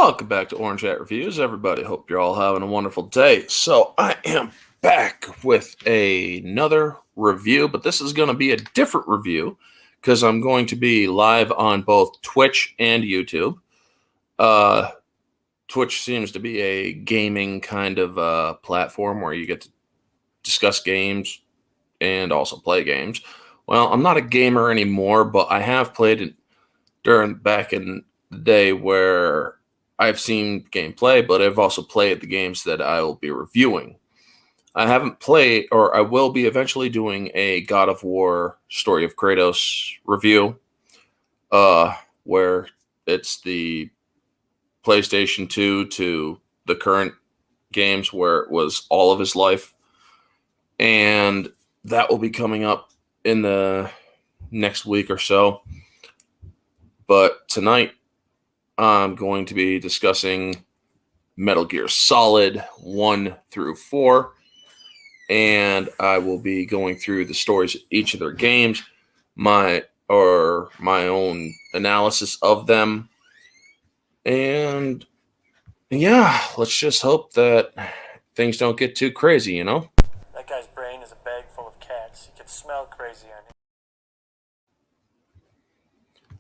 Welcome back to Orange Hat Reviews, everybody. Hope you're all having a wonderful day. So I am back with another review, but this is going to be a different review because I'm going to be live on both Twitch and YouTube. Twitch seems to be a gaming kind of platform where you get to discuss games and also play games. Well, I'm not a gamer anymore, but I have played it back in the day where I've seen gameplay, but I've also played the games that I will be reviewing. I haven't played, or I will be eventually doing a God of War Story of Kratos review, where it's the PlayStation 2 to the current games where it was all of his life. And that will be coming up in the next week or so. But tonight, I'm going to be discussing Metal Gear Solid 1 through 4, and I will be going through the stories of each of their games, my own analysis of them, and yeah, let's just hope that things don't get too crazy, you know? That guy's brain is a bag full of cats. He can smell crazy on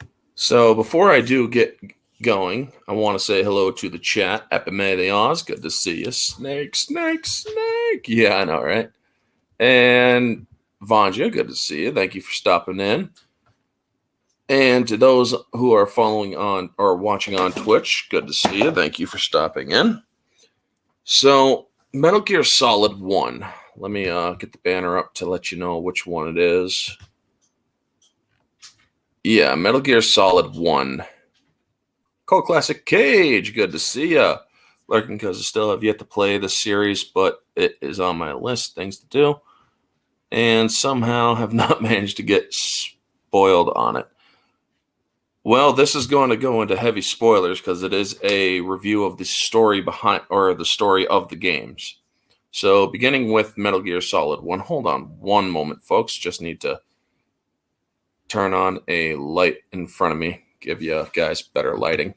him. So before I do get going, I want to say hello to the chat. Epimelios, good to see you. Snake. Yeah, I know, right? And Vanja, good to see you. Thank you for stopping in. And to those who are following on or watching on Twitch, good to see you. Thank you for stopping in. So, Metal Gear Solid 1. Let me get the banner up to let you know which one it is. Yeah, Metal Gear Solid 1. Cult Classic Cage, good to see ya. Lurking because I still have yet to play the series, but it is on my list, things to do. And somehow have not managed to get spoiled on it. Well, this is going to go into heavy spoilers because it is a review of the story behind, or the story of the games. So beginning with Metal Gear Solid 1. Hold on one moment, folks. Just need to turn on a light in front of me. Give you guys better lighting.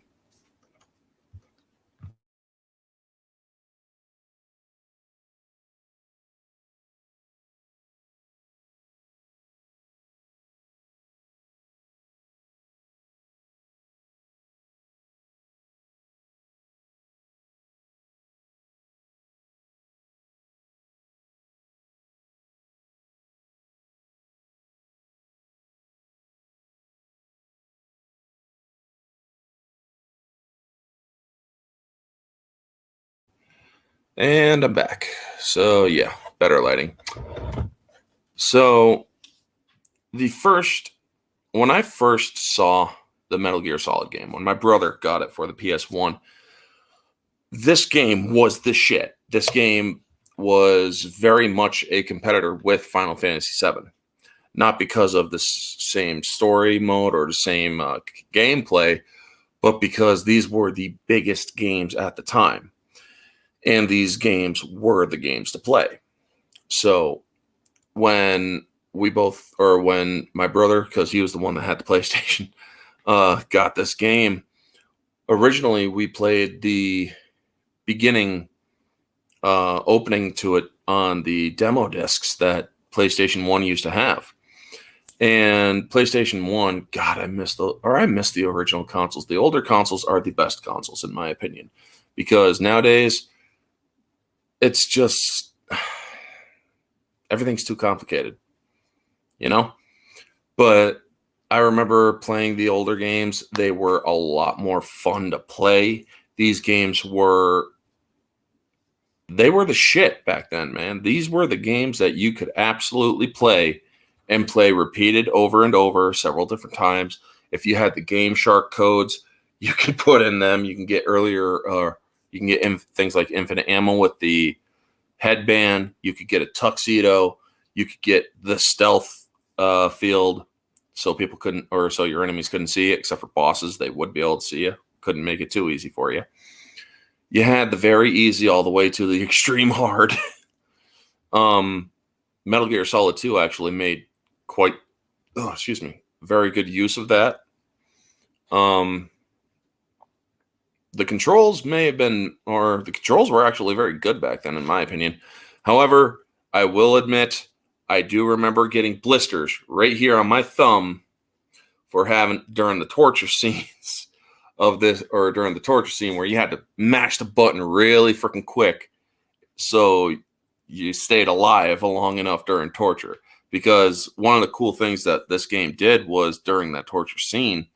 And I'm back. So yeah, better lighting. So when I first saw the Metal Gear Solid game, when my brother got it for the PS1, this game was the shit. This game was very much a competitor with Final Fantasy VII. Not because of the same story mode or the same gameplay, but because these were the biggest games at the time. And these games were the games to play. So when when my brother, because he was the one that had the PlayStation, got this game, originally we played the beginning opening to it on the demo discs that PlayStation 1 used to have. And PlayStation 1, God, I miss the original consoles. The older consoles are the best consoles, in my opinion, because nowadays it's just everything's too complicated, you know? But I remember playing the older games. They were a lot more fun to play. These games were the shit back then, man. These were the games that you could absolutely play and play repeated over and over several different times. If you had the Game Shark codes, you could put in them. You can get you can get things like infinite ammo with the headband. You could get a tuxedo. You could get the stealth field, so people couldn't, or so your enemies couldn't see it, except for bosses. They would be able to see you. Couldn't make it too easy for you. You had the very easy all the way to the extreme hard. Metal Gear Solid 2 actually made very good use of that. the controls may have been, or the controls were actually very good back then, in my opinion. However, I will admit, I do remember getting blisters right here on my thumb for having during the torture scenes of this, or during the torture scene where you had to mash the button really freaking quick so you stayed alive long enough during torture. Because one of the cool things that this game did was during that torture scene,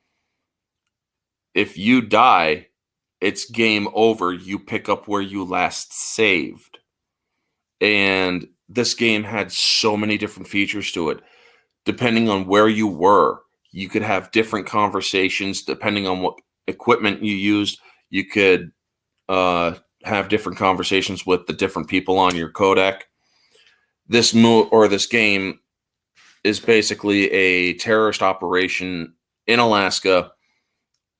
if you die, it's game over. You pick up where you last saved. And this game had so many different features to it. Depending on where you were, you could have different conversations. Depending on what equipment you used, you could have different conversations with the different people on your codec. This game is basically a terrorist operation in Alaska.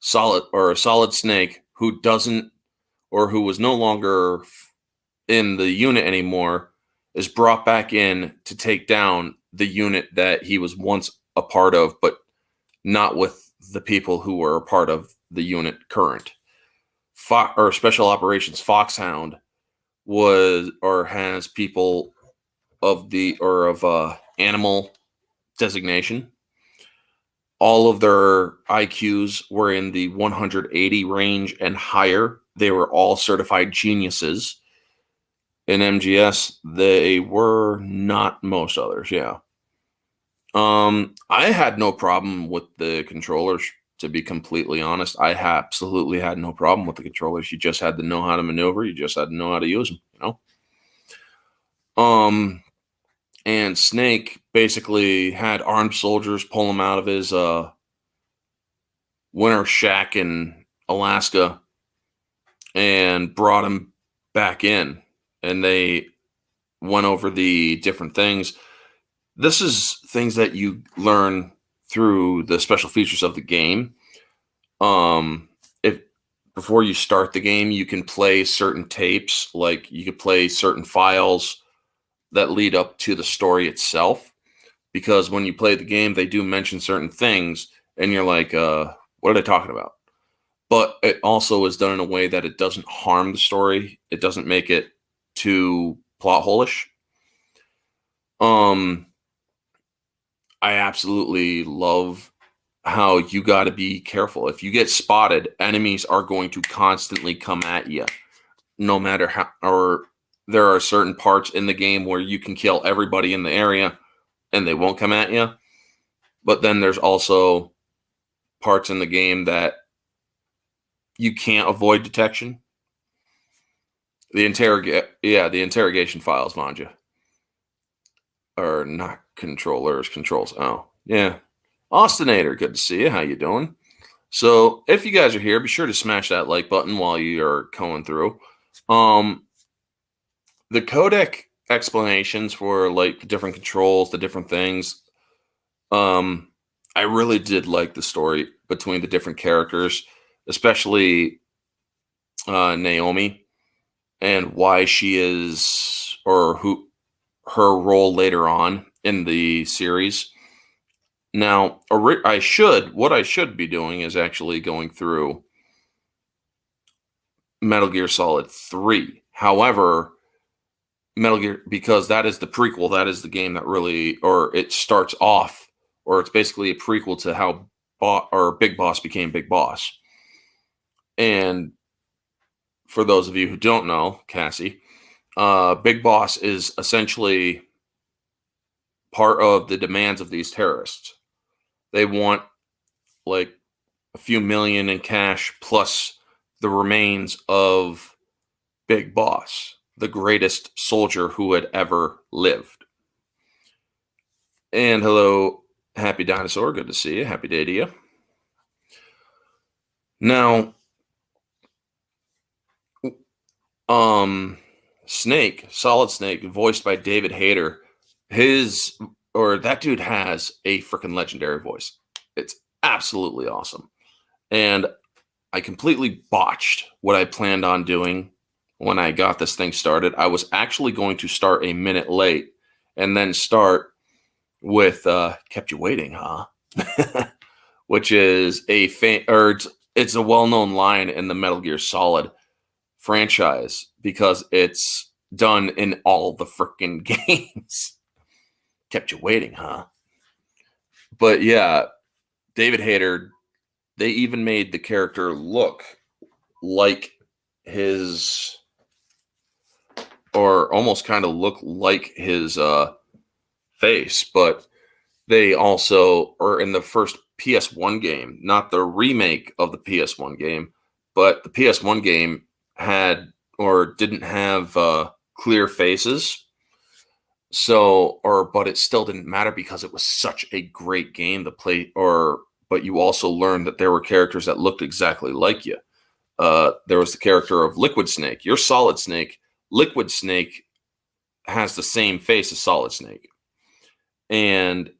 Solid Snake, who doesn't, or who was no longer in the unit anymore, is brought back in to take down the unit that he was once a part of, but not with the people who were a part of the unit current. Special Operations Foxhound has people of animal designation. All of their IQs were in the 180 range and higher. They were all certified geniuses. In MGS, they were not most others, yeah. I had no problem with the controllers, to be completely honest. I absolutely had no problem with the controllers. You just had to know how to maneuver. You just had to know how to use them, you know? And Snake basically had armed soldiers pull him out of his winter shack in Alaska and brought him back in. And they went over the different things. This is things that you learn through the special features of the game. If before you start the game, you can play certain tapes, like you could play certain files that lead up to the story itself, because when you play the game, they do mention certain things and you're like, what are they talking about? But it also is done in a way that it doesn't harm the story. It doesn't make it too plot hole-ish. I absolutely love how you got to be careful. If you get spotted, enemies are going to constantly come at you, no matter how, or there are certain parts in the game where you can kill everybody in the area and they won't come at you. But then there's also parts in the game that you can't avoid detection. The interrogation files, Vanja. Or not controllers, controls. Oh, yeah. Austinator, good to see you. How you doing? So if you guys are here, be sure to smash that like button while you are going through. The codec explanations for like the different controls, the different things. I really did like the story between the different characters, especially Naomi, and why she is, or who her role later on in the series. Now, what I should be doing is actually going through Metal Gear Solid 3. However, Metal Gear, because that is the prequel, that is the game that really, or it starts off, or it's basically a prequel to how Big Boss became Big Boss. And for those of you who don't know, Cassie, Big Boss is essentially part of the demands of these terrorists. They want like a few million in cash plus the remains of Big Boss, the greatest soldier who had ever lived. And hello, Happy Dinosaur. Good to see you. Happy day to you. Now, Solid Snake, voiced by David Hayter, that dude has a freaking legendary voice. It's absolutely awesome. And I completely botched what I planned on doing when I got this thing started. I was actually going to start a minute late and then start with Kept You Waiting, huh? Which is it's a well-known line in the Metal Gear Solid franchise because it's done in all the freaking games. Kept you waiting, huh? But yeah, David Hayter, they even made the character look like his, or almost kind of look like his face, but they also, or in the first PS1 game, not the remake of the PS1 game, but the PS1 game had or didn't have clear faces. So, but it still didn't matter because it was such a great game to play. But you also learned that there were characters that looked exactly like you. There was the character of Liquid Snake. You're Solid Snake. Liquid Snake has the same face as Solid Snake. And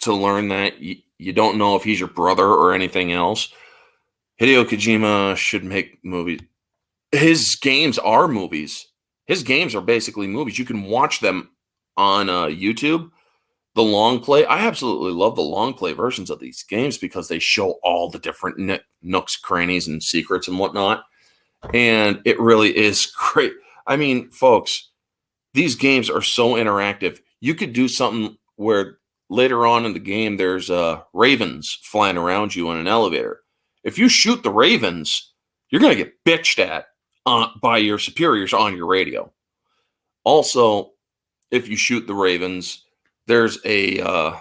to learn that, you don't know if he's your brother or anything else. Hideo Kojima should make movies. His games are movies. His games are basically movies. You can watch them on YouTube. The long play, I absolutely love the long play versions of these games because they show all the different nooks, crannies, and secrets and whatnot. And it really is great. I mean, folks, these games are so interactive. You could do something where later on in the game, there's ravens flying around you in an elevator. If you shoot the ravens, you're going to get bitched at by your superiors on your radio. Also, if you shoot the ravens, there's a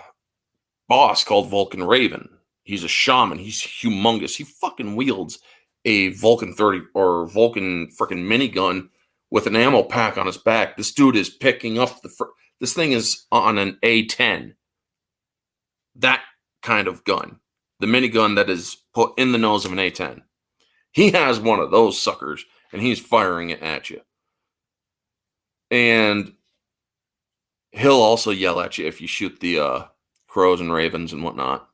boss called Vulcan Raven. He's a shaman. He's humongous. He fucking wields a Vulcan 30 or Vulcan freaking minigun with an ammo pack on his back. This dude is picking up this thing is on an A10. That kind of gun. The minigun that is put in the nose of an A10. He has one of those suckers, and he's firing it at you. And he'll also yell at you if you shoot the crows and ravens and whatnot.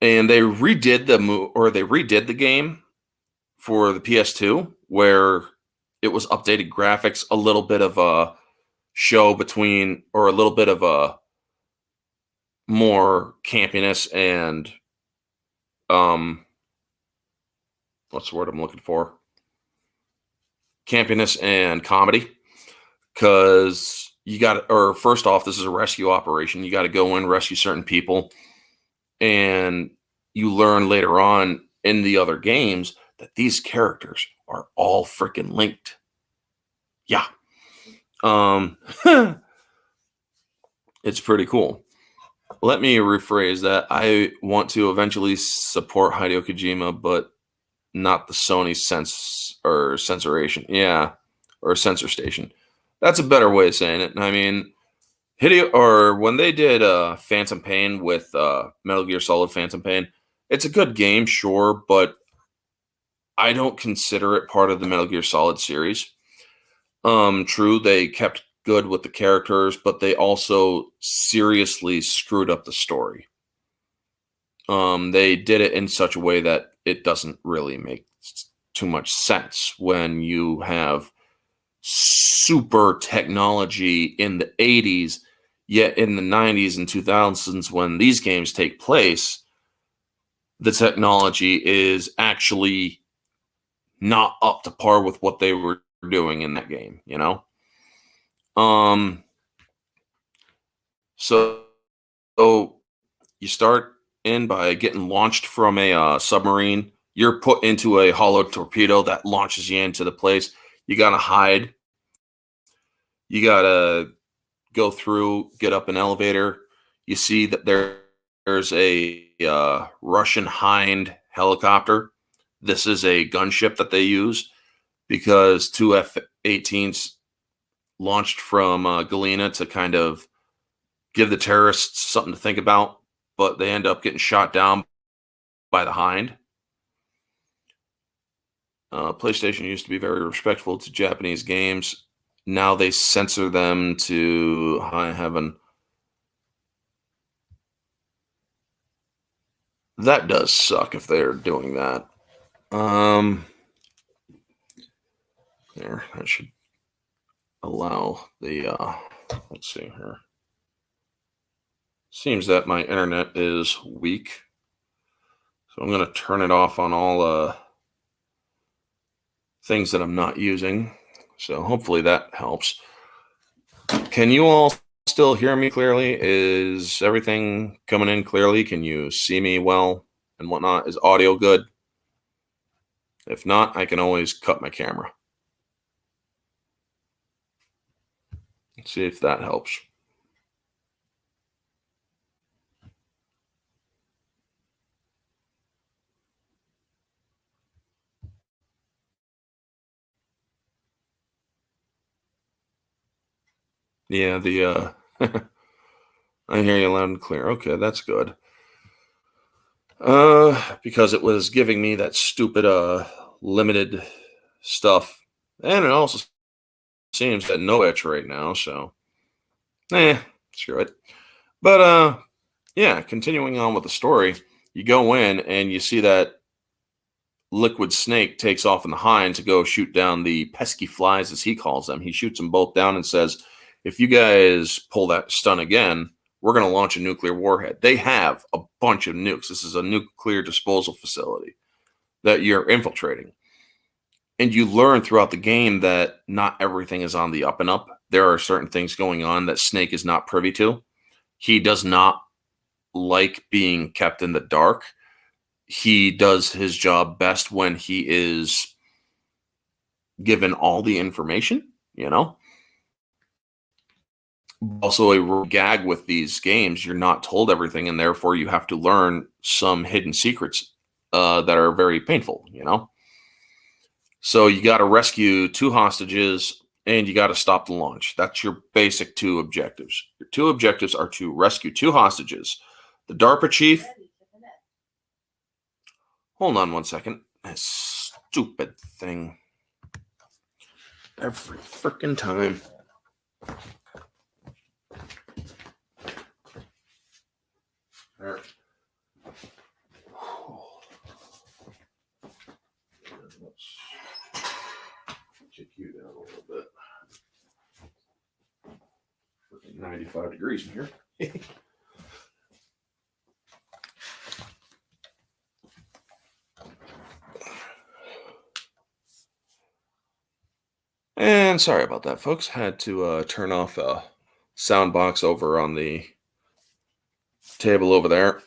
And they redid the game for the PS2, where it was updated graphics, a little bit of a show between, or a little bit of a more campiness and what's the word I'm looking for? Campiness and comedy. Because first off, this is a rescue operation. You got to go in, rescue certain people. And you learn later on in the other games that these characters are all freaking linked. Yeah. It's pretty cool. Let me rephrase that. I want to eventually support Hideo Kojima, but not the Sony censoration. Yeah. Or censor station. That's a better way of saying it. I mean, when they did Phantom Pain with Metal Gear Solid Phantom Pain, it's a good game, sure, but I don't consider it part of the Metal Gear Solid series. True, they kept good with the characters, but they also seriously screwed up the story. They did it in such a way that it doesn't really make too much sense when you have super technology in the 80s, yet in the 90s and 2000s, when these games take place, the technology is actually not up to par with what they were doing in that game, you know? So you start in by getting launched from a submarine. You're put into a hollow torpedo that launches you into the place. You got to hide. You got to go through, get up an elevator. You see that there's a Russian Hind helicopter. This is a gunship that they use because two F-18s launched from Galena to kind of give the terrorists something to think about, but they end up getting shot down by the Hind. PlayStation used to be very respectful to Japanese games. Now they censor them to high heaven. That does suck if they're doing that. There, that should allow the, let's see here. Seems that my internet is weak. So I'm going to turn it off on all things that I'm not using. So hopefully that helps. Can you all still hear me clearly? Is everything coming in clearly? Can you see me well and whatnot? Is audio good? If not, I can always cut my camera. Let's see if that helps. Yeah, I hear you loud and clear. Okay, that's good. Because it was giving me that stupid limited stuff. And it also seems that no etch right now, so screw it. But yeah, continuing on with the story, you go in and you see that Liquid Snake takes off in the hind to go shoot down the pesky flies, as he calls them. He shoots them both down and says, if you guys pull that stunt again, we're going to launch a nuclear warhead. They have a bunch of nukes. This is a nuclear disposal facility that you're infiltrating. And you learn throughout the game that not everything is on the up and up. There are certain things going on that Snake is not privy to. He does not like being kept in the dark. He does his job best when he is given all the information, you know? Also, a gag with these games, you're not told everything, and therefore you have to learn some hidden secrets that are very painful, you know? So you got to rescue 2 hostages, and you got to stop the launch. That's your basic 2 objectives. Your 2 objectives are to rescue 2 hostages. The DARPA chief... Hold on one second. This stupid thing. Every freaking time. There. Let's kick you down a little bit. Freaking 95 degrees in here. And sorry about that, folks. Had to turn off a sound box over on the table over there.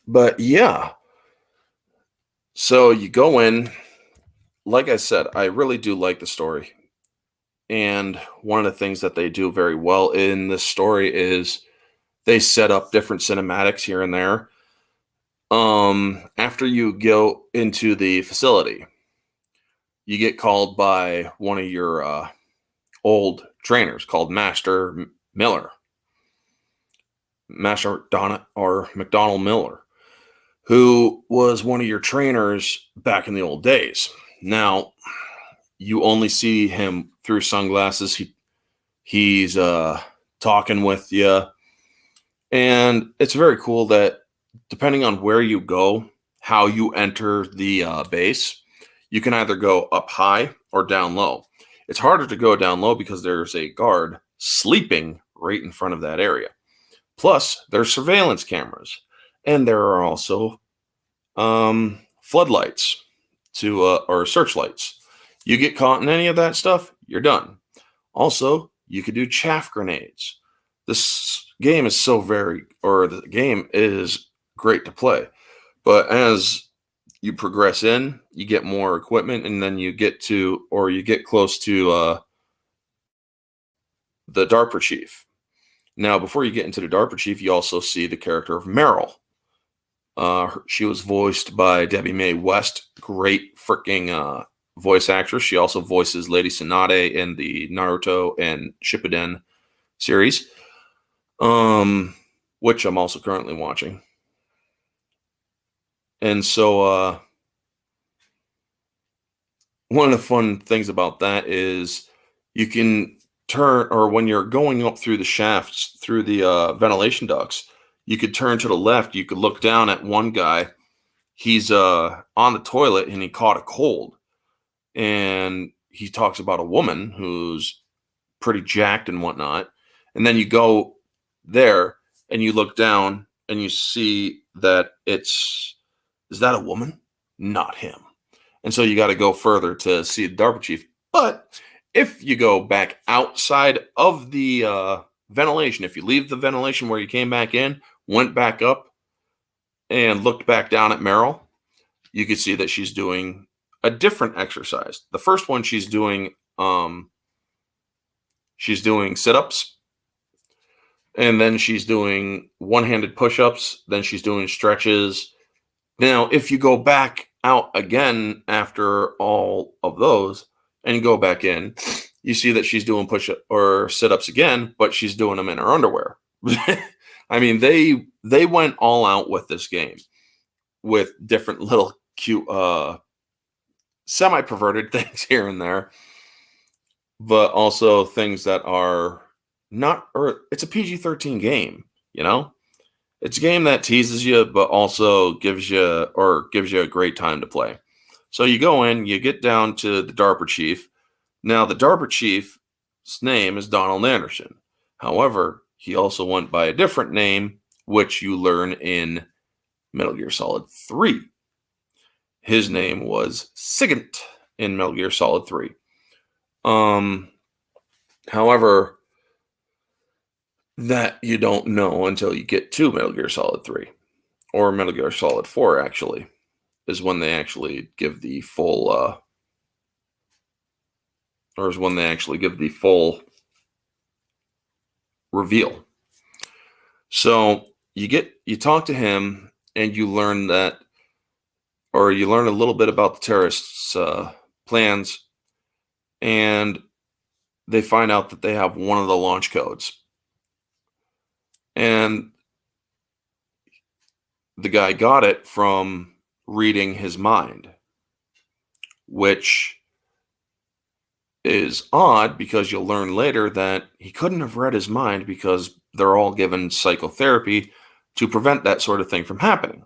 But yeah. So you go in. Like I said, I really do like the story. And one of the things that they do very well in this story is they set up different cinematics here and there. After you go into the facility, you get called by one of your old trainers called Master Miller. Master McDonald Miller, who was one of your trainers back in the old days. Now, you only see him through sunglasses. He's talking with you. And it's very cool that depending on where you go, how you enter the base, you can either go up high or down low. It's harder to go down low because there's a guard sleeping right in front of that area. Plus, there's surveillance cameras. And there are also floodlights or searchlights. You get caught in any of that stuff, you're done. Also, you could do chaff grenades. This game is the game is great to play. But as you progress in, you get more equipment, and then you get close to the DARPA chief. Now, before you get into the DARPA chief, you also see the character of Meryl. She was voiced by Debbie Mae West. Great freaking voice actress. She also voices Lady Tsunade in the Naruto and Shippuden series, which I'm also currently watching. And so one of the fun things about that is you can turn, or when you're going up through the shafts, through the ventilation ducts, you could turn to the left. You could look down at one guy. He's on the toilet and he caught a cold. And he talks about a woman who's pretty jacked and whatnot. And then you go there and you look down and you see that is that a woman? Not him. And so you got to go further to see the DARPA chief. But if you go back outside of the ventilation, if you leave the ventilation where you came back in, went back up, and looked back down at Meryl, you could see that she's doing a different exercise. The first one she's doing sit-ups, and then she's doing one-handed push-ups, then she's doing stretches. Now, if you go back out again after all of those and you go back in, you see that she's doing push-up or sit-ups again, but she's doing them in her underwear. I mean, they went all out with this game with different little cute semi-perverted things here and there, but also things that are not, or it's a PG-13 game, you know? It's a game that teases you, but also gives you a great time to play. So you go in, you get down to the DARPA chief. Now, the DARPA chief's name is Donald Anderson. However, he also went by a different name, which you learn in Metal Gear Solid 3. His name was Sigint in Metal Gear Solid 3. However, that you don't know until you get to Metal Gear Solid 3. Or Metal Gear Solid 4, actually, is when they actually give the full reveal. So you talk to him and you learn a little bit about the terrorists' plans, and they find out that they have one of the launch codes. And the guy got it from reading his mind, which is odd because you'll learn later that he couldn't have read his mind because they're all given psychotherapy to prevent that sort of thing from happening.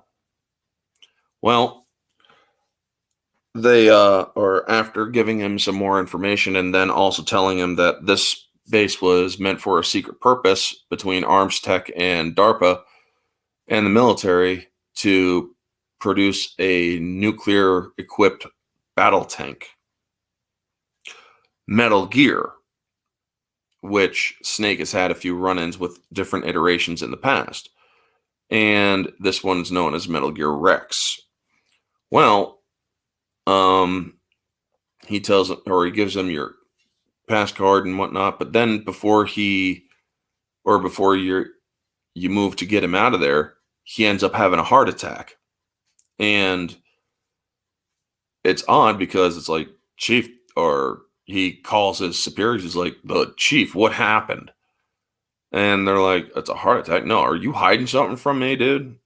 Well, they or after giving him some more information and then also telling him that this base was meant for a secret purpose between Arms Tech and DARPA and the military to produce a nuclear-equipped battle tank. Metal Gear, which Snake has had a few run-ins with different iterations in the past. And this one's known as Metal Gear Rex. Well, he gives him your pass card and whatnot, but then before you move to get him out of there, he ends up having a heart attack. And it's odd because it's like, Chief, or he calls his superiors, he's like, the Chief, what happened? And they're like, it's a heart attack. No, are you hiding something from me, dude?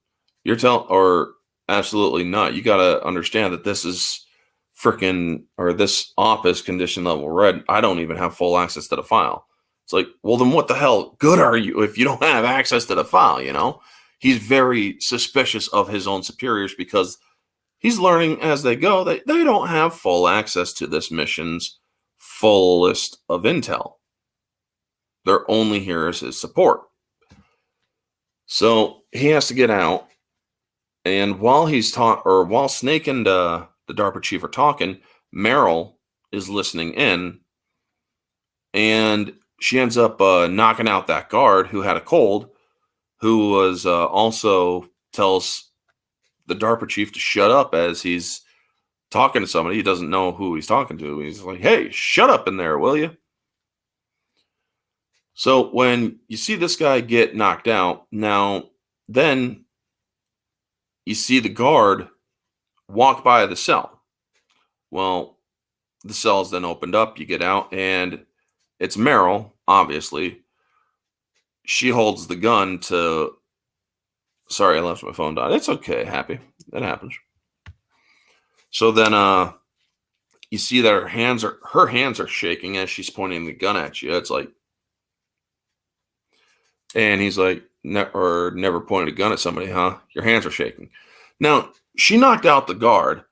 Or absolutely not. You got to understand that this is this op is condition level red. I don't even have full access to the file. It's like, well, then what the hell good are you if you don't have access to the file, you know? He's very suspicious of his own superiors because he's learning as they go that they don't have full access to this mission's full list of intel. They're only here as his support. So he has to get out. And while Snake and the DARPA chief are talking, Meryl is listening in, and she ends up knocking out that guard who had a cold, who was also tells the DARPA chief to shut up as he's talking to somebody. He doesn't know who he's talking to. He's like, hey, shut up in there, will you? So when you see this guy get knocked out, now then you see the guard walk by the cell. Well, the cell's then opened up, you get out, and it's Meryl, obviously. She holds the gun to... Sorry, I left my phone down. It's okay, Happy. That happens. So then you see that her hands are shaking as she's pointing the gun at you. It's like... And he's like, never pointed a gun at somebody, huh? Your hands are shaking. Now, she knocked out the guard.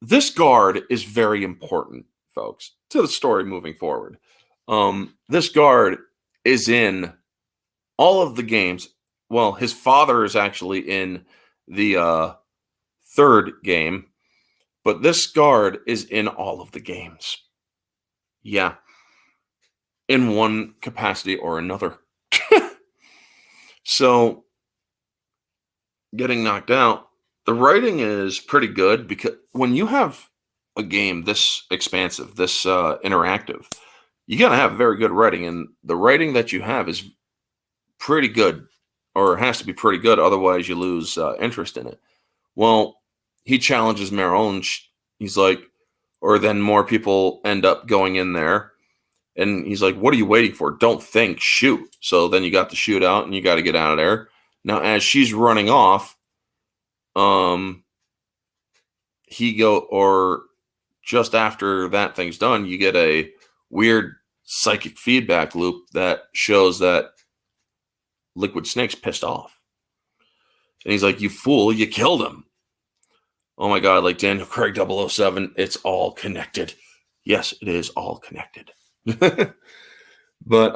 This guard is very important, folks, to the story moving forward. This guard is in all of the games well, his father is actually in the third game, but this guard is in all of the games. Yeah, in one capacity or another. So, getting knocked out, the writing is pretty good because when you have a game this expansive, this interactive, you got to have very good writing, and the writing that you have is pretty good, or has to be pretty good, otherwise you lose interest in it. Well, he challenges Maron. He's like, or then more people end up going in there, and he's like, "What are you waiting for? Don't think, shoot." So then you got the shootout, and you got to get out of there. Now, as she's running off, um, or just after that thing's done, you get a weird psychic feedback loop that shows that Liquid Snake's pissed off. And he's like, "You fool, you killed him." Oh my God, like Daniel Craig 007, it's all connected. Yes, it is all connected. But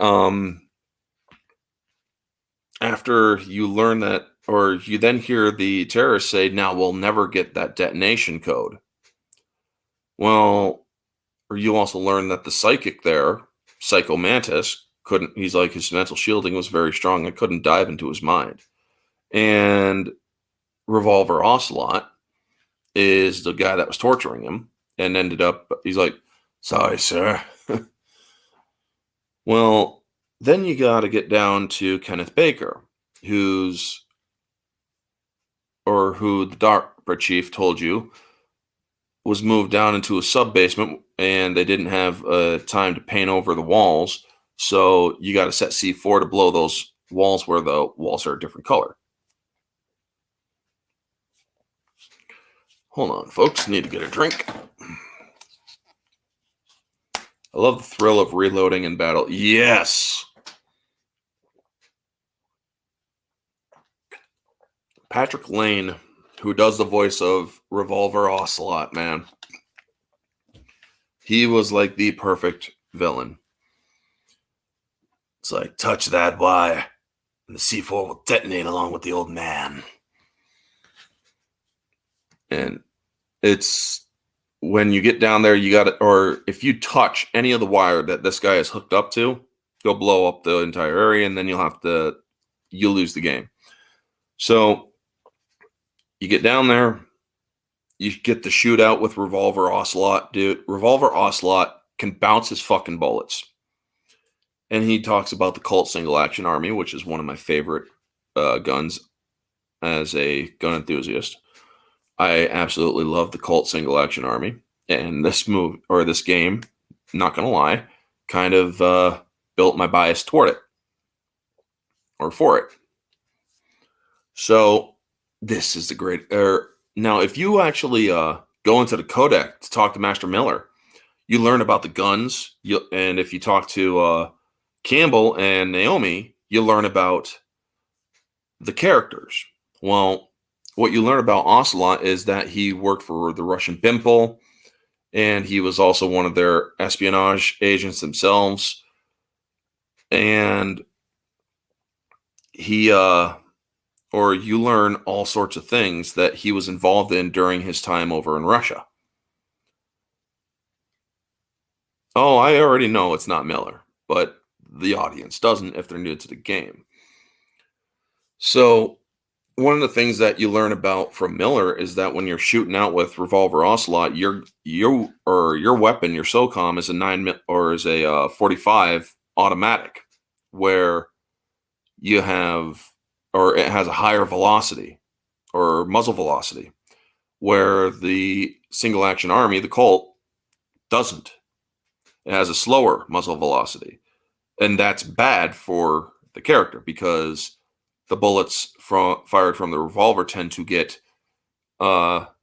after you learn that, or you then hear the terrorists say, "Now we'll never get that detonation code." Well, or you also learn that the psychic there, Psycho Mantis, couldn't, he's like, his mental shielding was very strong. I couldn't dive into his mind. And Revolver Ocelot is the guy that was torturing him and ended up, he's like, "Sorry, sir." Well, then you got to get down to Kenneth Baker, who the DARPA chief told you was moved down into a sub-basement, and they didn't have time to paint over the walls. So you got to set C4 to blow those walls where the walls are a different color. Hold on, folks. Need to get a drink. I love the thrill of reloading in battle. Yes! Patrick Lane, who does the voice of Revolver Ocelot, man. He was like the perfect villain. It's like, touch that wire, and the C4 will detonate along with the old man. And it's, when you get down there, you got to, or if you touch any of the wire that this guy is hooked up to, you'll blow up the entire area, and then you'll lose the game. So you get down there, you get the shootout with Revolver Ocelot, dude. Revolver Ocelot can bounce his fucking bullets. And he talks about the Colt Single Action Army, which is one of my favorite guns as a gun enthusiast. I absolutely love the Colt Single Action Army. And this game, not going to lie, kind of built my bias toward it. Or for it. So, this is the great... now, if you actually go into the Codex to talk to Master Miller, you learn about the guns. And if you talk to Campbell and Naomi, you learn about the characters. Well, what you learn about Ocelot is that he worked for the Russian Bimple, and he was also one of their espionage agents themselves. And he, or you learn all sorts of things that he was involved in during his time over in Russia. Oh, I already know it's not Miller, but the audience doesn't if they're new to the game. So one of the things that you learn about from Miller is that when you're shooting out with Revolver Ocelot, your weapon, your SOCOM, is a 45 automatic, where you have, or it has a higher velocity or muzzle velocity, where the Single Action Army, the Colt, doesn't. It has a slower muzzle velocity, and that's bad for the character because the bullets fired from the revolver tend to get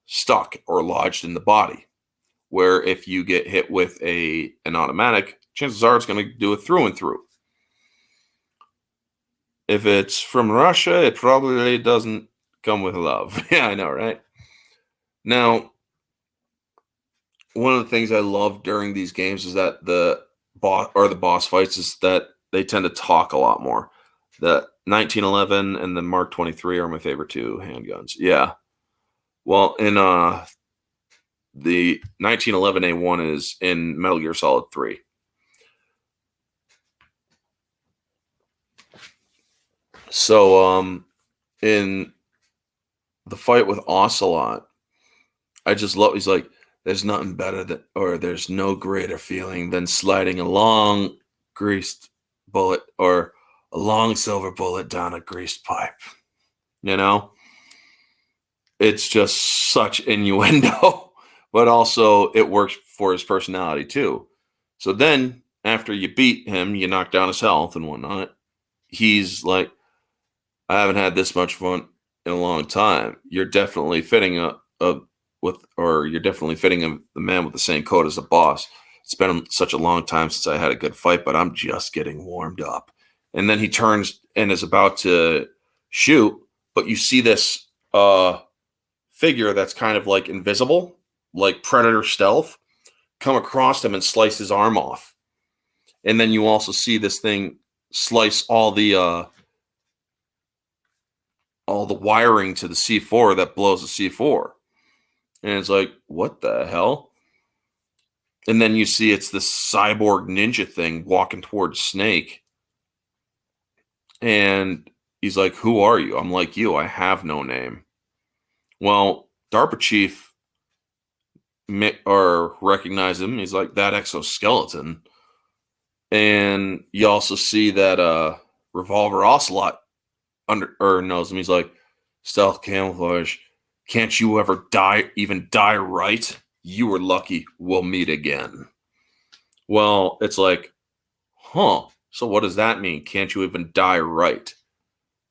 stuck or lodged in the body. Where if you get hit with an automatic, chances are it's going to do it through and through. If it's from Russia, it probably doesn't come with love. Yeah, I know, right? Now, one of the things I love during these games is that the boss fights is that they tend to talk a lot more. The 1911 and the Mark 23 are my favorite two handguns. Yeah. Well, in the 1911 A1 is in Metal Gear Solid 3. So, in the fight with Ocelot, I just love. He's like, "There's nothing better than, or there's no greater feeling than sliding a long greased bullet or a long silver bullet down a greased pipe." You know, it's just such innuendo, but also it works for his personality too. So then, after you beat him, you knock down his health and whatnot. He's like, I haven't had this much fun in a long time. You're definitely fitting you're definitely fitting the man with the same coat as the boss. It's been such a long time since I had a good fight, but I'm just getting warmed up. And then he turns and is about to shoot, but you see this figure that's kind of like invisible, like Predator stealth, come across him and slice his arm off. And then you also see this thing slice all the wiring to the C4 that blows the C4. And it's like, what the hell? And then you see it's this cyborg ninja thing walking towards Snake. And he's like, who are you? I'm like you. I have no name. Well, DARPA chief recognized him. He's like, that exoskeleton. And you also see that Revolver Ocelot knows him. He's like, stealth camouflage. Can't you ever die right? You were lucky. We'll meet again. Well, it's like, huh. So what does that mean? Can't you even die right?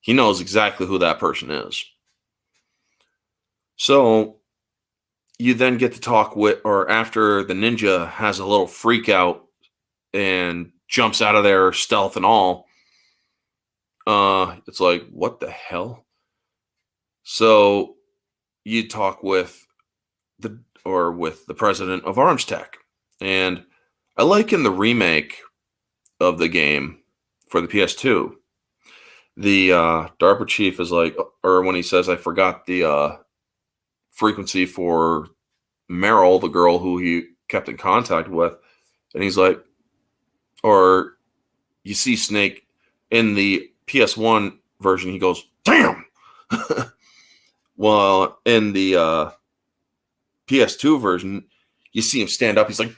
He knows exactly who that person is. So you then get to talk with, or after the ninja has a little freak out and jumps out of there, stealth and all, it's like, what the hell? So you talk with the president of Arms Tech. And I like in the remake of the game for the PS2, the DARPA chief is like, or when he says, I forgot the frequency for Meryl, the girl who he kept in contact with. And he's like, or you see Snake in the PS1 version, he goes, damn. Well, in the PS2 version, you see him stand up. He's like,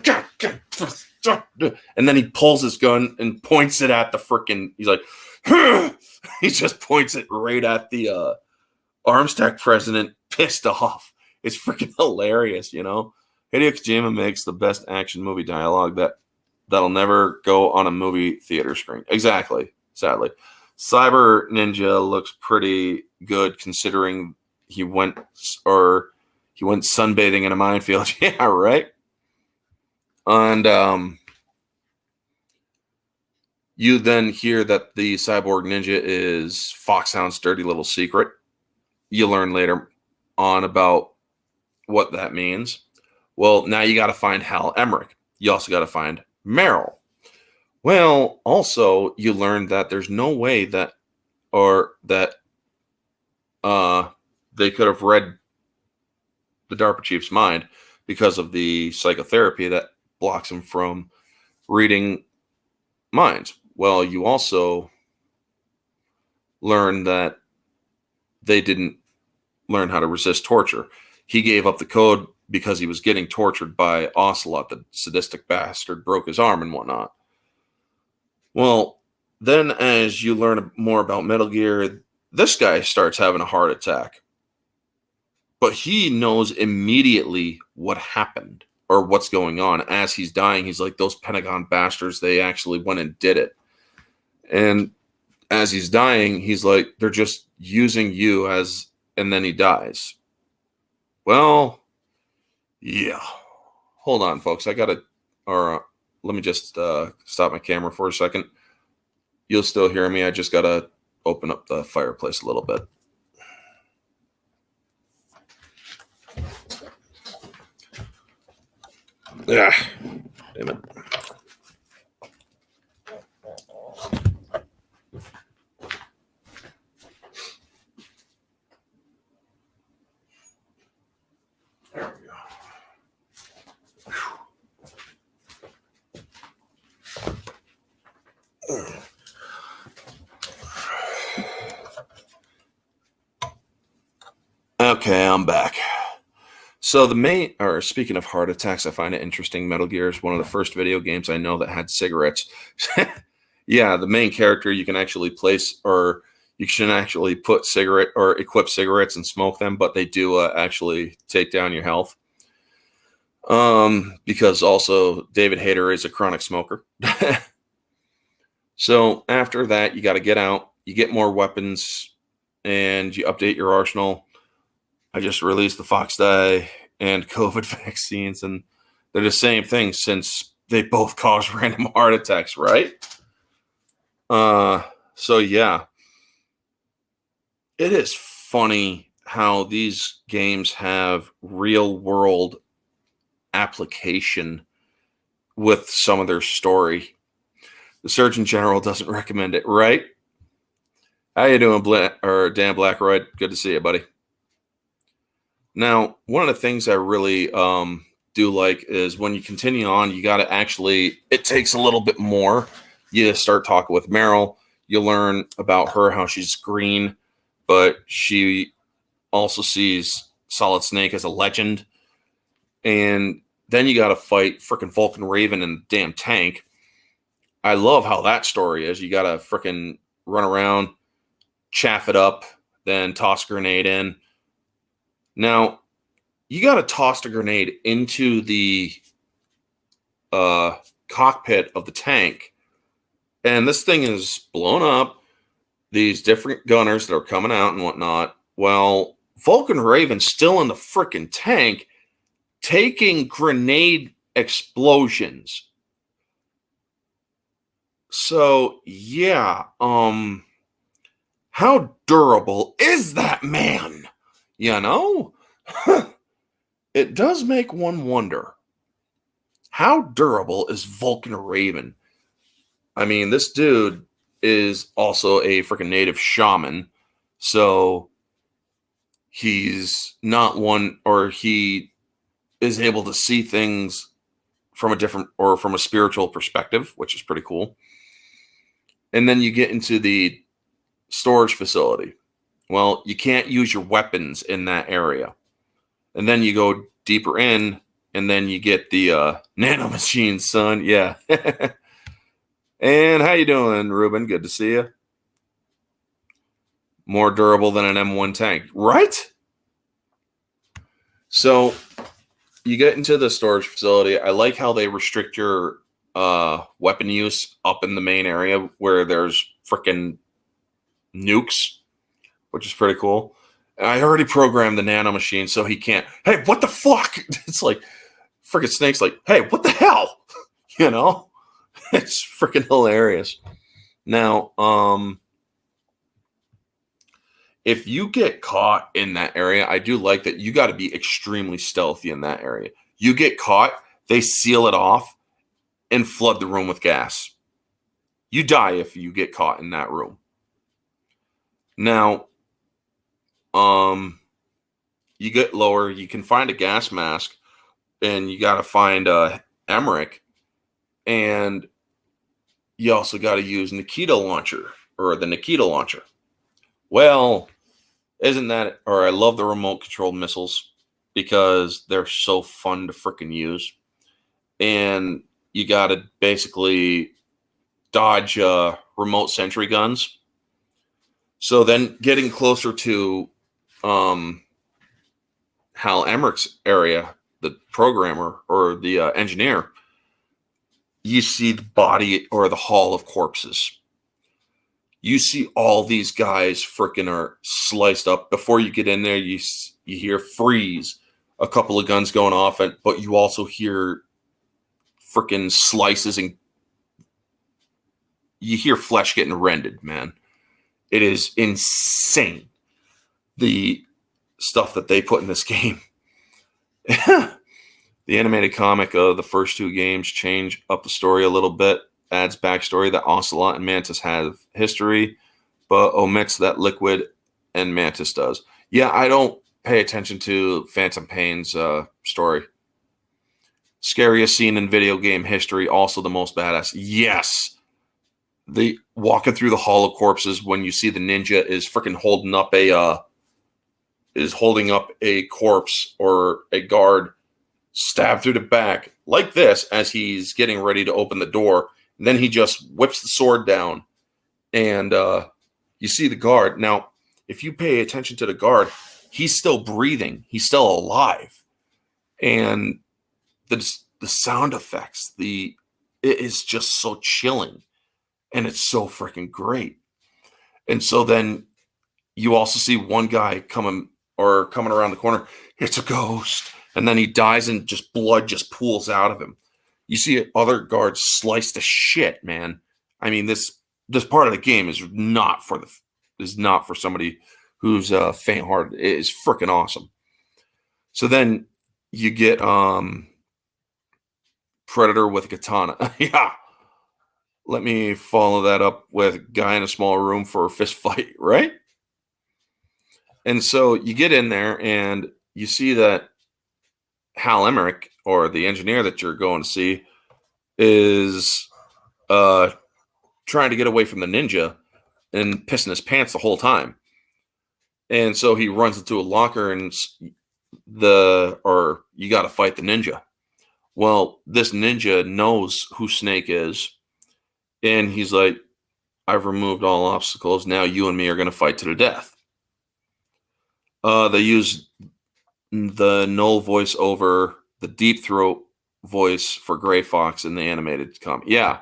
and then he pulls his gun and points it at the freaking. He's like, he just points it right at the Arms Tech president, pissed off. It's freaking hilarious, you know. Hideo Kojima makes the best action movie dialogue that'll never go on a movie theater screen. Exactly. Sadly, Cyber Ninja looks pretty good considering he went sunbathing in a minefield. Yeah, right. And you then hear that the cyborg ninja is Foxhound's dirty little secret. You learn later on about what that means. Well, now you got to find Hal Emmerich. You also got to find Meryl. Well, also you learn that there's no way that they could have read the DARPA chief's mind because of the psychotherapy that blocks him from reading minds. Well, you also learn that they didn't learn how to resist torture. He gave up the code because he was getting tortured by Ocelot, the sadistic bastard, broke his arm and whatnot. Well, then as you learn more about Metal Gear, this guy starts having a heart attack. But he knows immediately what happened or what's going on. As he's dying, he's like, those Pentagon bastards, they actually went and did it. And as he's dying, he's like, they're just using you as, and then he dies. Well, yeah. Hold on, folks. Let me just stop my camera for a second. You'll still hear me. I just got to open up the fireplace a little bit. Yeah. Damn it. Okay, I'm back. So speaking of heart attacks, I find it interesting. Metal Gear is one of the first video games I know that had cigarettes. Yeah, the main character you can actually place, or you can actually put cigarette or equip cigarettes and smoke them, but they do actually take down your health. Because also David Hayter is a chronic smoker. So after that, you got to get out, you get more weapons, and you update your arsenal. I just released the Fox Die and COVID vaccines, and they're the same thing since they both cause random heart attacks, right? So yeah, it is funny how these games have real world application with some of their story. The Surgeon General doesn't recommend it, right? How you doing, Dan Blackroyd? Good to see you, buddy. Now, one of the things I really do like is when you continue on, you got to actually, it takes a little bit more. You start talking with Meryl. You learn about her, how she's green, but she also sees Solid Snake as a legend. And then you got to fight freaking Vulcan Raven in the damn tank. I love how that story is. You got to freaking run around, chaff it up, then toss a grenade in. Now, you got to toss the grenade into the cockpit of the tank, and this thing is blown up. These different gunners that are coming out and whatnot. Well, Vulcan Raven's still in the freaking tank, taking grenade explosions. So, yeah, how durable is that man? You know? It does make one wonder. How durable is Vulcan Raven? I mean, this dude is also a freaking native shaman. So he's not one, or he is able to see things from a different, or from a spiritual perspective, which is pretty cool. And then you get into the storage facility. Well, you can't use your weapons in that area. And then you go deeper in, and then you get the nano machine, son. Yeah. And how you doing, Ruben? Good to see you. More durable than an M1 tank, right? So you get into the storage facility. I like how they restrict your weapon use up in the main area where there's freaking nukes, which is pretty cool. I already programmed the nano machine so he can't. Hey, what the fuck? It's like freaking Snake's like, hey, what the hell? You know, it's freaking hilarious. Now, if you get caught in that area, I do like that you got to be extremely stealthy in that area. You get caught, they seal it off and flood the room with gas. You die if you get caught in that room. Now, you get lower, you can find a gas mask, and you got to find Emmerich, and you also got to use Nikita launcher, or the Nikita launcher. Well, isn't that, or I love the remote controlled missiles because they're so fun to freaking use. And you got to basically dodge remote sentry guns. So then getting closer to Hal Emmerich's area, the programmer or the engineer, you see the body or the hall of corpses. You see all these guys freaking are sliced up. Before you get in there, you hear freeze, a couple of guns going off, but you also hear freaking slices, and you hear flesh getting rended, man. It is insane, the stuff that they put in this game. The animated comic of the first two games change up the story a little bit, adds backstory that Ocelot and Mantis have history, but omits that Liquid and Mantis does. Yeah, I don't pay attention to Phantom Pain's story. Scariest scene in video game history, also the most badass. Yes. The walking through the Hall of Corpses when you see the ninja is freaking holding up a is holding up a corpse or a guard stabbed through the back like this as he's getting ready to open the door. And then he just whips the sword down, and you see the guard. Now, if you pay attention to the guard, he's still breathing. He's still alive. And the sound effects, it is just so chilling, and it's so freaking great. And so then you also see one guy coming around the corner. It's a ghost. And then he dies, and just blood just pools out of him. You see other guards slice to shit, man. I mean, this part of the game is not for somebody who's faint-hearted. It is freaking awesome. So then you get Predator with a katana. Yeah. Let me follow that up with guy in a small room for a fist fight, right? And so you get in there and you see that Hal Emmerich, or the engineer that you're going to see, is trying to get away from the ninja and pissing his pants the whole time. And so he runs into a locker, and you got to fight the ninja. Well, this ninja knows who Snake is, and he's like, I've removed all obstacles. Now you and me are going to fight to the death. They use the null voice over the deep throat voice for Gray Fox in the animated comic. Yeah.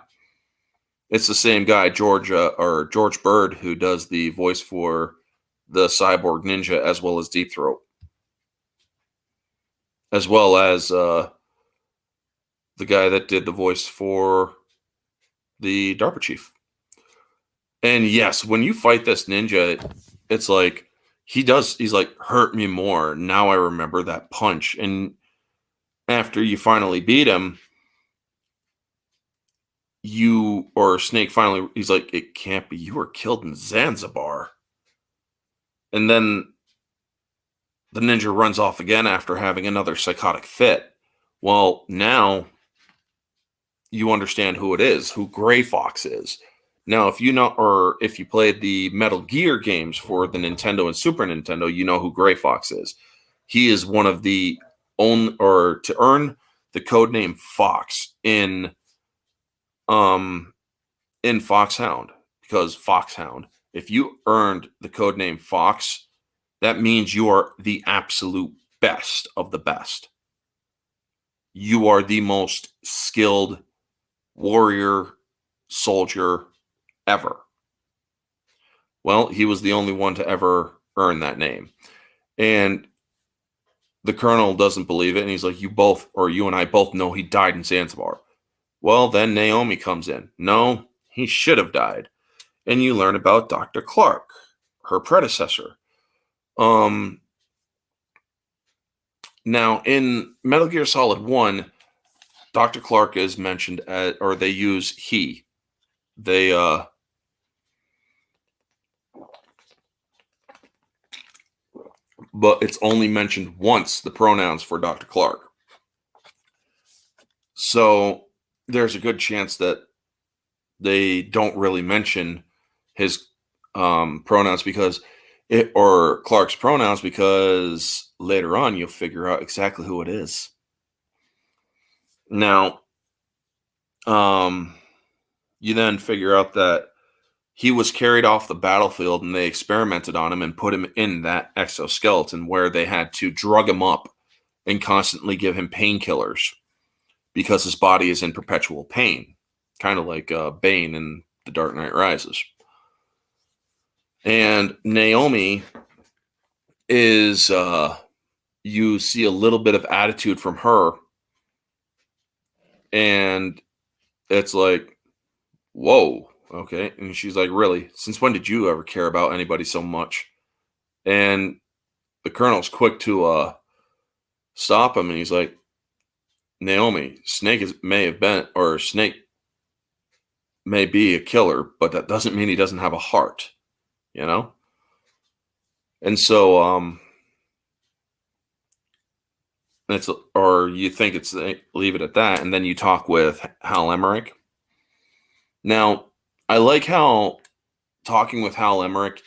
It's the same guy, George Bird, who does the voice for the cyborg ninja as well as Deep Throat. As well as the guy that did the voice for the DARPA chief. And yes, when you fight this ninja, it's like he's like, hurt me more. Now I remember that punch. And after you finally beat him, Snake finally, he's like, it can't be. You were killed in Zanzibar. And then the ninja runs off again after having another psychotic fit. Well, now you understand who it is, who Gray Fox is. Now, if you played the Metal Gear games for the Nintendo and Super Nintendo, you know who Gray Fox is. He is one of the to earn the codename Fox in Foxhound, because Foxhound, if you earned the codename Fox, that means you are the absolute best of the best. You are the most skilled warrior, soldier ever. Well, he was the only one to ever earn that name. And the colonel doesn't believe it, and he's like, you and I both know he died in Zanzibar. Well, then Naomi comes in. No, he should have died. And you learn about Dr. Clark, her predecessor. Now, in Metal Gear Solid 1, Dr. Clark is mentioned or they use he. But it's only mentioned once, the pronouns for Dr. Clark. So there's a good chance that they don't really mention his pronouns or Clark's pronouns, because later on you'll figure out exactly who it is. Now, you then figure out that he was carried off the battlefield, and they experimented on him and put him in that exoskeleton where they had to drug him up and constantly give him painkillers because his body is in perpetual pain, kind of like Bane in The Dark Knight Rises. And Naomi is, you see a little bit of attitude from her, and it's like, whoa, okay. And she's like, really? Since when did you ever care about anybody so much? And the colonel's quick to stop him, and he's like, Naomi, Snake may be a killer, but that doesn't mean he doesn't have a heart, you know? And so, you think it's, leave it at that, and then you talk with Hal Emmerich. Now, I like how talking with Hal Emmerich,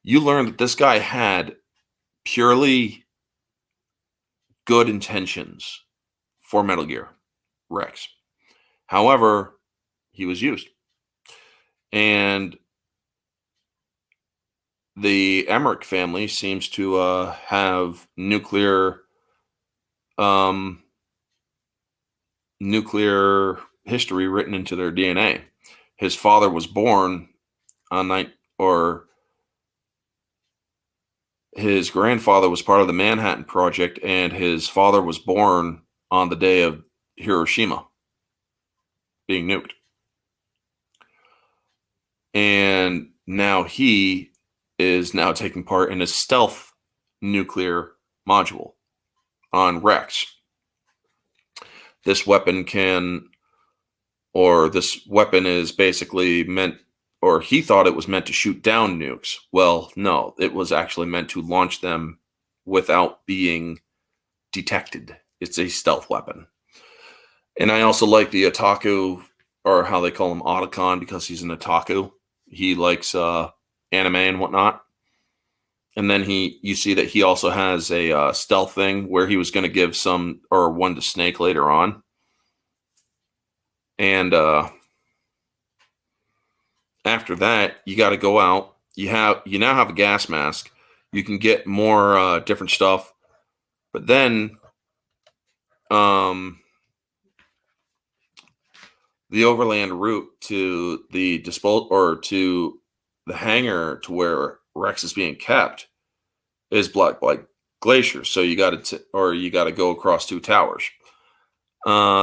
you learn that this guy had purely good intentions for Metal Gear Rex. However, he was used. And the Emmerich family seems to have nuclear history written into their DNA. His father was born on his grandfather was part of the Manhattan Project, and his father was born on the day of Hiroshima being nuked. And now he is now taking part in a stealth nuclear module on Rex. This weapon is basically meant, or he thought it was meant to shoot down nukes. Well, no, it was actually meant to launch them without being detected. It's a stealth weapon. And I also like the otaku, or how they call him Otacon, because he's an otaku. He likes anime and whatnot. And then you see that he also has a stealth thing where he was going to give one to Snake later on. And after that, you got to go out. You now have a gas mask. You can get more different stuff. But then the overland route to the to the hangar to where Rex is being kept is blocked by glaciers. So you got to go across 2 towers.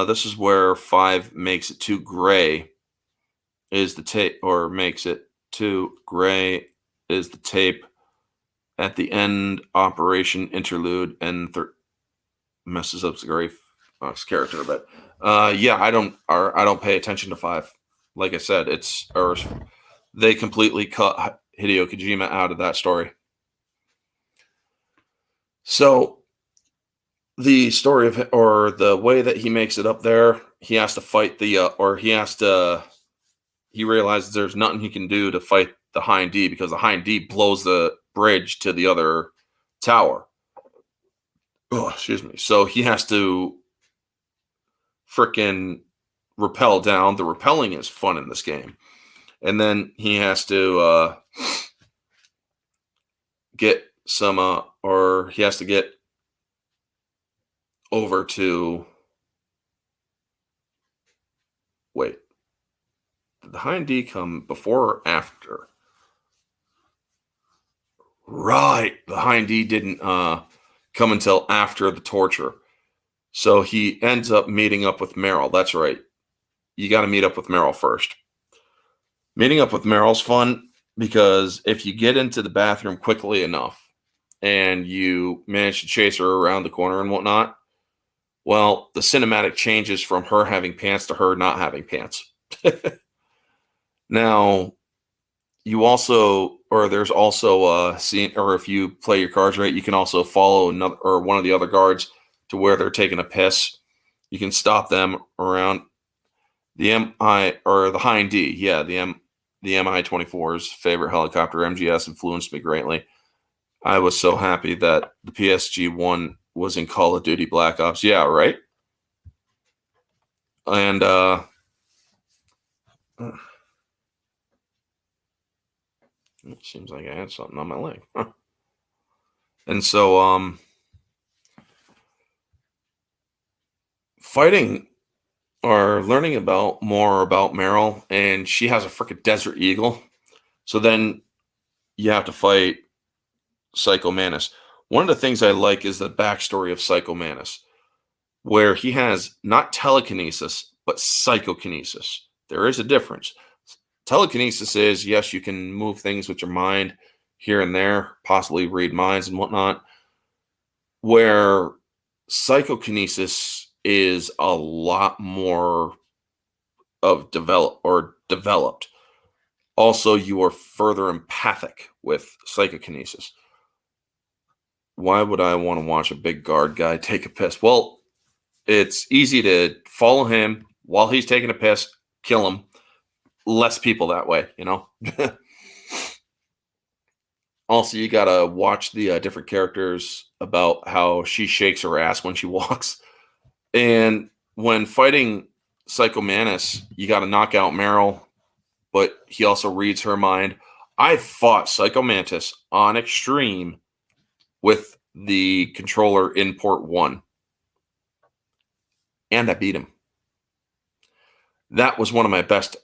This is where 5 makes it too gray. Is the tape, or makes it too gray is the tape at the end operation interlude, and messes up the gray character a bit. Yeah, I don't pay attention to 5. Like I said, they completely cut Hideo Kojima out of that story. So the story the way that he makes it up there, he has to fight he realizes there's nothing he can do to fight the Hind D, because the Hind D blows the bridge to the other tower. Oh, excuse me. So he has to freaking rappel down. The rappelling is fun in this game. And then he has to get over to, wait, did the Hind D come before or after? Right, the Hind D didn't come until after the torture. So he ends up meeting up with Meryl. That's right. You got to meet up with Meryl first. Meeting up with Meryl's fun because if you get into the bathroom quickly enough and you manage to chase her around the corner and whatnot, well, the cinematic changes from her having pants to her not having pants. Now, there's also a scene, or if you play your cards right, you can also follow one of the other guards to where they're taking a piss. You can stop them around the Hind D. Yeah, the Mi-24's favorite helicopter, MGS, influenced me greatly. I was so happy that the PSG-1 was in Call of Duty Black Ops. Yeah, right? And it seems like I had something on my leg. Huh. And so fighting or learning more about Meryl, and she has a freaking Desert Eagle. So then you have to fight Psycho Manus. One of the things I like is the backstory of Psycho Manus, where he has not telekinesis, but psychokinesis. There is a difference. Telekinesis is, yes, you can move things with your mind here and there, possibly read minds and whatnot, where psychokinesis is a lot more developed. Also, you are further empathic with psychokinesis. Why would I want to watch a big guard guy take a piss? Well, it's easy to follow him while he's taking a piss, kill him. Less people that way, you know? Also, you gotta watch the different characters about how she shakes her ass when she walks. And when fighting Psycho Mantis, you gotta knock out Meryl, but he also reads her mind. I fought Psycho Mantis on Extreme with the controller in port 1, and I beat him. That was one of my best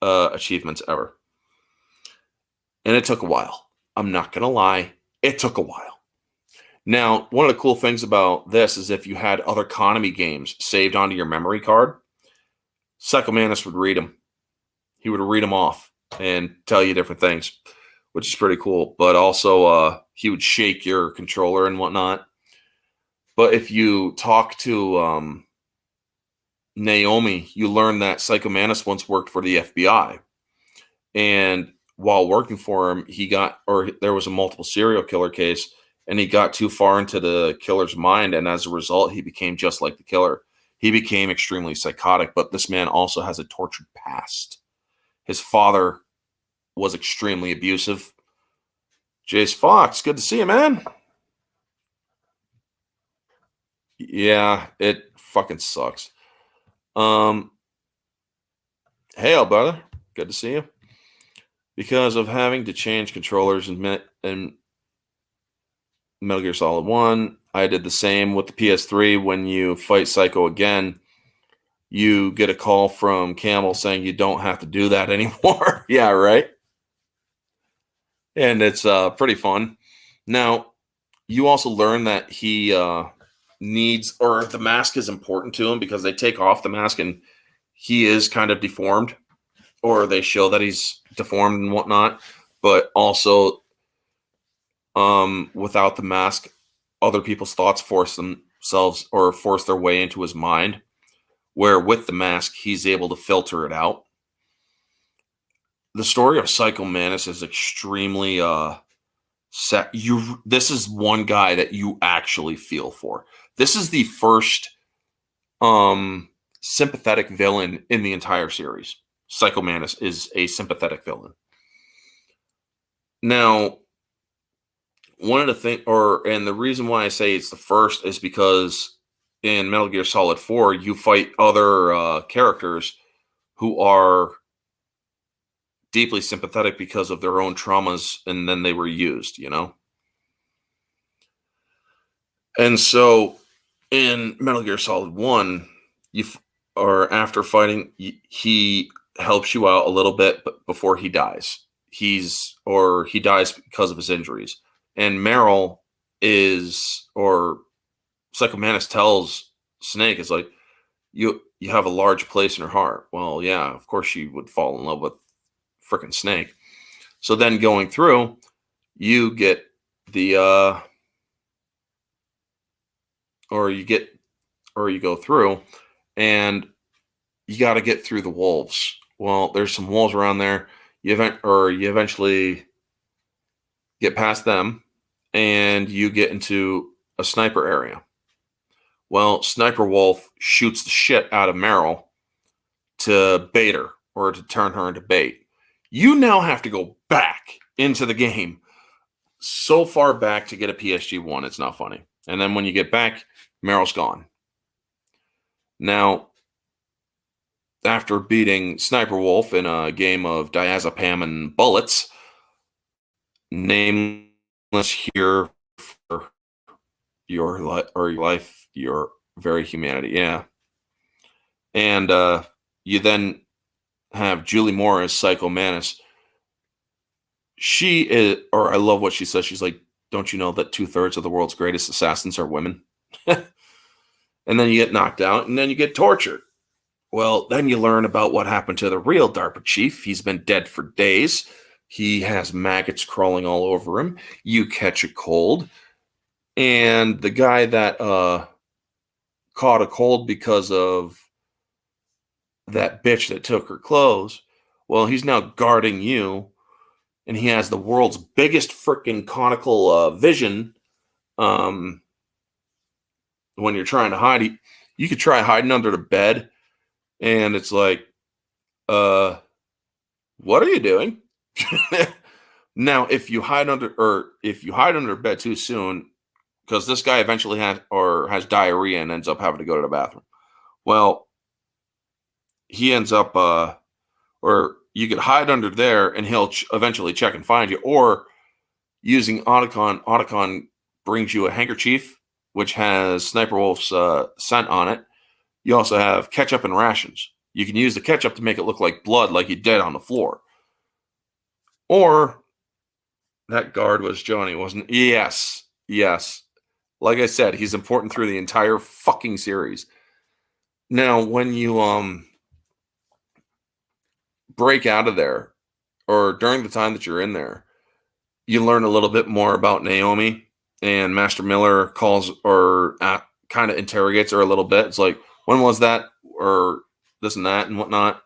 achievements ever. And it took a while. I'm not going to lie. It took a while. Now, one of the cool things about this is if you had other Konami games saved onto your memory card, Psycho Mantis would read them. He would read them off and tell you different things, which is pretty cool. But also, he would shake your controller and whatnot. But if you talk to Naomi, you learn that Psycho Mantis once worked for the FBI. And while working for him, there was a multiple serial killer case, and he got too far into the killer's mind. And as a result, he became just like the killer. He became extremely psychotic, but this man also has a tortured past. His father was extremely abusive. Jace Fox, good to see you, man. Yeah, it fucking sucks. Hey, brother. Good to see you. Because of having to change controllers in Metal Gear Solid 1, I did the same with the PS3. When you fight Psycho again, you get a call from Camel saying you don't have to do that anymore. Yeah, right? And it's pretty fun. Now, you also learn that he needs, or the mask is important to him because they take off the mask and he is kind of deformed, or they show that he's deformed and whatnot. But also, without the mask, other people's thoughts force their way into his mind, where with the mask, he's able to filter it out. The story of Psycho Mantis is extremely this is one guy that you actually feel for. This is the first sympathetic villain in the entire series. Psycho Mantis is a sympathetic villain. Now, one of the things, and the reason why I say it's the first is because in Metal Gear Solid 4, you fight other characters who are deeply sympathetic because of their own traumas, and then they were used, you know? And so in Metal Gear Solid 1, after fighting, he helps you out a little bit but before he dies. He dies because of his injuries. And Meryl Psycho Mantis tells Snake, is like, you have a large place in her heart. Well, yeah, of course she would fall in love with freaking Snake. So then going through, you get the you go through and you got to get through the wolves. Well, there's some wolves around there. You eventually get past them and you get into a sniper area. Well, Sniper Wolf shoots the shit out of Meryl to bait her, or to turn her into bait. You now have to go back into the game so far back to get a PSG-1. It's not funny. And then when you get back, Meryl's gone. Now, after beating Sniper Wolf in a game of diazepam and bullets, Nameless here for your life, your very humanity. Yeah. And you then have Julie Moore as Psycho Mantis. I love what she says. She's like, don't you know that 2/3 of the world's greatest assassins are women? And then you get knocked out, and then you get tortured. Well, then you learn about what happened to the real DARPA chief. He's been dead for days. He has maggots crawling all over him. You catch a cold. And the guy that caught a cold because of that bitch that took her clothes, well, he's now guarding you. And he has the world's biggest freaking conical vision. When you're trying to hide, you could try hiding under the bed. And it's like, what are you doing? Now, if you hide under bed too soon, because this guy eventually has diarrhea and ends up having to go to the bathroom. Well, he ends up, or you could hide under there and he'll eventually check and find you. Or using Otacon brings you a handkerchief, which has Sniper Wolf's scent on it. You also have ketchup and rations. You can use the ketchup to make it look like blood, like he did on the floor. Or that guard was Johnny, wasn't it? Yes. Like I said, he's important through the entire fucking series. Now, when you break out of there, or during the time that you're in there, you learn a little bit more about Naomi, and Master Miller calls or kind of interrogates her a little bit. It's like, when was that? Or this and that and whatnot.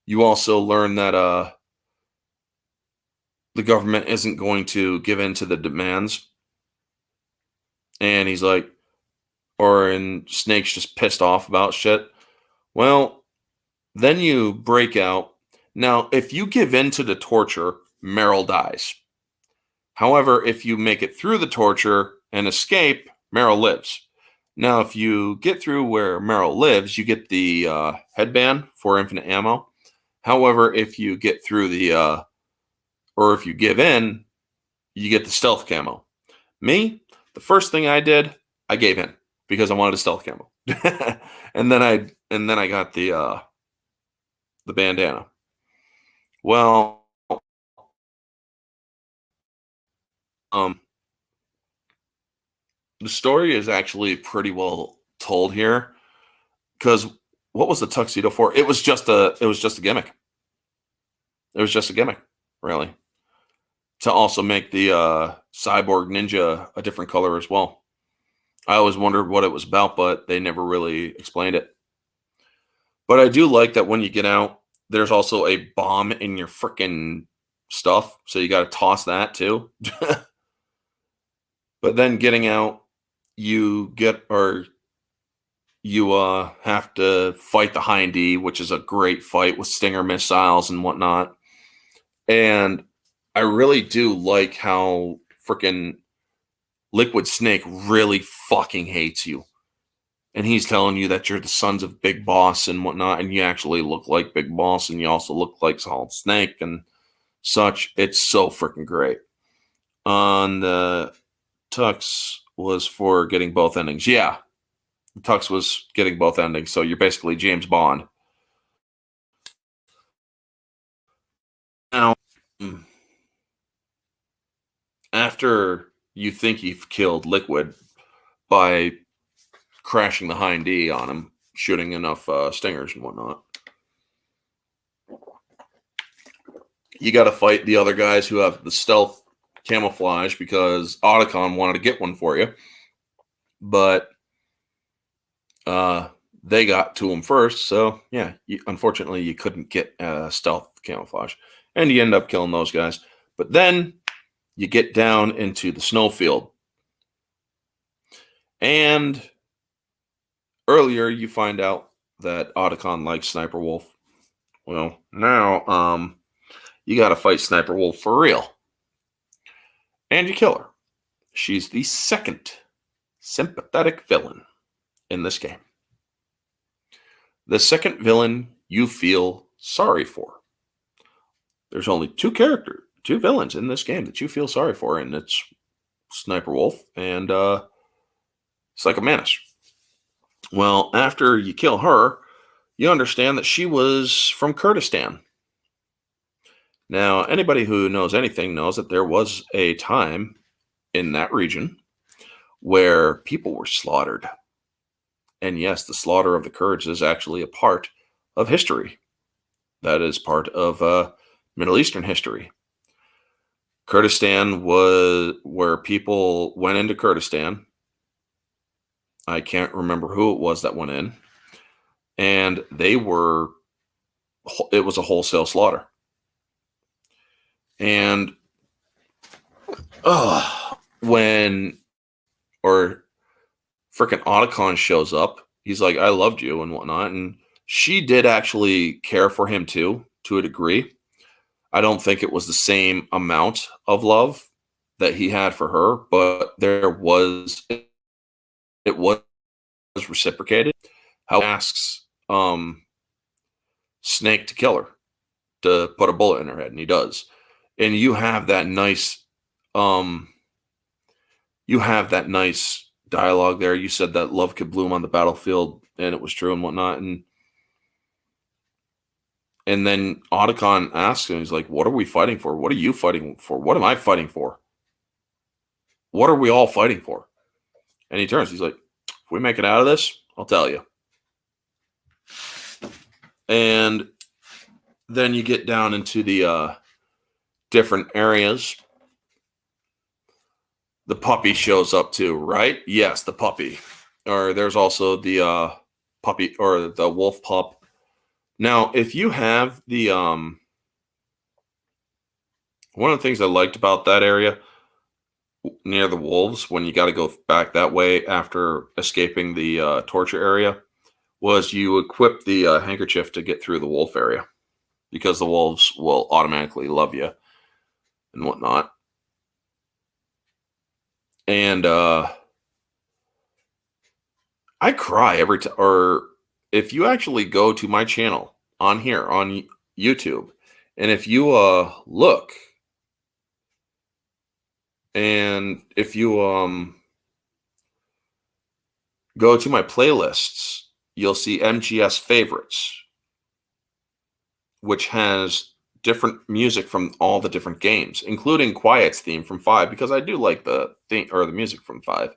You also learn that the government isn't going to give in to the demands. And he's like, and Snake's just pissed off about shit. Well, then you break out. Now, if you give in to the torture, Meryl dies. However, if you make it through the torture and escape, Meryl lives. Now, if you get through where Meryl lives, you get the headband for infinite ammo. However, if you get through or if you give in, you get the stealth camo. Me, the first thing I did, I gave in because I wanted a stealth camo. and then I got the bandana. Well, the story is actually pretty well told here, because what was the tuxedo for? It was just a gimmick. It was just a gimmick, really, to also make the cyborg ninja a different color as well. I always wondered what it was about, but they never really explained it. But I do like that when you get out, there's also a bomb in your freaking stuff, so you got to toss that too. But then getting out, you have to fight the Hindy, which is a great fight with Stinger missiles and whatnot. And I really do like how freaking Liquid Snake really fucking hates you. And he's telling you that you're the sons of Big Boss and whatnot, and you actually look like Big Boss, and you also look like Solid Snake and such. It's so freaking great. On the Tux was for getting both endings. Yeah, Tux was getting both endings, so you're basically James Bond. Now, after you think you've killed Liquid by crashing the Hindy on him, shooting enough stingers and whatnot, you got to fight the other guys who have the stealth camouflage, because Otacon wanted to get one for you, but they got to him first. So yeah, unfortunately you couldn't get stealth camouflage, and you end up killing those guys. But then you get down into the snowfield, and earlier you find out that Otacon likes Sniper Wolf. Well, now you got to fight Sniper Wolf for real. And you kill her. She's the second sympathetic villain in this game. The second villain you feel sorry for. There's only two villains in this game that you feel sorry for, and it's Sniper Wolf and Psycho Mantis. Well, after you kill her, you understand that she was from Kurdistan. Now, anybody who knows anything knows that there was a time in that region where people were slaughtered. And yes, the slaughter of the Kurds is actually a part of history. That is part of Middle Eastern history. Kurdistan was where people went into Kurdistan. I can't remember who it was that went in. And it was a wholesale slaughter. And when freaking Otacon shows up, he's like, I loved you and whatnot. And she did actually care for him too, to a degree. I don't think it was the same amount of love that he had for her, but it was reciprocated. How he asks Snake to kill her, to put a bullet in her head, and he does. And um you have that nice dialogue there. You said that love could bloom on the battlefield, and it was true and whatnot. And then Otacon asks him, he's like, what are we fighting for? What are you fighting for? What am I fighting for? What are we all fighting for? And he turns, he's like, if we make it out of this, I'll tell you. And then you get down into the different areas. The puppy shows up too, right? Yes, the puppy. Or there's also the puppy or the wolf pup. Now, if you have the one of the things I liked about that area near the wolves, when you got to go back that way after escaping the torture area, was you equip the handkerchief to get through the wolf area, because the wolves will automatically love you and whatnot. And I cry every time. Or if you actually go to my channel on here on YouTube, and if you look, and if you go to my playlists, you'll see MGS favorites, which has different music from all the different games, including Quiet's theme from 5, because I do like the theme or the music from 5.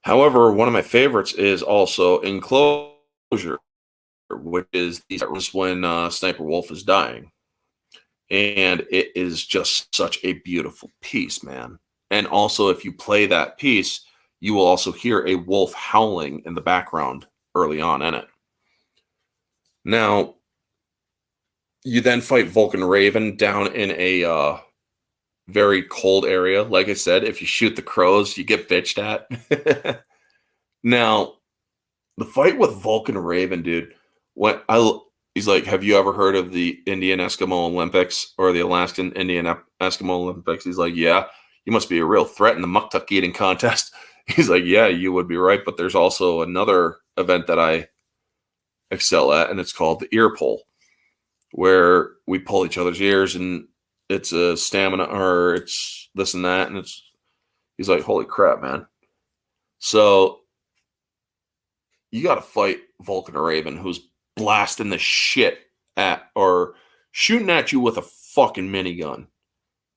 However, one of my favorites is also Enclosure, which is when Sniper Wolf is dying. And it is just such a beautiful piece, man. And also, if you play that piece, you will also hear a wolf howling in the background early on in it. Now, you then fight Vulcan Raven down in a very cold area. Like I said, if you shoot the crows, you get bitched at. Now, the fight with Vulcan Raven, dude, he's like, have you ever heard of the Indian Eskimo Olympics or the Alaskan Indian Eskimo Olympics? He's like, yeah, you must be a real threat in the muktuk eating contest. He's like, yeah, you would be right. But there's also another event that I excel at, and it's called the ear pull, where we pull each other's ears, and it's a stamina, or it's this and that. And he's like, holy crap, man. So you got to fight Vulcan Raven, who's blasting the shit at, or shooting at you with a fucking minigun.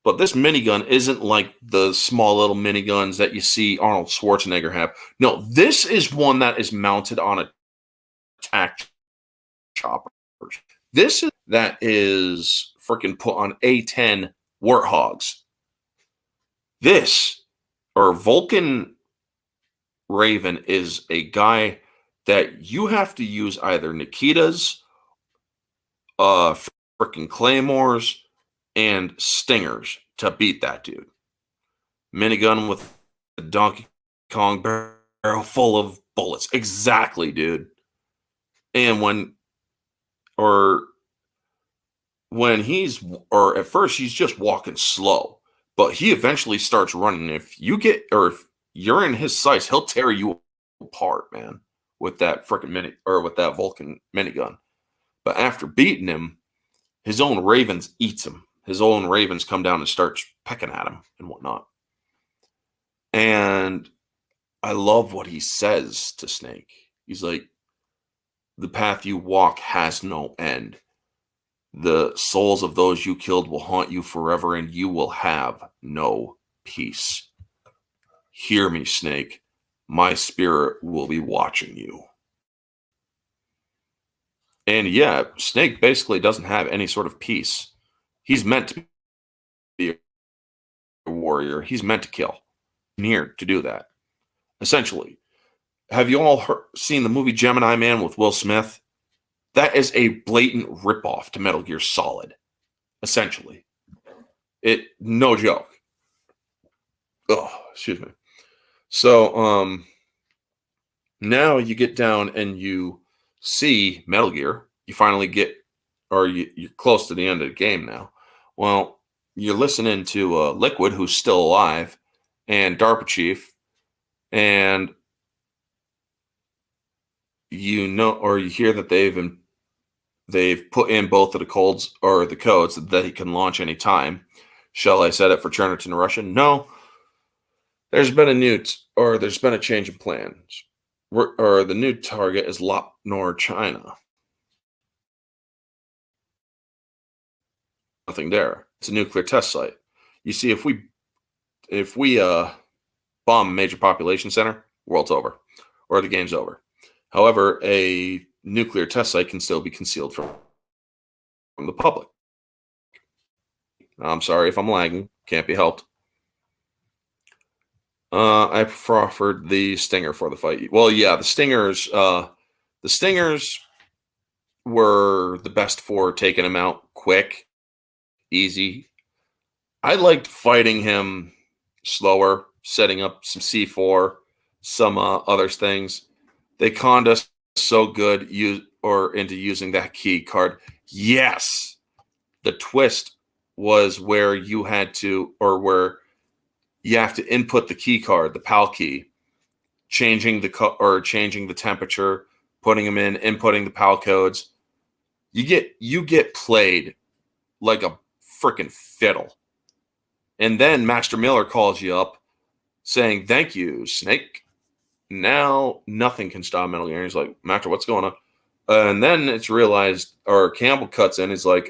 But this minigun isn't like the small little miniguns that you see Arnold Schwarzenegger have. No, this is one that is mounted on a tack chopper. That is freaking put on A10 Warthogs. Vulcan Raven is a guy that you have to use either Nikitas, freaking Claymores, and Stingers to beat that dude. Minigun with a Donkey Kong barrel full of bullets. Exactly, dude. And at first he's just walking slow, but he eventually starts running. If you're in his sights, he'll tear you apart, man, with that freaking with that Vulcan minigun. But after beating him, his own ravens eats him. His own ravens come down and start pecking at him and whatnot. And I love what he says to Snake. He's like, the path you walk has no end. The souls of those you killed will haunt you forever, and you will have no peace. Hear me, Snake. My spirit will be watching you. And yeah, Snake basically doesn't have any sort of peace. He's meant to be a warrior. He's meant to kill. Here to do that. Essentially. Have you all seen the movie Gemini Man with Will Smith? That is a blatant ripoff to Metal Gear Solid. Essentially. No joke. Oh, excuse me. So, now you get down and you see Metal Gear. You finally get or you're close to the end of the game now. Well, you're listening to Liquid, who's still alive, and DARPA chief, and or you hear that they've put in both of the codes that he can launch any time. Shall I set it for Cherniton Russian? No. There's been a change in plans. Or the new target is Lop Nor China. Nothing there. It's a nuclear test site. You see, if we bomb a major population center, world's over, or the game's over. However, a nuclear test site can still be concealed from the public. I'm sorry if I'm lagging. Can't be helped. I offered the Stinger for the fight. Well, yeah, the Stingers were the best for taking him out quick, easy. I liked fighting him slower, setting up some C4, some other things. They conned us so good into using that key card. Yes, the twist was where you have to input the key card, the PAL key, changing the temperature, putting them in, inputting the PAL codes. You get played like a freaking fiddle. And then Master Miller calls you up saying, "Thank you, Snake. Now nothing can stop Metal Gear." And he's like, "Master, what's going on?" And then it's realized, or Campbell cuts in. He's like,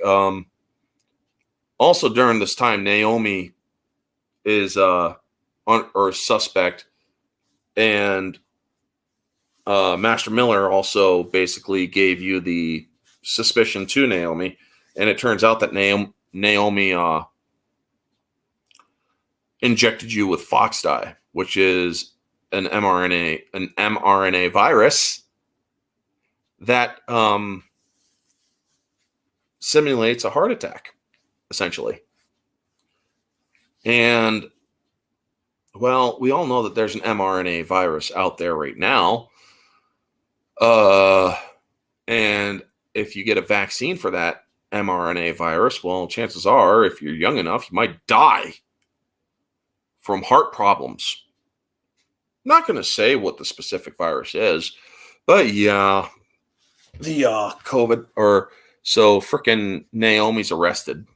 also during this time, Naomi is suspect, and Master Miller also basically gave you the suspicion to Naomi, and it turns out that Naomi injected you with Fox dye, which is an mRNA virus that simulates a heart attack, essentially. And, well, we all know that there's an mRNA virus out there right now. And if you get a vaccine for that mRNA virus, well, chances are, if you're young enough, you might die from heart problems. Not going to say what the specific virus is, but yeah, the COVID, so freaking Naomi's arrested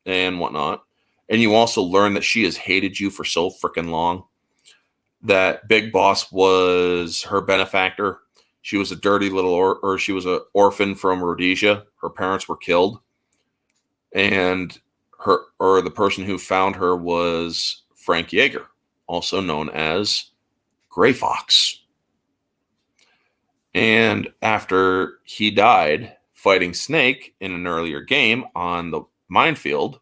and whatnot. And you also learn that she has hated you for so freaking long, that Big Boss was her benefactor. She was a dirty little, she was an orphan from Rhodesia. Her parents were killed. And the person who found her was Frank Yeager, also known as Gray Fox. And after he died fighting Snake in an earlier game on the minefield,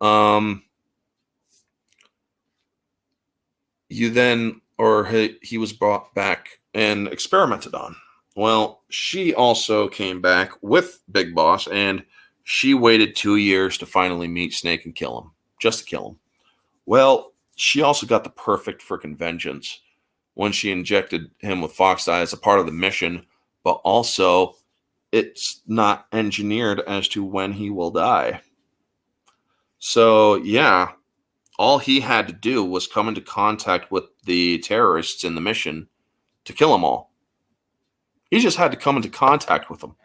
he was brought back and experimented on. Well, she also came back with Big Boss, and she waited 2 years to finally meet Snake and kill him, just to kill him. Well, she also got the perfect freaking vengeance when she injected him with Fox dye as a part of the mission, but also it's not engineered as to when he will die. So, yeah, all he had to do was come into contact with the terrorists in the mission to kill them all. He just had to come into contact with them,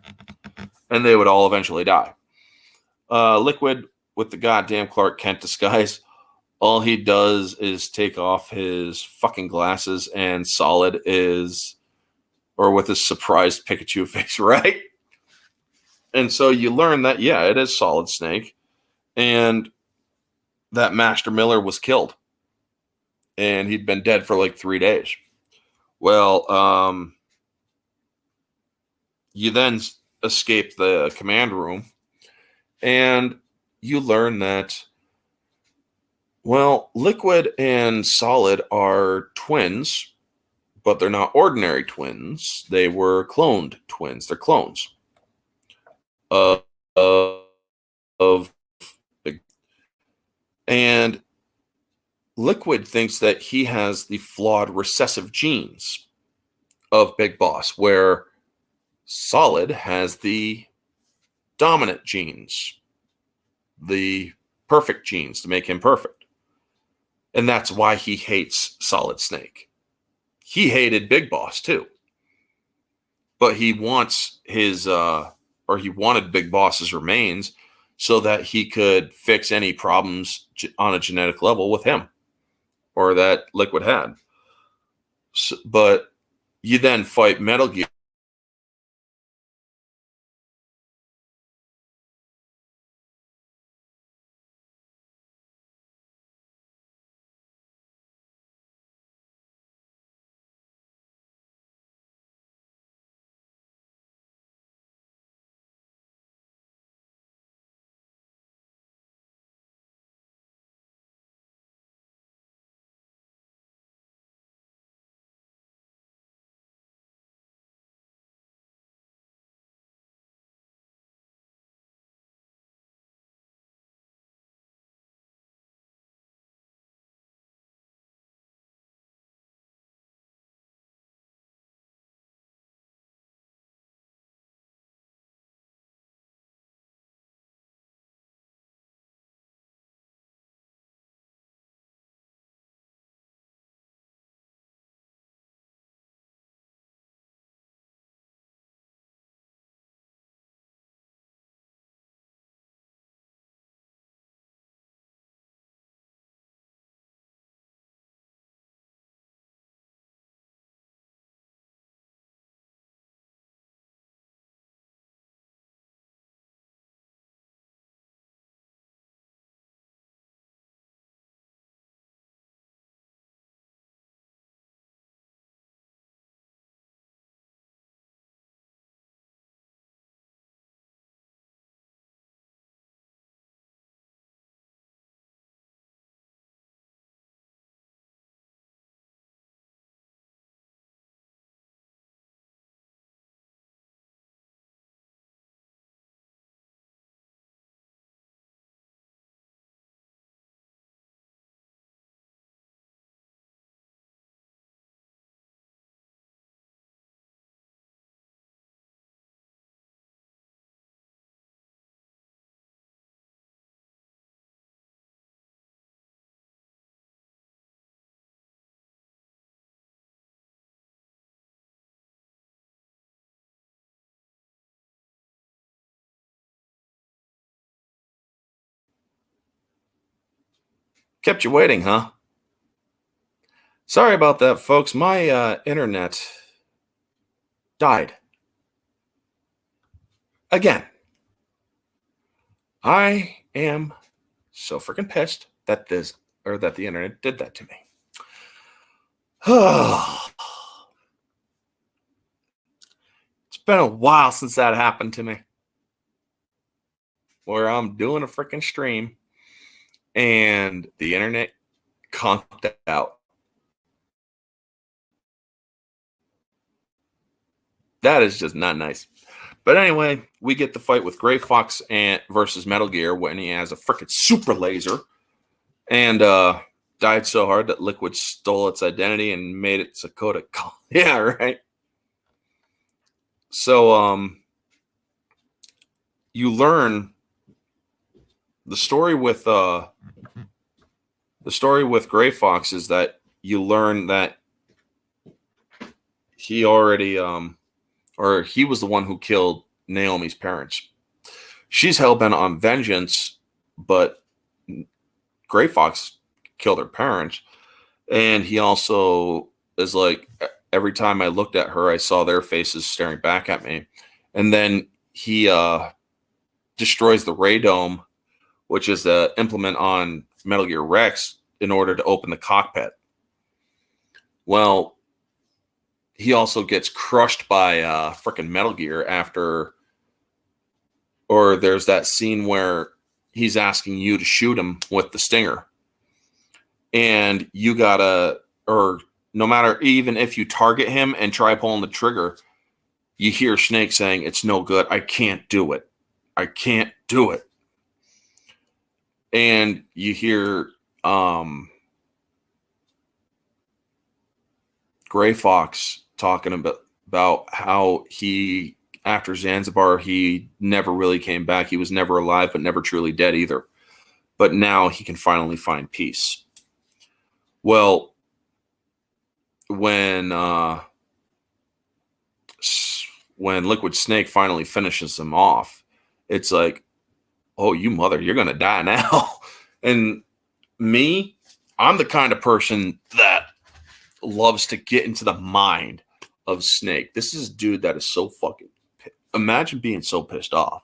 and they would all eventually die. Liquid, with the goddamn Clark Kent disguise, all he does is take off his fucking glasses, and Solid with his surprised Pikachu face, right? And so you learn that, yeah, it is Solid Snake, and that Master Miller was killed, and he'd been dead for like 3 days. Well, you then escape the command room, and you learn that, well, Liquid and Solid are twins, but they're not ordinary twins. They were cloned twins. They're clones of Big. And Liquid thinks that he has the flawed recessive genes of Big Boss, where Solid has the dominant genes, the perfect genes to make him perfect. And that's why he hates Solid Snake. He hated Big Boss too. But he wants he wanted Big Boss's remains so that he could fix any problems on a genetic level with him or that Liquid had. So, but you then fight Metal Gear. Kept you waiting, huh? Sorry about that, folks. My internet died. Again. I am so freaking pissed that the internet did that to me. It's been a while since that happened to me. Where I'm doing a freaking stream and the internet conked out. That is just not nice. But anyway, we get the fight with Gray Fox versus Metal Gear when he has a freaking super laser and died so hard that Liquid stole its identity and made it Sakota. Yeah, right. So you learn the story with Gray Fox is that you learn that he already or he was the one who killed Naomi's parents. She's hell-bent on vengeance, but Gray Fox killed her parents. And he also is like, every time I looked at her, I saw their faces staring back at me. And then he destroys the Ray Dome, which is the implement on Metal Gear Rex, in order to open the cockpit. Well, he also gets crushed by freaking Metal Gear after, or there's that scene where he's asking you to shoot him with the stinger. And you gotta, or no matter, even if you target him and try pulling the trigger, you hear Snake saying, "It's no good. I can't do it. I can't do it." And you hear Gray Fox talking about how he after Zanzibar, he never really came back. He was never alive, but never truly dead either. But now he can finally find peace. Well, when Liquid Snake finally finishes him off, it's like, oh, you mother, you're gonna die now. And me, I'm the kind of person that loves to get into the mind of Snake. This is a dude that is so fucking imagine being so pissed off.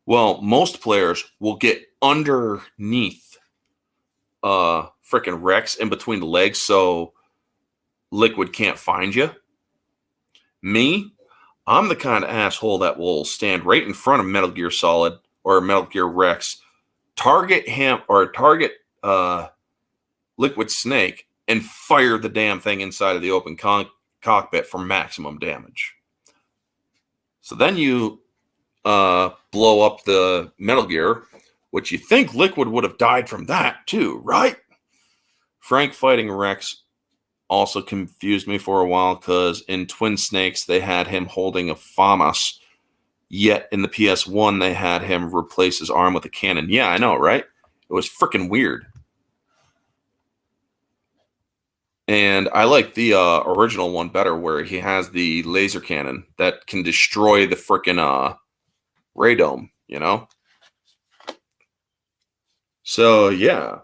Well, most players will get underneath freaking Rex in between the legs so Liquid can't find you. Me, I'm the kind of asshole that will stand right in front of Metal Gear Solid or Metal Gear Rex, target him or target Liquid Snake, and fire the damn thing inside of the open cockpit for maximum damage. So then you blow up the Metal Gear, which you think Liquid would have died from that too, right? Frank fighting Rex also confused me for a while because in Twin Snakes they had him holding a FAMAS, yet in the PS1 they had him replace his arm with a cannon. Yeah, I know, right? It was freaking weird. And I like the original one better, where he has the laser cannon that can destroy the freaking radome, you know? So, yeah.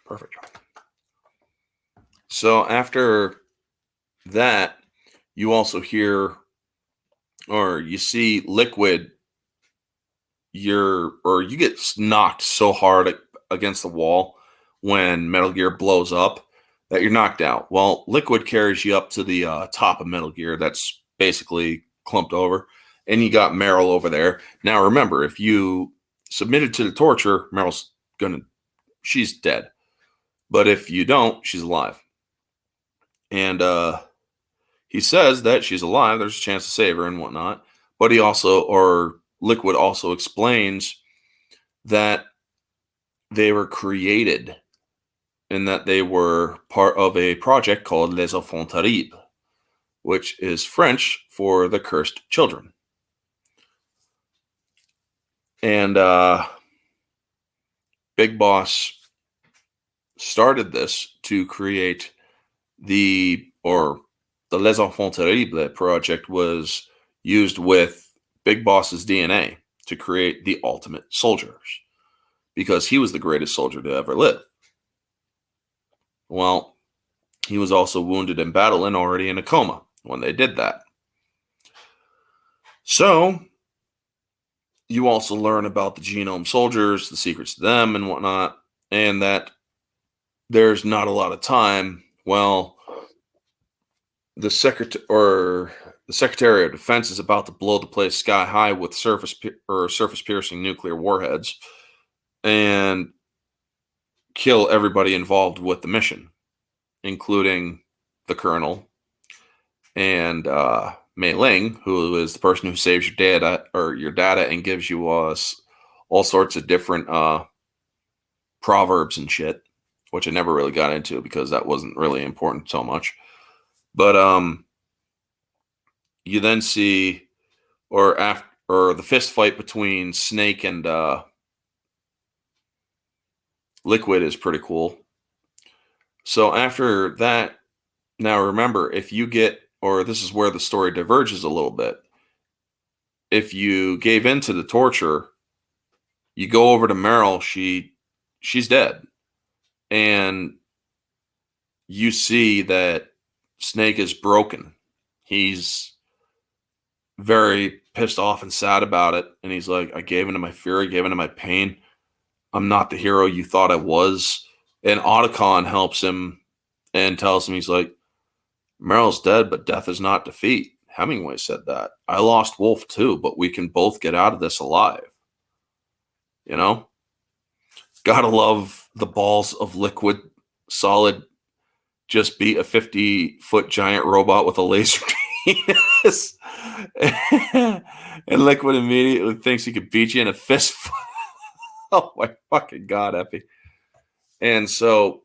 Perfect. So, after that, you also hear or you see Liquid, you get knocked so hard against the wall when Metal Gear blows up that you're knocked out. Well, Liquid carries you up to the top of Metal Gear that's basically clumped over, and you got Meryl over there. Now, remember, if you submitted to the torture, she's dead. But if you don't, she's alive. And he says that she's alive. There's a chance to save her and whatnot. But Liquid also explains that they were created and that they were part of a project called Les Enfants Terribles, which is French for the cursed children. And Big Boss started this to create the Les Enfants Terribles project was used with Big Boss's DNA to create the ultimate soldiers because he was the greatest soldier to ever live. Well, he was also wounded in battle and already in a coma when they did that. So, you also learn about the genome soldiers, the secrets to them and whatnot, and that there's not a lot of time. Well, the Secretary of Defense is about to blow the place sky high with surface-piercing nuclear warheads and kill everybody involved with the mission, including the Colonel and Mei Ling, who is the person who saves your data and gives you all sorts of different proverbs and shit, which I never really got into because that wasn't really important so much. But you then see, the fist fight between Snake and Liquid is pretty cool. So after that, now remember, if you get, or this is where the story diverges a little bit, if you gave in to the torture, you go over to Meryl, she's dead. And you see that Snake is broken. He's very pissed off and sad about it. And he's like, I gave into my fear. I gave into my pain. I'm not the hero you thought I was. And Otacon helps him and tells him, he's like, Meryl's dead, but death is not defeat. Hemingway said that. I lost Wolf too, but we can both get out of this alive. You know? Gotta love the balls of Liquid Solid. Just beat a 50-foot giant robot with a laser penis. And Liquid immediately thinks he could beat you in a fist fight. Oh my fucking God, Epi. And so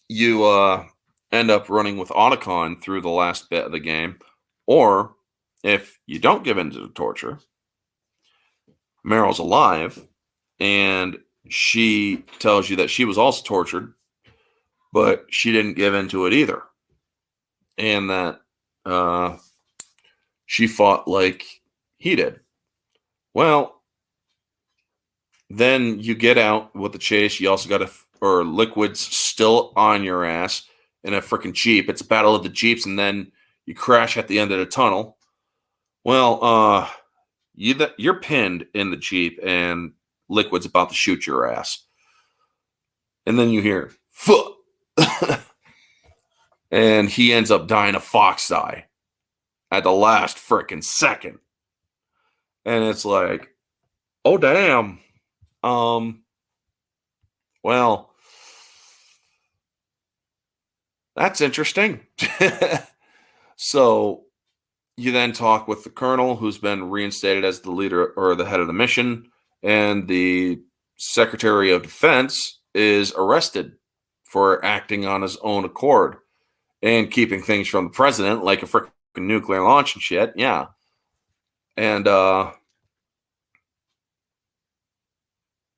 you end up running with Otacon through the last bit of the game, or if you don't give in to the torture, Meryl's alive, and she tells you that she was also tortured, but she didn't give in to it either, and that she fought like he did. Well, then you get out with the chase. You also got or Liquid's still on your ass in a freaking Jeep. It's a battle of the Jeeps, and then you crash at the end of the tunnel. Well, you're pinned in the Jeep, and Liquid's about to shoot your ass. And then you hear, "Fuck." And he ends up dying a fox eye at the last freaking second. And it's like, oh, damn. Well, that's interesting. So you then talk with the colonel, who's been reinstated as the leader or the head of the mission, and the Secretary of Defense is arrested for acting on his own accord and keeping things from the president, like a freaking nuclear launch and shit. Yeah. And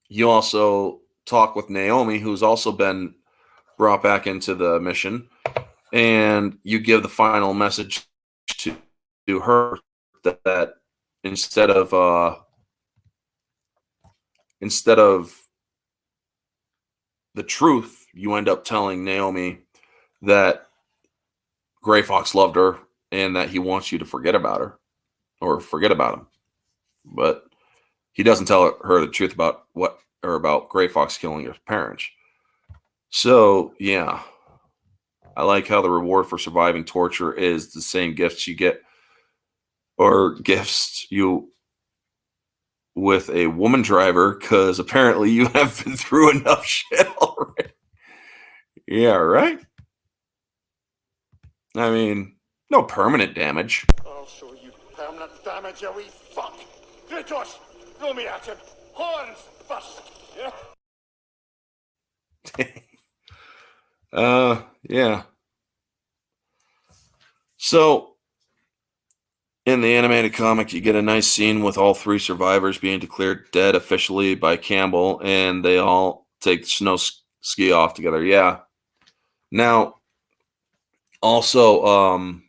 you also talk with Naomi, who's also been brought back into the mission, and you give the final message to her that instead of the truth, you end up telling Naomi that Gray Fox loved her and that he wants you to forget about her or forget about him. But he doesn't tell her the truth about about Gray Fox killing his parents. So, yeah. I like how the reward for surviving torture is the same gifts you get or gifts you with a woman driver, because apparently you have been through enough shit already. Yeah, right? I mean, no permanent damage. I'll show you permanent damage, you wee fuck. Kratos, throw me at him. Horns first. Yeah. Yeah. So, in the animated comic, you get a nice scene with all three survivors being declared dead officially by Campbell, and they all take the snow ski off together. Yeah. Now, also,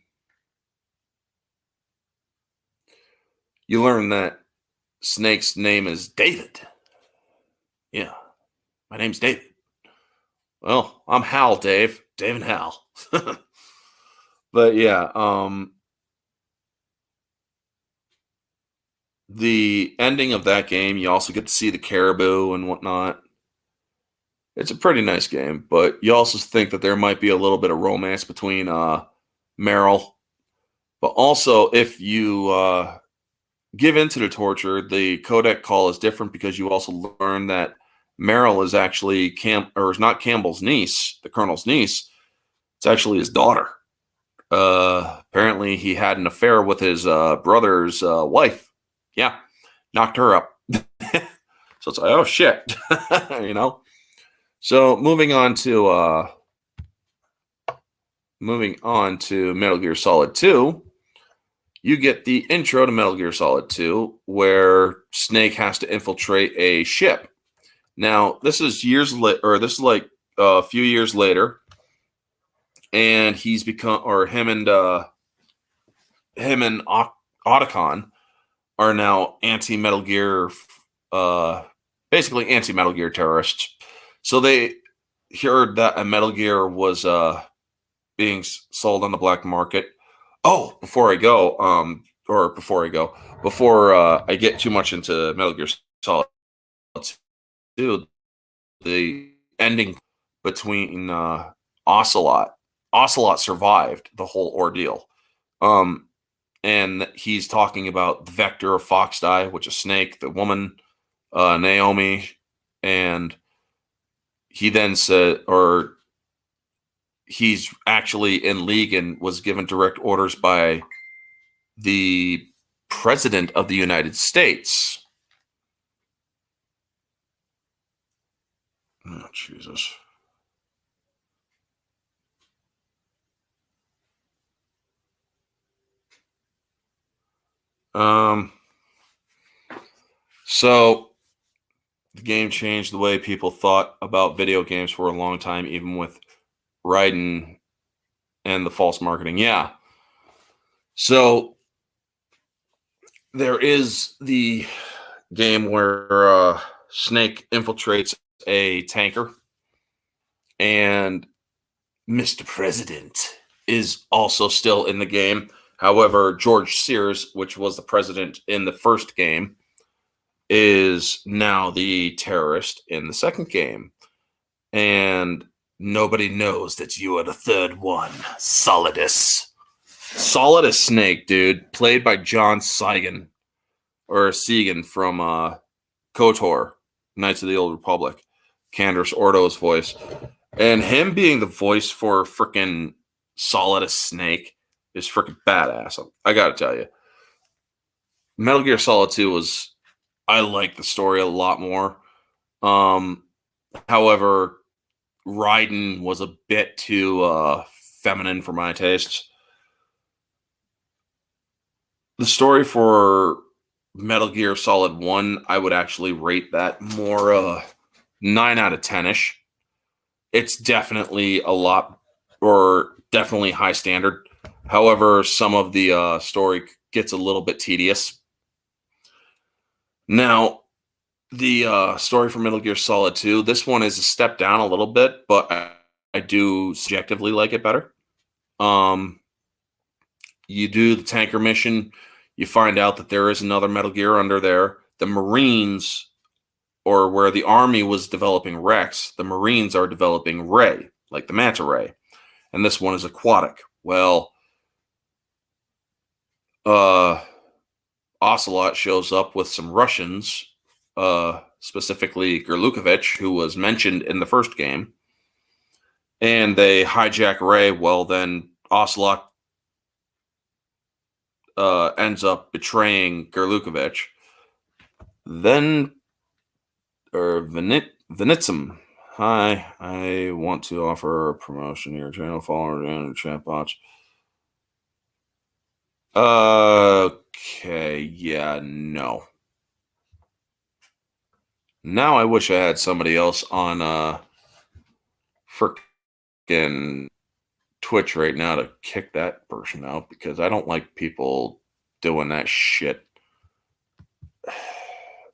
you learn that Snake's name is David. Yeah. My name's David. Well, I'm Hal, Dave. Dave and Hal. But yeah, the ending of that game, you also get to see the caribou and whatnot. It's a pretty nice game, but you also think that there might be a little bit of romance between Meryl. But also, if you give into the torture, the codec call is different because you also learn that Meryl is actually is not Campbell's niece, the colonel's niece. It's actually his daughter. Apparently, he had an affair with his brother's wife. Yeah, knocked her up. So it's like, oh shit, you know. So moving on to Metal Gear Solid 2, you get the intro to Metal Gear Solid 2, where Snake has to infiltrate a ship. Now, this is like a few years later, and he's become, or him and Otacon are now anti-Metal Gear, basically anti-Metal Gear terrorists. So they heard that a Metal Gear was being sold on the black market. Oh, before I get too much into Metal Gear Solid 2, the ending between Ocelot. Ocelot survived the whole ordeal. And he's talking about the vector of Foxdie, which is Snake, the woman, Naomi, and he then said, or he's actually in league and was given direct orders by the President of the United States. Oh, Jesus. So the game changed the way people thought about video games for a long time, even with Raiden and the false marketing. Yeah. So there is the game where Snake infiltrates a tanker, and Mr. President is also still in the game. However, George Sears, which was the president in the first game, is now the terrorist in the second game. And nobody knows that you are the third one, Solidus. Solidus Snake, dude, played by John Segan from KOTOR, Knights of the Old Republic, Candace Ordo's voice. And him being the voice for freaking Solidus Snake is freaking badass. I gotta tell you. Metal Gear Solid 2 I like the story a lot more. However, Raiden was a bit too feminine for my tastes. The story for Metal Gear Solid 1, I would actually rate that more 9 out of 10-ish. It's definitely definitely high standard. However, some of the story gets a little bit tedious. Now, the story for Metal Gear Solid 2, this one is a step down a little bit, but I do subjectively like it better. You do the tanker mission, you find out that there is another Metal Gear under there. The Marines, or where the Army was developing Rex, the Marines are developing Ray, like the Manta Ray. And this one is aquatic. Well, Ocelot shows up with some Russians, specifically Gerlukovich, who was mentioned in the first game. And they hijack Ray. Well, then Ocelot ends up betraying Gerlukovich. Then, Venitsum. Hi, I want to offer a promotion to your channel, followers, and chat bots. Okay, yeah, no. Now I wish I had somebody else on frickin' Twitch right now to kick that person out, because I don't like people doing that shit.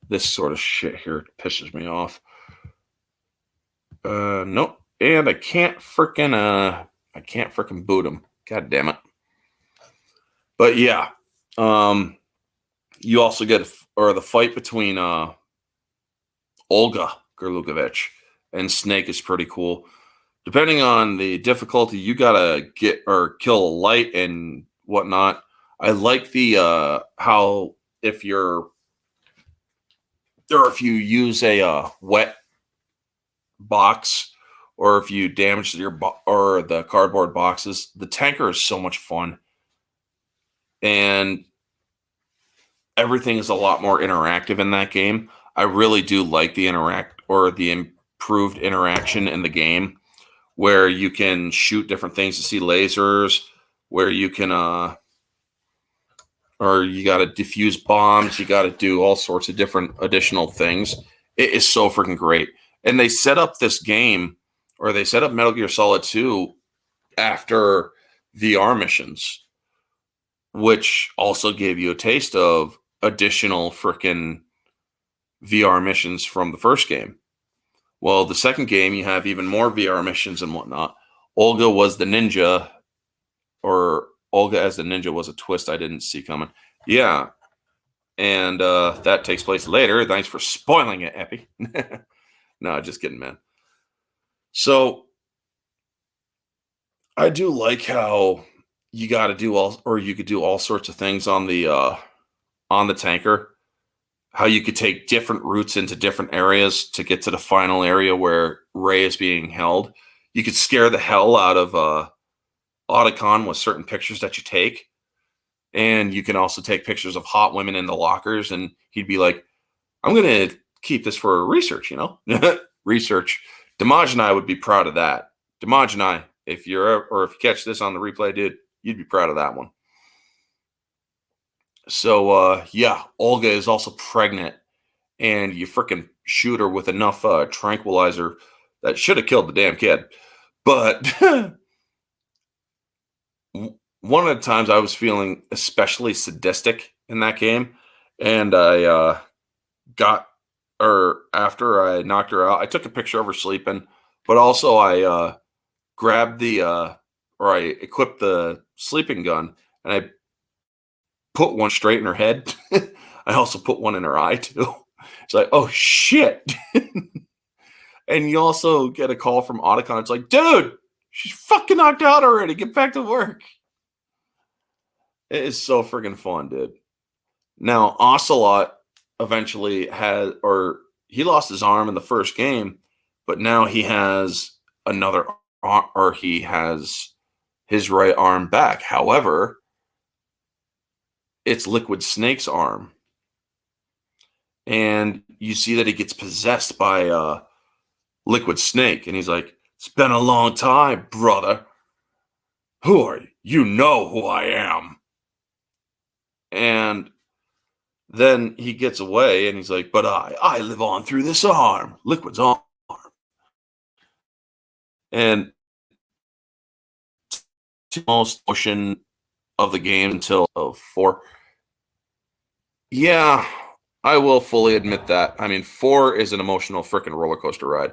This sort of shit here pisses me off. Nope. And I can't frickin' boot him. God damn it. But yeah. You also get the fight between Olga Gerlukovich and Snake is pretty cool. Depending on the difficulty, you gotta get or kill a light and whatnot. I like the how if you use a wet box, or if you damage or the cardboard boxes, the tanker is so much fun, and everything is a lot more interactive in that game. I really do like the improved interaction in the game, where you can shoot different things to see lasers, where you can or you got to defuse bombs, you got to do all sorts of different additional things. It is so freaking great. And they set up this game, or they set up Metal Gear Solid 2 after VR missions, which also gave you a taste of additional freaking VR missions from the first game. Well, the second game, you have even more VR missions and whatnot. Olga was the ninja, or Olga as the ninja was a twist I didn't see coming. Yeah. And that takes place later. Thanks for spoiling it, Epi. No, just kidding, man. So I do like how you got to do you could do all sorts of things on the tanker. How you could take different routes into different areas to get to the final area where Ray is being held. You could scare the hell out of Otacon with certain pictures that you take. And you can also take pictures of hot women in the lockers, and he'd be like, I'm going to keep this for research, research. Damaj and I would be proud of that. Damaj and I, if you catch this on the replay, dude, you'd be proud of that one. So yeah, Olga is also pregnant, and you freaking shoot her with enough tranquilizer that should have killed the damn kid. But one of the times I was feeling especially sadistic in that game, and I got or after I knocked her out, I took a picture of her sleeping, but also I grabbed the or I equipped the sleeping gun and I put one straight in her head. I also put one in her eye too. It's like, oh shit. And you also get a call from Otacon. It's like, dude, she's fucking knocked out already. Get back to work. It is so friggin' fun, dude. Now, Ocelot eventually had, or he lost his arm in the first game, but now he has another arm, or he has his right arm back. However, it's Liquid Snake's arm. And you see that he gets possessed by Liquid Snake. And he's like, it's been a long time, brother. Who are you? You know who I am. And then he gets away and he's like, but I live on through this arm, Liquid's arm. And most portion of the game until 4. Yeah, I will fully admit that. I mean, 4 is an emotional freaking roller coaster ride.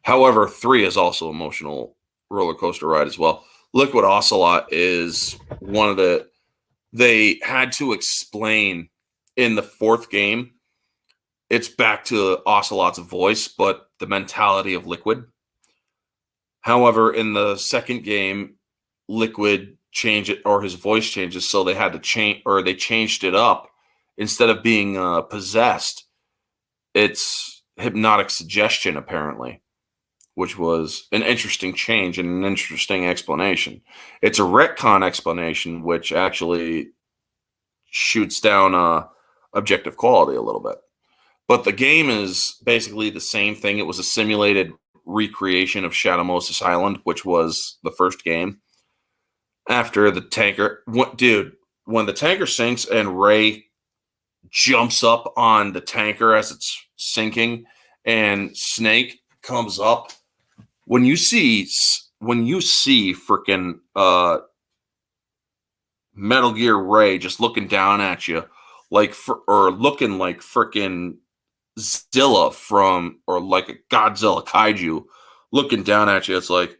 However, 3 is also emotional roller coaster ride as well. Liquid Ocelot is one of the, they had to explain in the 4th game, it's back to Ocelot's voice, but the mentality of Liquid. However, in the 2nd game, Liquid change it, or his voice changes, so they had to change, or they changed it up. Instead of being possessed, it's hypnotic suggestion, apparently, which was an interesting change and an interesting explanation. It's a retcon explanation, which actually shoots down objective quality a little bit. But the game is basically the same thing. It was a simulated recreation of Shadowmosis Island, which was the first game. After the tanker, dude, when the tanker sinks and Ray jumps up on the tanker as it's sinking and Snake comes up, when you see freaking Metal Gear Ray just looking down at you like or looking like freaking Zilla from, or like a Godzilla kaiju looking down at you, it's like,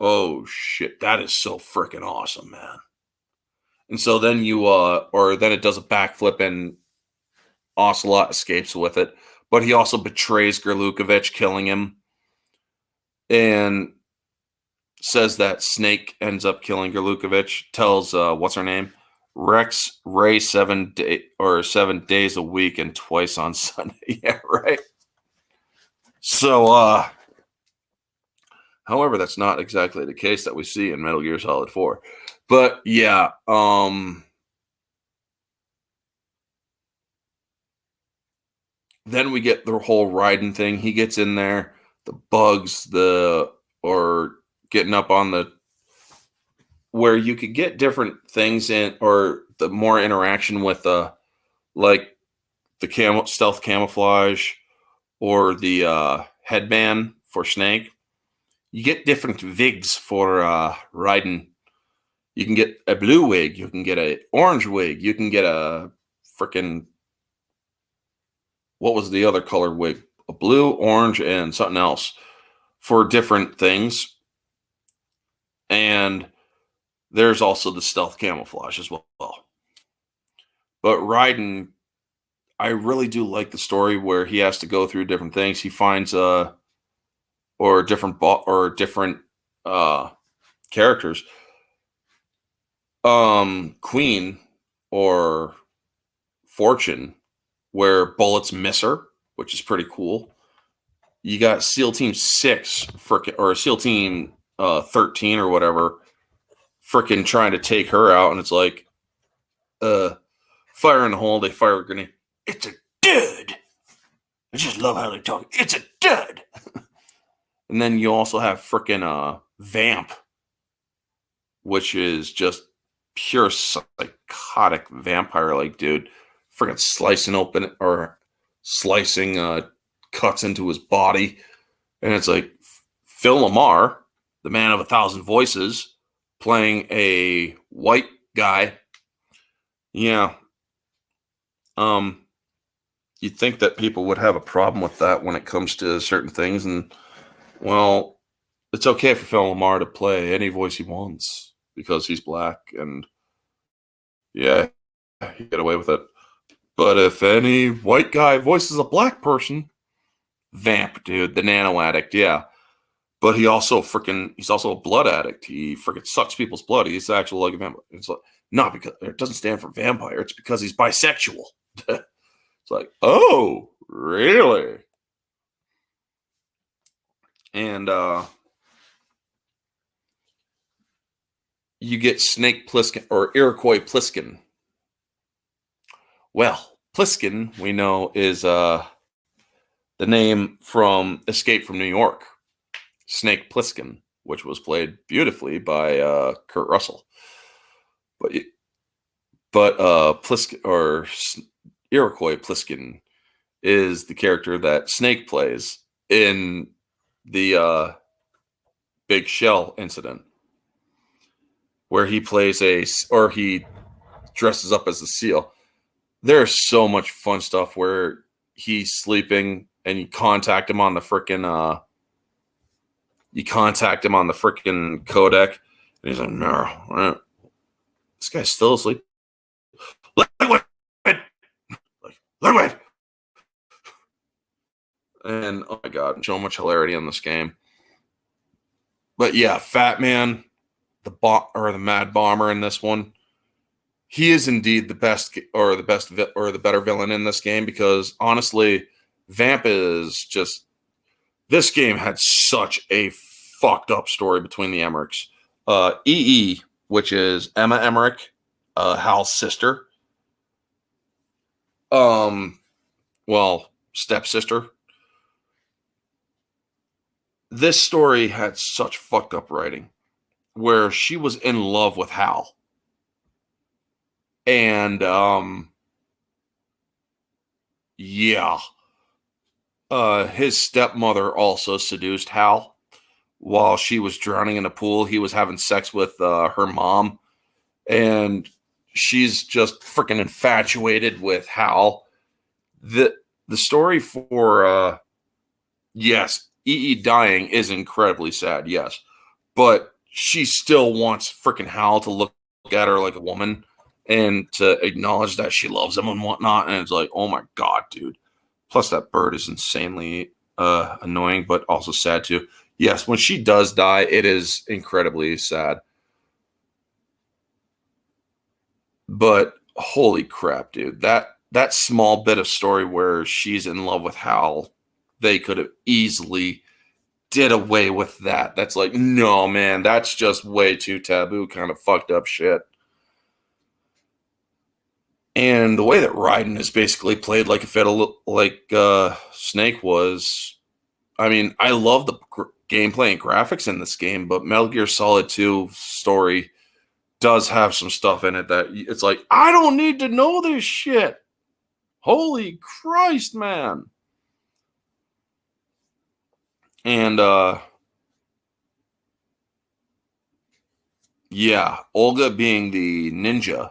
oh shit, that is so freaking awesome, man. And so then you or then it does a backflip and Ocelot escapes with it, but he also betrays Gerlukovich, killing him, and says that Snake ends up killing Gerlukovich. Tells what's her name, Rex Ray 7 days a week and twice on Sunday. Yeah, right. So, however, that's not exactly the case that we see in Metal Gear Solid 4. But yeah, then we get the whole Raiden thing. He gets in there, the bugs, or getting up on the, where you could get different things in, or the more interaction with like the stealth camouflage or the headband for Snake. You get different wigs for Raiden. You can get a blue wig, you can get an orange wig, you can get a freaking, what was the other color wig? A blue, orange, and something else for different things. And there's also the stealth camouflage as well. But Raiden, I really do like the story where he has to go through different things. He finds or different characters. Queen or Fortune, where bullets miss her, which is pretty cool. You got SEAL Team 6 or SEAL Team 13 or whatever, freaking trying to take her out, and it's like, fire in the hole, they fire a grenade. It's a dude. I just love how they talk. It's a dude. And then you also have freaking Vamp, which is just pure psychotic vampire like dude, freaking slicing cuts into his body. And it's like Phil Lamar, the man of 1,000 voices, playing a white guy. Yeah. You'd think that people would have a problem with that when it comes to certain things. And, well, it's okay for Phil Lamar to play any voice he wants because he's black. And, yeah, he get away with it. But if any white guy voices a black person, Vamp, dude, the nano addict, yeah. But he's also a blood addict. He freaking sucks people's blood. He's actually like a vampire. It's like, not because it doesn't stand for vampire. It's because he's bisexual. It's like, oh, really? And you get Snake Plissken or Iroquois Pliskin. Well, Pliskin, we know, is the name from Escape from New York. Snake Plissken, which was played beautifully by Kurt Russell. But Pliskin or Iroquois Pliskin is the character that Snake plays in the Big Shell incident, where he he dresses up as a seal. There's so much fun stuff where he's sleeping and you contact him on the frickin' codec, and he's like, no, this guy's still asleep. Liquid. And oh my god, so much hilarity in this game. But yeah, Fat Man, the Mad Bomber in this one, he is indeed the better villain in this game, because honestly, Vamp is just, this game had such a fucked up story between the Emmerichs. EE, which is Emma Emmerich, Hal's sister. Stepsister. This story had such fucked up writing where she was in love with Hal. And, his stepmother also seduced Hal. While she was drowning in a pool, he was having sex with her mom. And she's just freaking infatuated with Hal. The story for, yes, EE dying is incredibly sad, yes. But she still wants freaking Hal to look at her like a woman and to acknowledge that she loves him and whatnot. And it's like, oh my god, dude. Plus that bird is insanely annoying, but also sad too. Yes, when she does die, it is incredibly sad. But holy crap, dude. That small bit of story where she's in love with Hal, they could have easily did away with that. That's like, no, man, that's just way too taboo kind of fucked up shit. And the way that Raiden is basically played like Snake was, I mean, I love the gameplay and graphics in this game, but Metal Gear Solid 2 story does have some stuff in it that it's like, I don't need to know this shit. Holy Christ, man. And, Olga being the ninja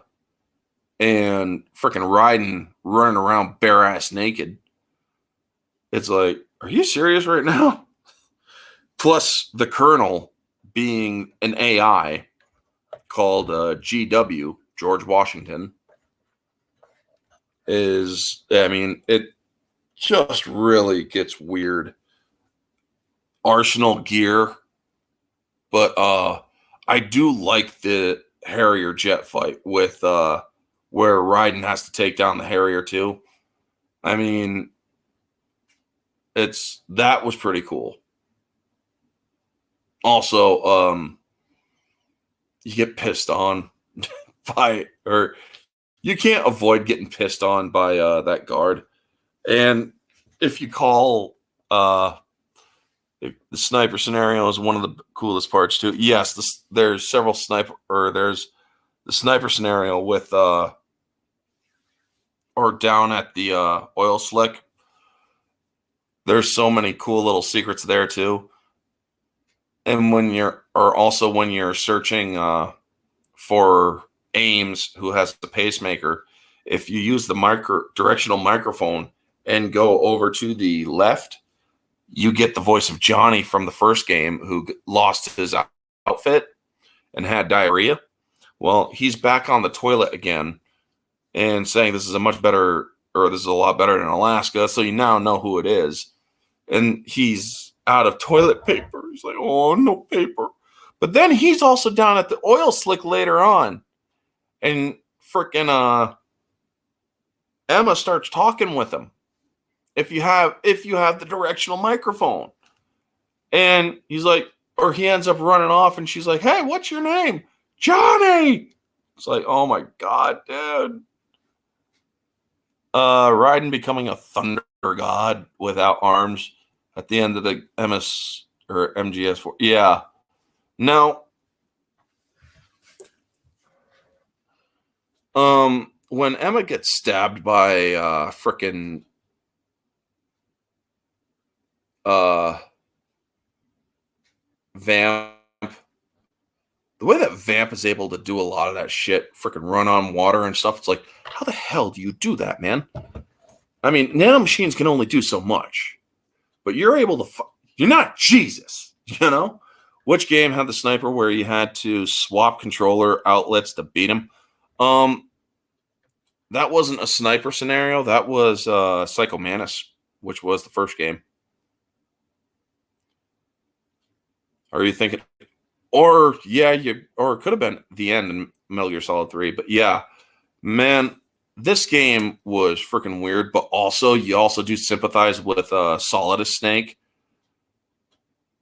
and freaking Raiden running around bare ass naked. It's like, are you serious right now? Plus the Colonel being an AI called GW, George Washington, it just really gets weird. Arsenal gear, but I do like the Harrier jet fight with where Raiden has to take down the Harrier too. I mean, that was pretty cool. Also, you get pissed on or you can't avoid getting pissed on by that guard. And if you call the sniper scenario is one of the coolest parts too. Yes, there's several there's the sniper scenario with or down at the oil slick. There's so many cool little secrets there too. And when you're searching for Ames, who has the pacemaker, if you use the directional microphone and go over to the left, you get the voice of Johnny from the first game, who lost his outfit and had diarrhea. Well, he's back on the toilet again and saying this is a lot better than Alaska. So you now know who it is. And he's out of toilet paper. He's like, oh, no paper. But then he's also down at the oil slick later on. And freaking Emma starts talking with him. If you have the directional microphone. And he's like, or he ends up running off and she's like, hey, what's your name? Johnny. It's like, oh my God, dude. Raiden becoming a thunder god without arms at the end of the MS or MGS4. Yeah. Now, when Emma gets stabbed by frickin' Vamp, the way that Vamp is able to do a lot of that shit, frickin' run on water and stuff, it's like, how the hell do you do that, man? I mean, nanomachines can only do so much, but you're able to. You're not Jesus, you know. Which game had the sniper where you had to swap controller outlets to beat him? That wasn't a sniper scenario. That was Psycho Mantis, which was the first game. Are you thinking? Or it could have been the end in Metal Gear Solid 3. But yeah, man, this game was freaking weird. But also, you also do sympathize with Solidus Snake.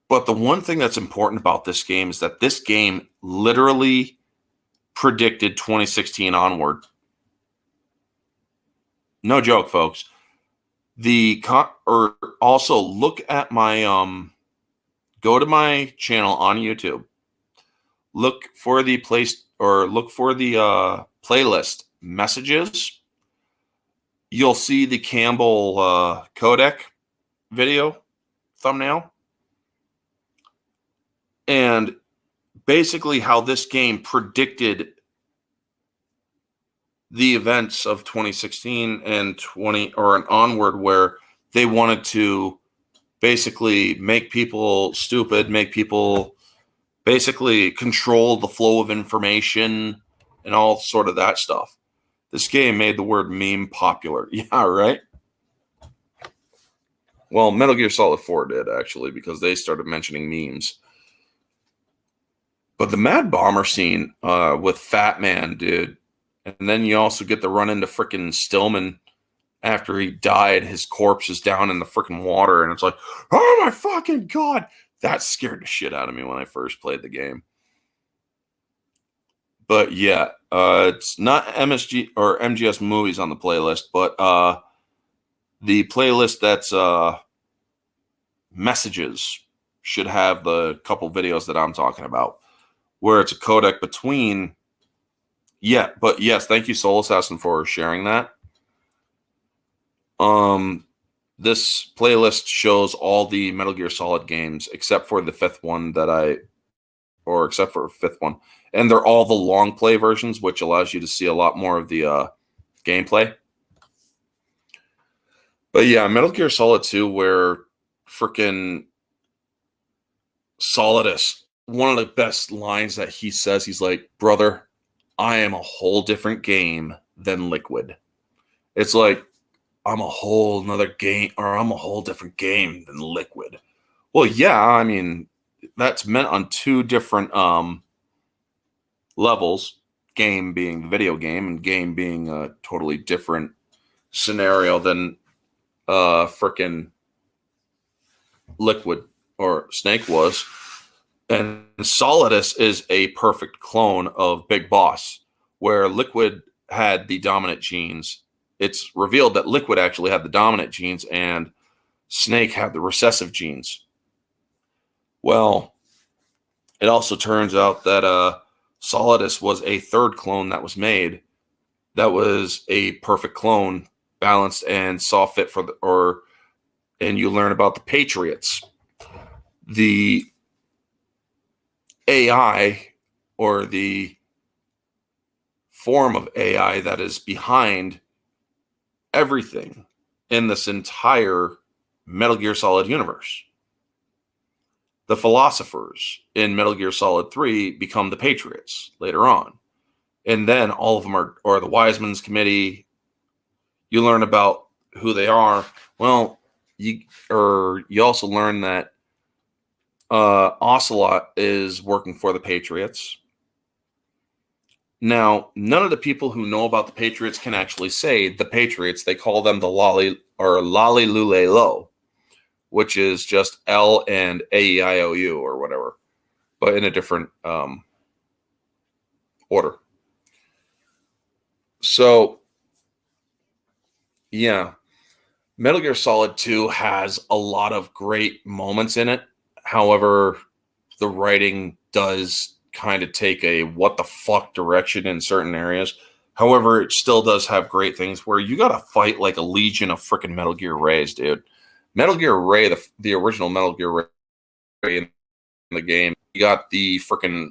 But the one thing that's important about this game is that this game literally predicted 2016 onward. No joke, folks. Also look at my go to my channel on YouTube. Look for the playlist messages. You'll see the Campbell codec video thumbnail. And basically how this game predicted the events of 2016 and onward, where they wanted to basically make people stupid, make people basically control the flow of information and all sort of that stuff. This game made the word meme popular. Yeah, right? Well, Metal Gear Solid 4 did, actually, because they started mentioning memes. But the Mad Bomber scene with Fat Man, dude, and then you also get to run into frickin' Stillman after he died. His corpse is down in the frickin' water, and it's like, oh my fucking God. That scared the shit out of me when I first played the game. But yeah, it's not MSG or MGS movies on the playlist, but the playlist that's messages should have the couple videos that I'm talking about, where it's a codec between. Yeah, but yes, thank you, Soul Assassin, for sharing that. This playlist shows all the Metal Gear Solid games except for the fifth one, and they're all the long play versions, which allows you to see a lot more of the gameplay. But yeah, Metal Gear Solid 2, where freaking Solidus, one of the best lines that he says, he's like, brother, I am a whole different game than Liquid. It's like, I'm a whole different game than Liquid. Well, yeah, I mean, that's meant on two different levels. Game being the video game, and game being a totally different scenario than frickin' Liquid or Snake was. And Solidus is a perfect clone of Big Boss, where Liquid had the dominant genes. It's revealed that Liquid actually had the dominant genes and Snake had the recessive genes. Well, it also turns out that Solidus was a third clone that was made that was a perfect clone, balanced and saw fit for and you learn about the Patriots. The AI, or the form of AI that is behind everything in this entire Metal Gear Solid universe. The philosophers in Metal Gear Solid 3 become the Patriots later on. And then all of them are the Wiseman's Committee. You learn about who they are. Well, you also learn that Ocelot is working for the Patriots. Now, none of the people who know about the Patriots can actually say the Patriots. They call them the Lolly Lule Lo, which is just L and A-E-I-O-U or whatever, but in a different order. So, yeah, Metal Gear Solid 2 has a lot of great moments in it. However, the writing does kind of take a what the fuck direction in certain areas. However, it still does have great things where you got to fight like a legion of freaking Metal Gear Rays, dude. Metal Gear Ray, the original Metal Gear Ray in the game, you got the freaking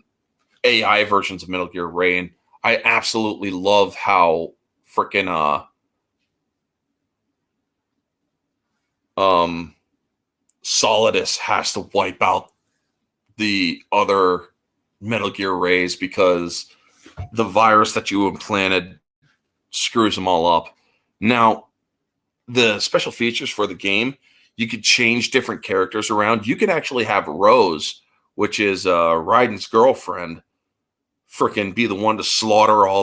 AI versions of Metal Gear Ray, and I absolutely love how freaking Solidus has to wipe out the other Metal Gear Rays because the virus that you implanted screws them all up. Now, the special features for the game, you could change different characters around. You can actually have Rose, which is Raiden's girlfriend, freaking be the one to slaughter all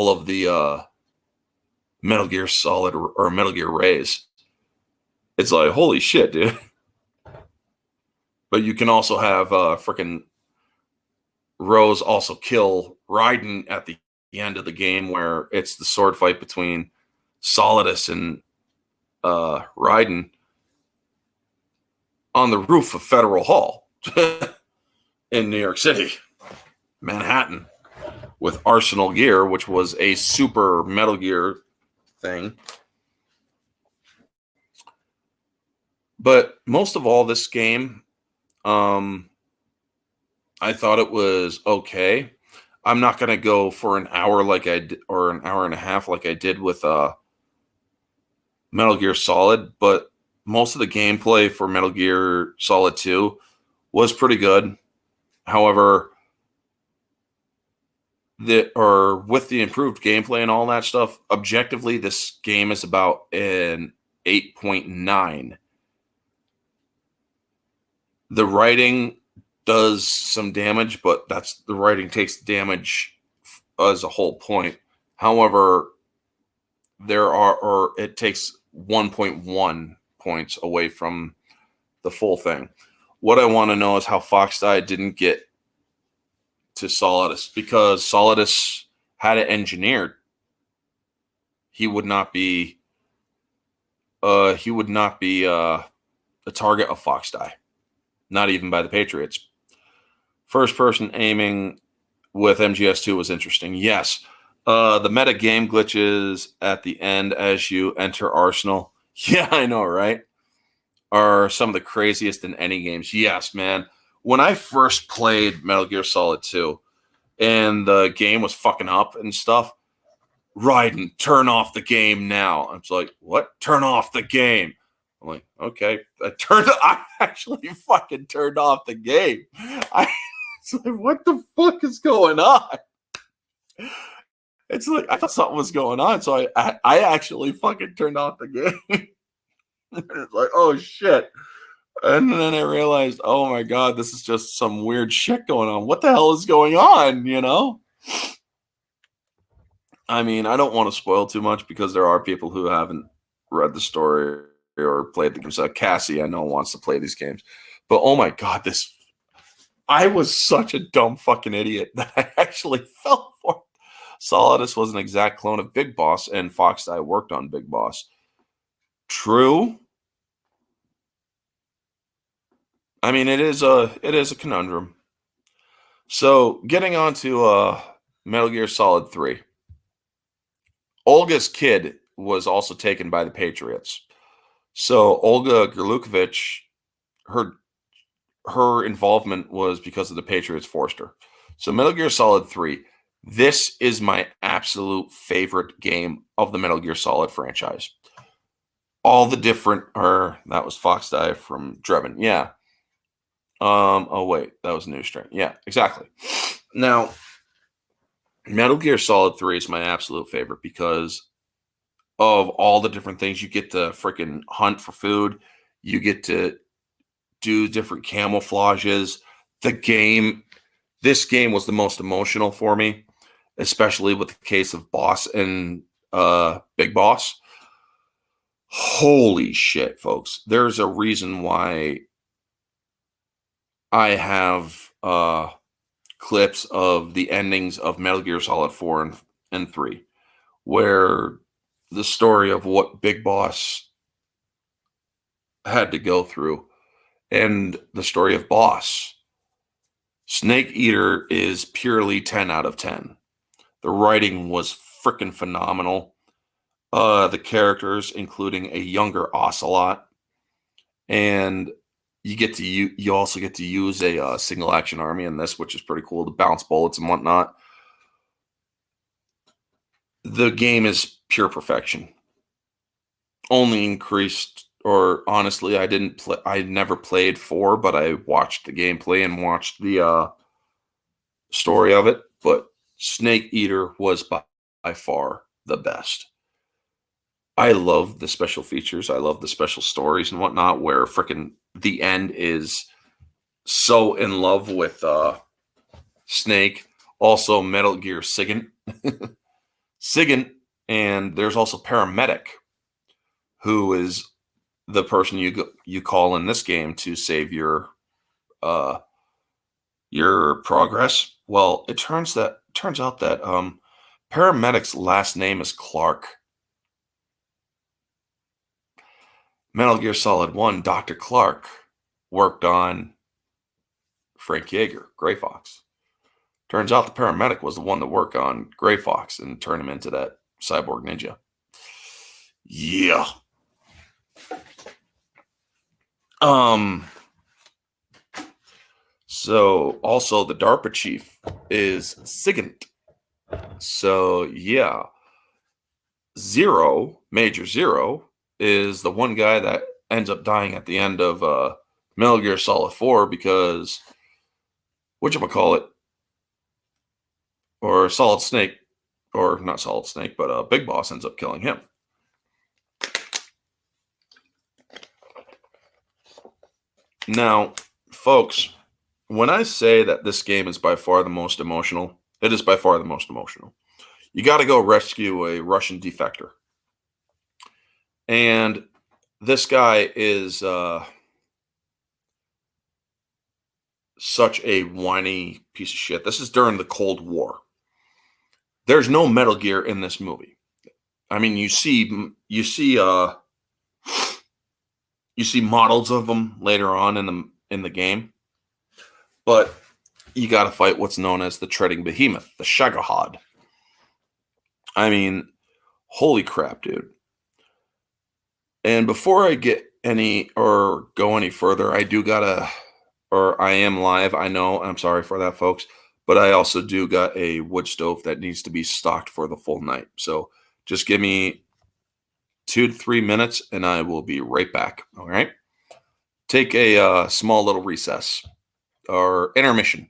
of the Metal Gear Solid or Metal Gear Rays. It's like, holy shit, dude. But you can also have freaking Rose also kill Raiden at the end of the game, where it's the sword fight between Solidus and Raiden on the roof of Federal Hall in New York City, Manhattan, with Arsenal Gear, which was a super Metal Gear thing. But most of all, this game, I thought it was okay. I'm not going to go for an hour like I did, or an hour and a half like I did with Metal Gear Solid, but most of the gameplay for Metal Gear Solid 2 was pretty good. However, with the improved gameplay and all that stuff, objectively, this game is about an 8.9. The writing does some damage, but the writing takes damage as a whole point. However, it takes 1.1 points away from the full thing. What I want to know is how Foxdie didn't get to Solidus, because Solidus had it engineered. He would not be a target of Foxdie, not even by the Patriots. First person aiming with MGS2 was interesting. Yes. The meta game glitches at the end as you enter Arsenal. Yeah, I know, right? Are some of the craziest in any games. Yes, man. When I first played Metal Gear Solid 2 and the game was fucking up and stuff, Raiden, turn off the game now. I'm like, what? Turn off the game. I'm like, okay. I actually fucking turned off the game. It's like, what the fuck is going on? It's like, I thought something was going on, so I actually fucking turned off the game. It's like, oh shit. And then I realized, oh my god, this is just some weird shit going on. What the hell is going on, you know? I mean, I don't want to spoil too much because there are people who haven't read the story or played the games. Cassie, I know, wants to play these games. But oh my god, I was such a dumb fucking idiot that I actually fell for it. Solidus was an exact clone of Big Boss, and Foxdie worked on Big Boss. True. I mean, it is a conundrum. So getting on to Metal Gear Solid 3. Olga's kid was also taken by the Patriots. So Olga Gerlukovich, her her involvement was because of the Patriots forced her. So Metal Gear Solid 3, this is my absolute favorite game of the Metal Gear Solid franchise. All the different or that was Fox Die from Drebin. Yeah. Oh wait, that was New Strain. Yeah, exactly. Now, Metal Gear Solid 3 is my absolute favorite because of all the different things you get to freaking hunt for food. You get to do different camouflages. The game, this game was the most emotional for me, especially with the case of Boss and Big Boss. Holy shit, folks. There's a reason why I have clips of the endings of Metal Gear Solid 4 and 3, where the story of what Big Boss had to go through and the story of Boss. Snake Eater is purely 10 out of 10. The writing was freaking phenomenal. The characters, including a younger Ocelot, and you also get to use a single action army in this, which is pretty cool to bounce bullets and whatnot. The game is pure perfection. Only increased, or honestly, I didn't play. I never played 4, but I watched the gameplay and watched the story of it. But Snake Eater was by far the best. I love the special features. I love the special stories and whatnot, where freaking the end is so in love with Snake. Also, Metal Gear Sigint. Sigint, and there's also Paramedic, who is the person you call in this game to save uh, your progress. Well, it turns out that Paramedic's last name is Clark. Metal Gear Solid 1, Dr. Clark worked on Frank Yeager, Gray Fox. Turns out the paramedic was the one that worked on Gray Fox and turned him into that cyborg ninja. Yeah. So also the DARPA chief is Sigint. So yeah. Major Zero, is the one guy that ends up dying at the end of Metal Gear Solid 4 because whatchamacallit, or Solid Snake, or not Solid Snake, but Big Boss ends up killing him. Now, folks, when I say that this game is by far the most emotional, it is by far the most emotional. You got to go rescue a Russian defector. And this guy is such a whiny piece of shit. This is during the Cold War. There's no Metal Gear in this movie. I mean, you see models of them later on in the game, but you got to fight what's known as the Treading Behemoth, the Shagohod. I mean, holy crap, dude. And before I get any or go any further, I am live. I know, I'm sorry for that, folks, but I also do got a wood stove that needs to be stocked for the full night. So just give me 2 to 3 minutes and I will be right back. All right. Take a small little recess or intermission.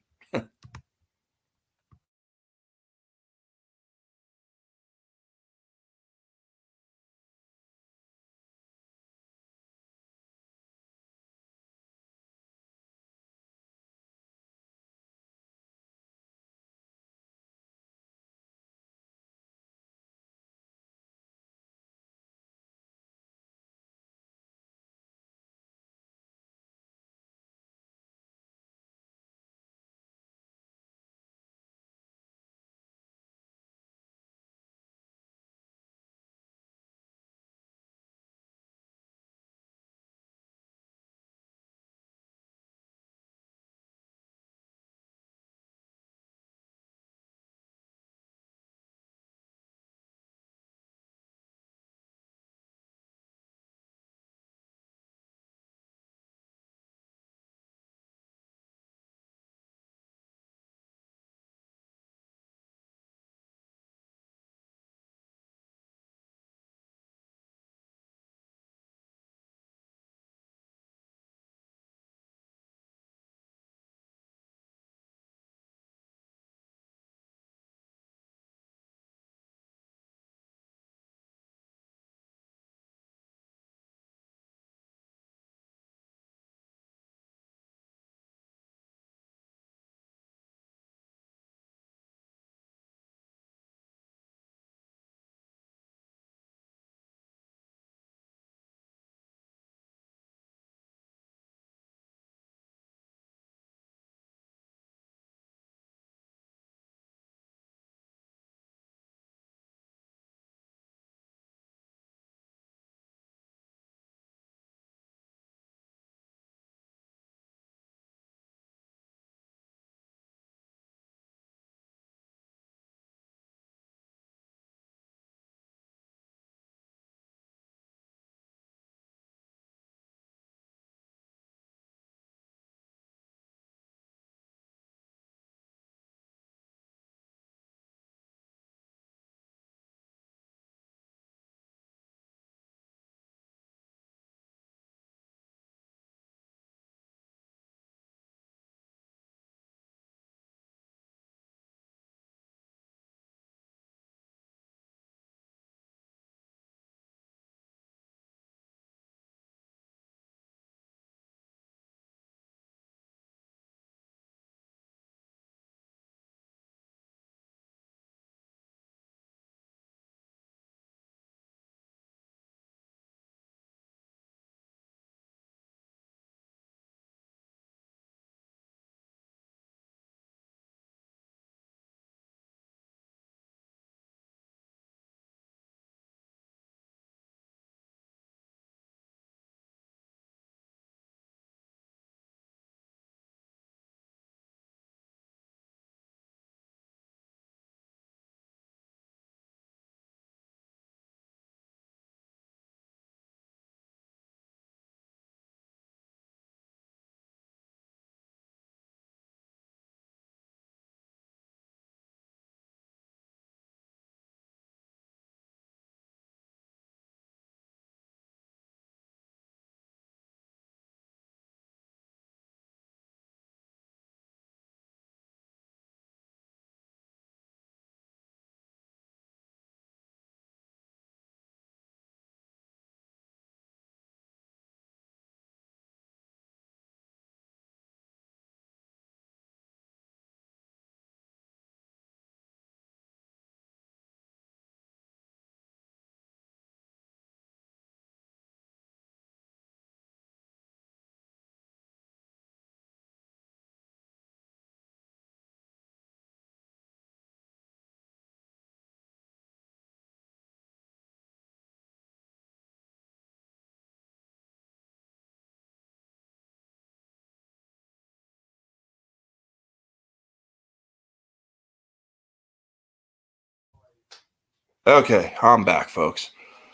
Okay, I'm back, folks.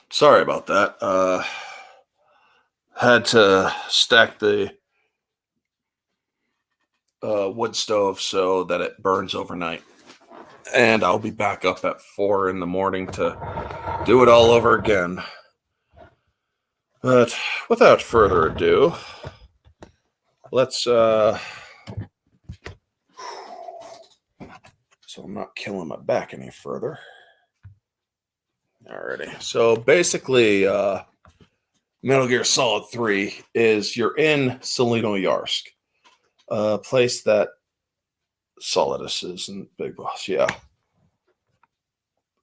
Sorry about that. Had to stack the wood stove so that it burns overnight. And I'll be back up at 4 in the morning to do it all over again. But without further ado, let's so I'm not killing my back any further. Alrighty. So basically, Metal Gear Solid 3 is you're in Selino-Yarsk, a place that Solidus is and Big Boss, yeah.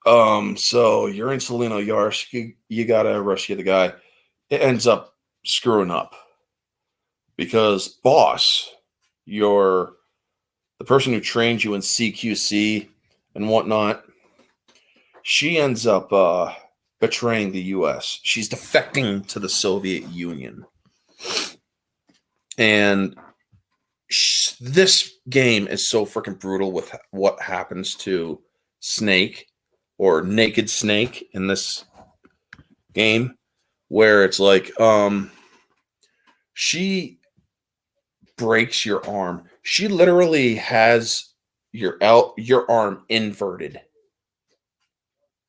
So you're in Selino-Yarsk, you gotta rescue the guy. It ends up screwing up because Boss, the person who trained you in CQC and whatnot, she ends up betraying the US. She's defecting to the Soviet Union. And this game is so freaking brutal with what happens to Snake, or Naked Snake, in this game, where it's like she breaks your arm. She literally has your arm inverted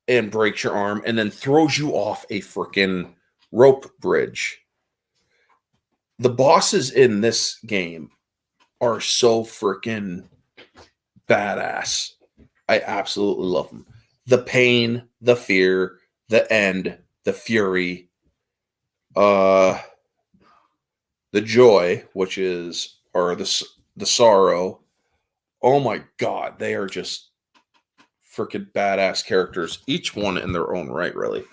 and breaks your arm and then throws you off a freaking rope bridge. The bosses in this game are so freaking badass. I absolutely love them. The pain, the fear, the end, the fury, the joy, which is, or the sorrow. Oh my god, they are just freaking badass characters, each one in their own right, really.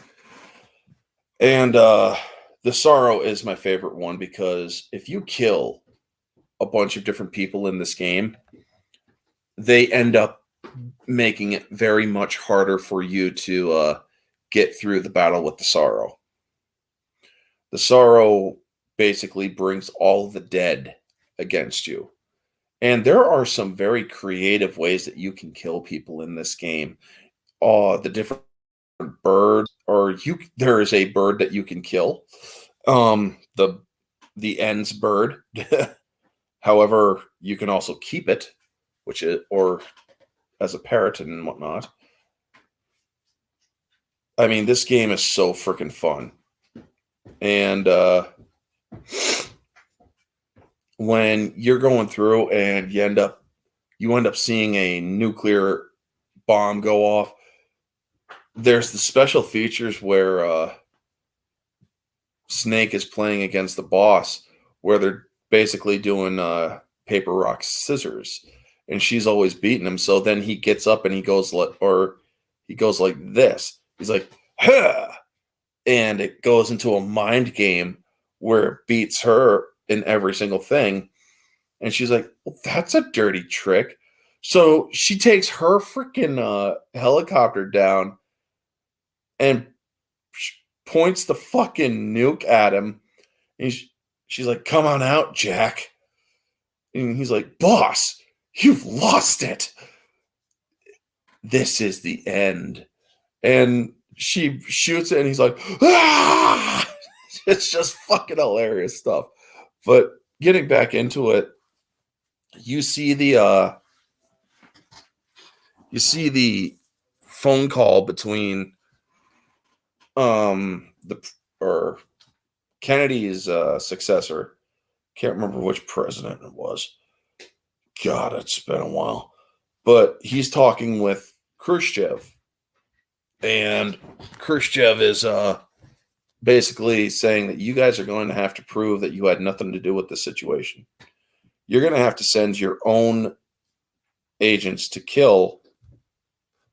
And the sorrow is my favorite one because if you kill a bunch of different people in this game, they end up making it very much harder for you to get through the battle with the sorrow. The sorrow basically brings all the dead against you. And there are some very creative ways that you can kill people in this game. The different birds, or there is a bird that you can kill. The Ends bird. However, you can also keep it, or as a parrot and whatnot. I mean, this game is so freaking fun. And when you're going through and you end up seeing a nuclear bomb go off, there's the special features where Snake is playing against the boss, where they're basically doing paper, rock, scissors, and she's always beating him. So then he gets up and he goes like this. He's like, huh! And it goes into a mind game where it beats her in every single thing. And she's like, well, that's a dirty trick. So she takes her freaking helicopter down and points the fucking nuke at him. And she's like, come on out, Jack. And he's like, boss, you've lost it. This is the end. And she shoots it and he's like, ah! It's just fucking hilarious stuff. But getting back into it, you see the phone call between Kennedy's successor. Can't remember which president it was. God, it's been a while. But he's talking with Khrushchev. And Khrushchev is basically saying that you guys are going to have to prove that you had nothing to do with the situation. You're going to have to send your own agents to kill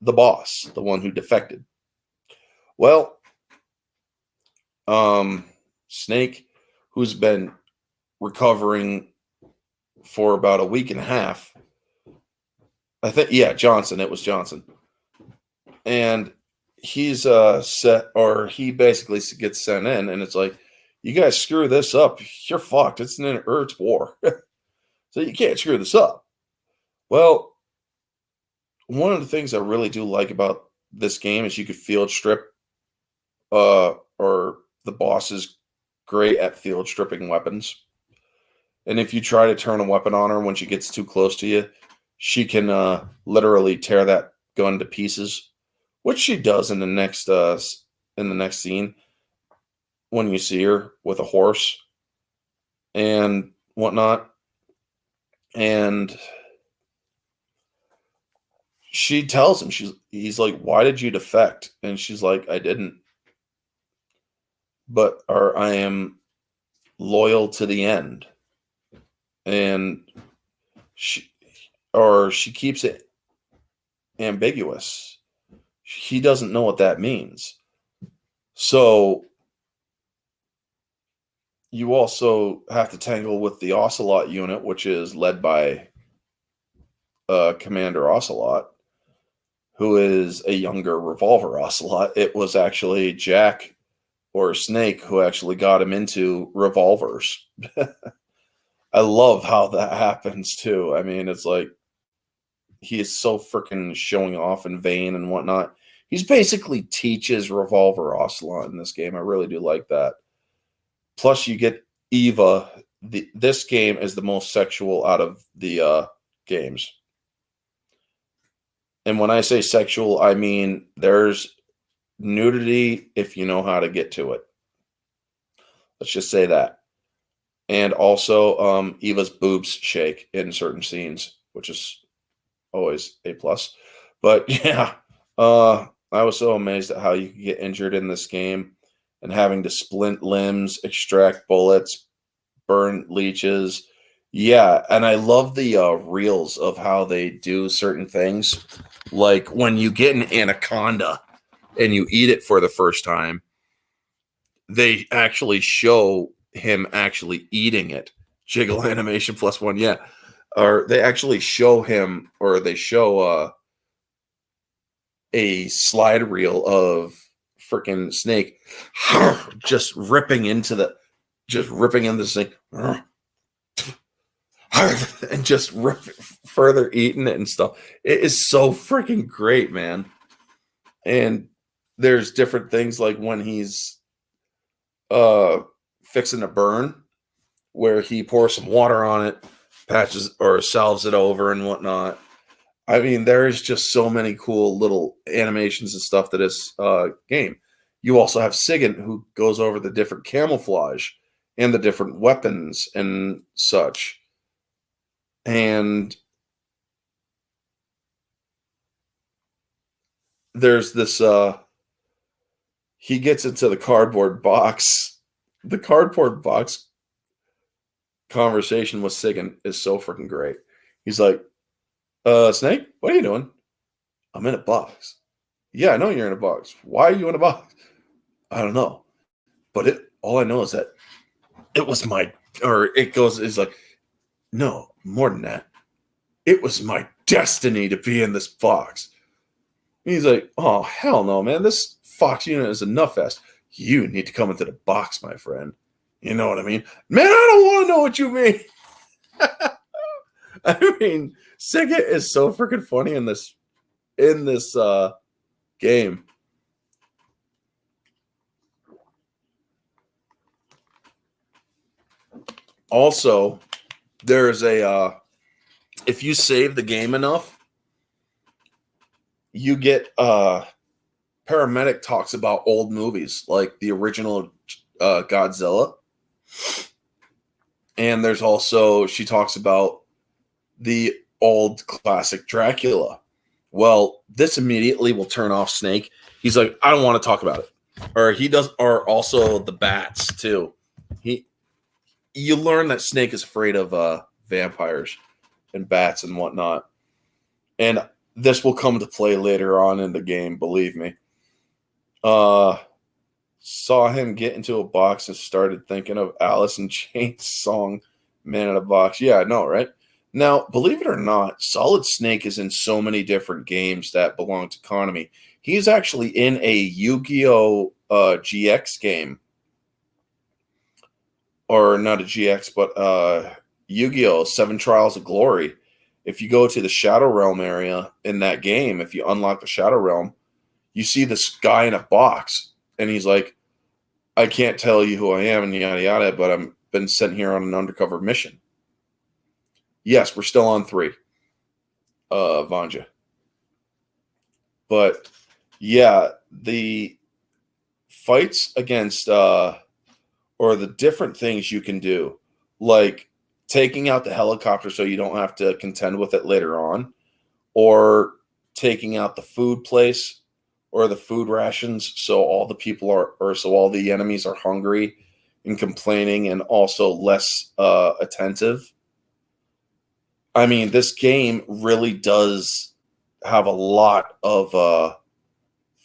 the boss, the one who defected. Well, Snake, who's been recovering for about a week and a half, I think, yeah, Johnson. It was Johnson. And he's he basically gets sent in, and it's like, you guys screw this up, you're fucked. It's an Earth war. So you can't screw this up. Well, one of the things I really do like about this game is you could field strip, or the boss is great at field stripping weapons. And if you try to turn a weapon on her when she gets too close to you, she can literally tear that gun to pieces, which she does in the next scene when you see her with a horse and whatnot. And she tells him, he's like, "Why did you defect?" And she's like, "I didn't, or I am loyal to the end." And she keeps it ambiguous. He doesn't know what that means. So you also have to tangle with the Ocelot unit, which is led by Commander Ocelot, who is a younger Revolver Ocelot. It was actually Jack or Snake who actually got him into revolvers. I love how that happens too. I mean, it's like he is so freaking showing off and vain and whatnot. He's basically teaches Revolver Ocelot in this game. I really do like that. Plus, you get Eva. This game is the most sexual out of the games. And when I say sexual, I mean there's nudity if you know how to get to it. Let's just say that. And also, Eva's boobs shake in certain scenes, which is always a plus. But yeah, I was so amazed at how you could get injured in this game and having to splint limbs, extract bullets, burn leeches. Yeah, and I love the reels of how they do certain things. Like when you get an anaconda and you eat it for the first time, they actually show him actually eating it. Jiggle animation +1, yeah. Or they actually show him, or they show a slide reel of freaking Snake just ripping into the snake and just further eating it and stuff. It is so freaking great, man. And there's different things like when he's fixing a burn, where he pours some water on it, patches or salves it over and whatnot. I mean, there is just so many cool little animations and stuff to this game. You also have Sigint, who goes over the different camouflage and the different weapons and such. And there's this, he gets into the cardboard box. The cardboard box conversation with Sigint is so freaking great. He's like, Snake, what are you doing? I'm in a box. Yeah, I know you're in a box. Why are you in a box? I don't know. But all I know is that it was it's like, no, more than that. It was my destiny to be in this box. And he's like, oh, hell no, man. This Fox unit is a nutfest. You need to come into the box, my friend. You know what I mean? Man, I don't want to know what you mean. I mean, Sigint is so freaking funny in this game. Also, there's if you save the game enough, you get paramedic talks about old movies like the original Godzilla. And there's also, she talks about the old classic Dracula. Well, this immediately will turn off Snake. He's like, I don't want to talk about it. Or he does, or also the bats too. You learn that Snake is afraid of vampires and bats and whatnot. And this will come to play later on in the game, believe me. Saw him get into a box and started thinking of Alice in Chains' song, Man in a Box. Yeah, I know, right? Now, believe it or not, Solid Snake is in so many different games that belong to Konami. He's actually in a Yu-Gi-Oh! GX game. Or not a GX, but Yu-Gi-Oh! 7 Trials of Glory. If you go to the Shadow Realm area in that game, if you unlock the Shadow Realm, you see this guy in a box, and he's like, I can't tell you who I am, and yada yada, but I've been sent here on an undercover mission. Yes, we're still on 3, Vanja. But yeah, the fights against or the different things you can do, like taking out the helicopter so you don't have to contend with it later on, or taking out the food place or the food rations so all the people are, or so all the enemies are hungry and complaining and also less attentive. I mean, this game really does have a lot of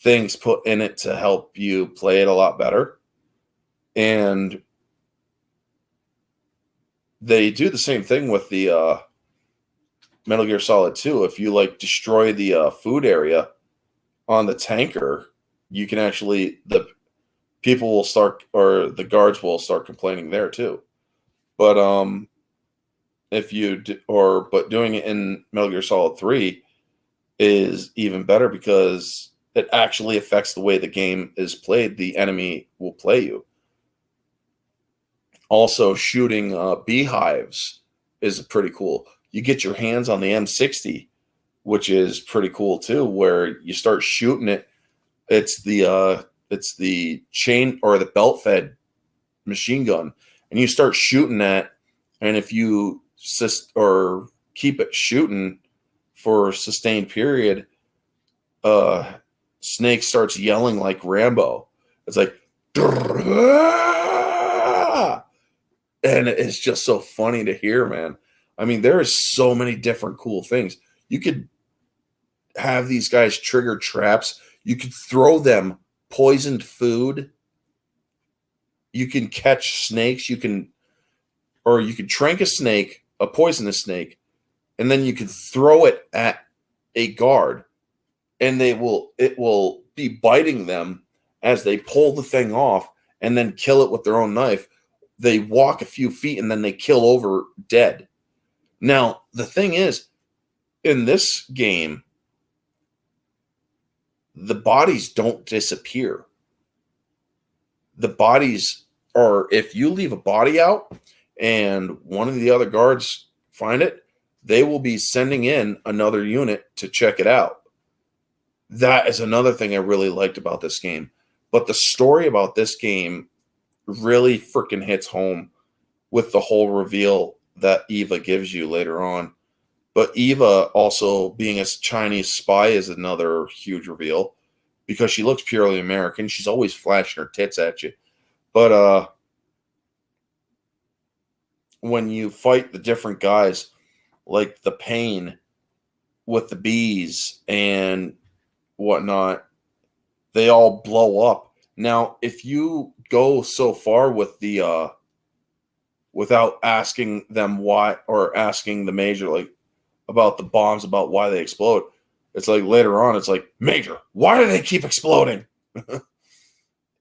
things put in it to help you play it a lot better. And they do the same thing with the Metal Gear Solid 2. If you like destroy the food area on the tanker, you can actually, the people will start, or the guards will start complaining there too. But if you but doing it in Metal Gear Solid 3 is even better because it actually affects the way the game is played. The enemy will play you. Also, shooting beehives is pretty cool. You get your hands on the M60, which is pretty cool too, where you start shooting it. It's the chain or the belt fed machine gun, and you start shooting that. And if you keep it shooting for a sustained period, Snake starts yelling like Rambo. It's like, and it's just so funny to hear, man. I mean, there is so many different cool things. You could have these guys trigger traps. You could throw them poisoned food. You can catch snakes. You can trank a snake, a poisonous snake, and then you can throw it at a guard, and it will be biting them as they pull the thing off and then kill it with their own knife. They walk a few feet and then they kill over dead. Now, the thing is, in this game, the bodies don't disappear. The bodies are, if you leave a body out and one of the other guards find it, they will be sending in another unit to check it out. That is another thing I really liked about this game. But the story about this game really freaking hits home with the whole reveal that Eva gives you later on. But Eva also being a Chinese spy is another huge reveal because she looks purely American. She's always flashing her tits at you. But when you fight the different guys, like the Pain with the bees and whatnot, they all blow up. Now, if you go so far with the without asking them why, or asking the Major like about the bombs, about why they explode, it's like later on, it's like, Major, why do they keep exploding?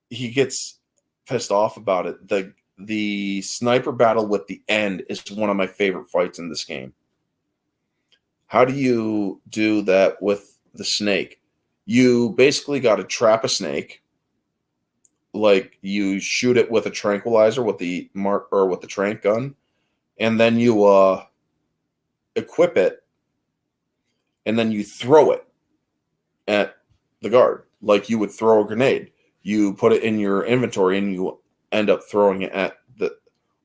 He gets pissed off about it. The sniper battle with the End is one of my favorite fights in this game. How do you do that with the snake? You basically got to trap a snake. Like, you shoot it with a tranquilizer with the with the tranq gun, and then you equip it, and then you throw it at the guard like you would throw a grenade. You put it in your inventory and you end up throwing it at the,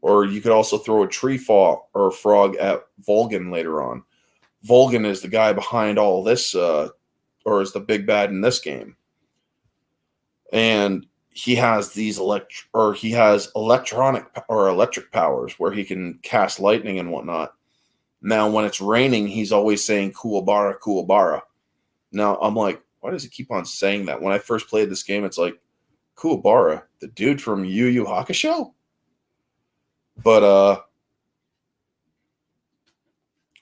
or you could also throw a tree fall or a frog at Vulcan later on. Vulcan is the guy behind all this, or is the big bad in this game. And he has these electric powers where he can cast lightning and whatnot. Now, when it's raining, he's always saying Kuwabara, Kuwabara. Now, I'm like, why does he keep on saying that? When I first played this game, it's like, Kuwabara, the dude from Yu Yu Hakusho? But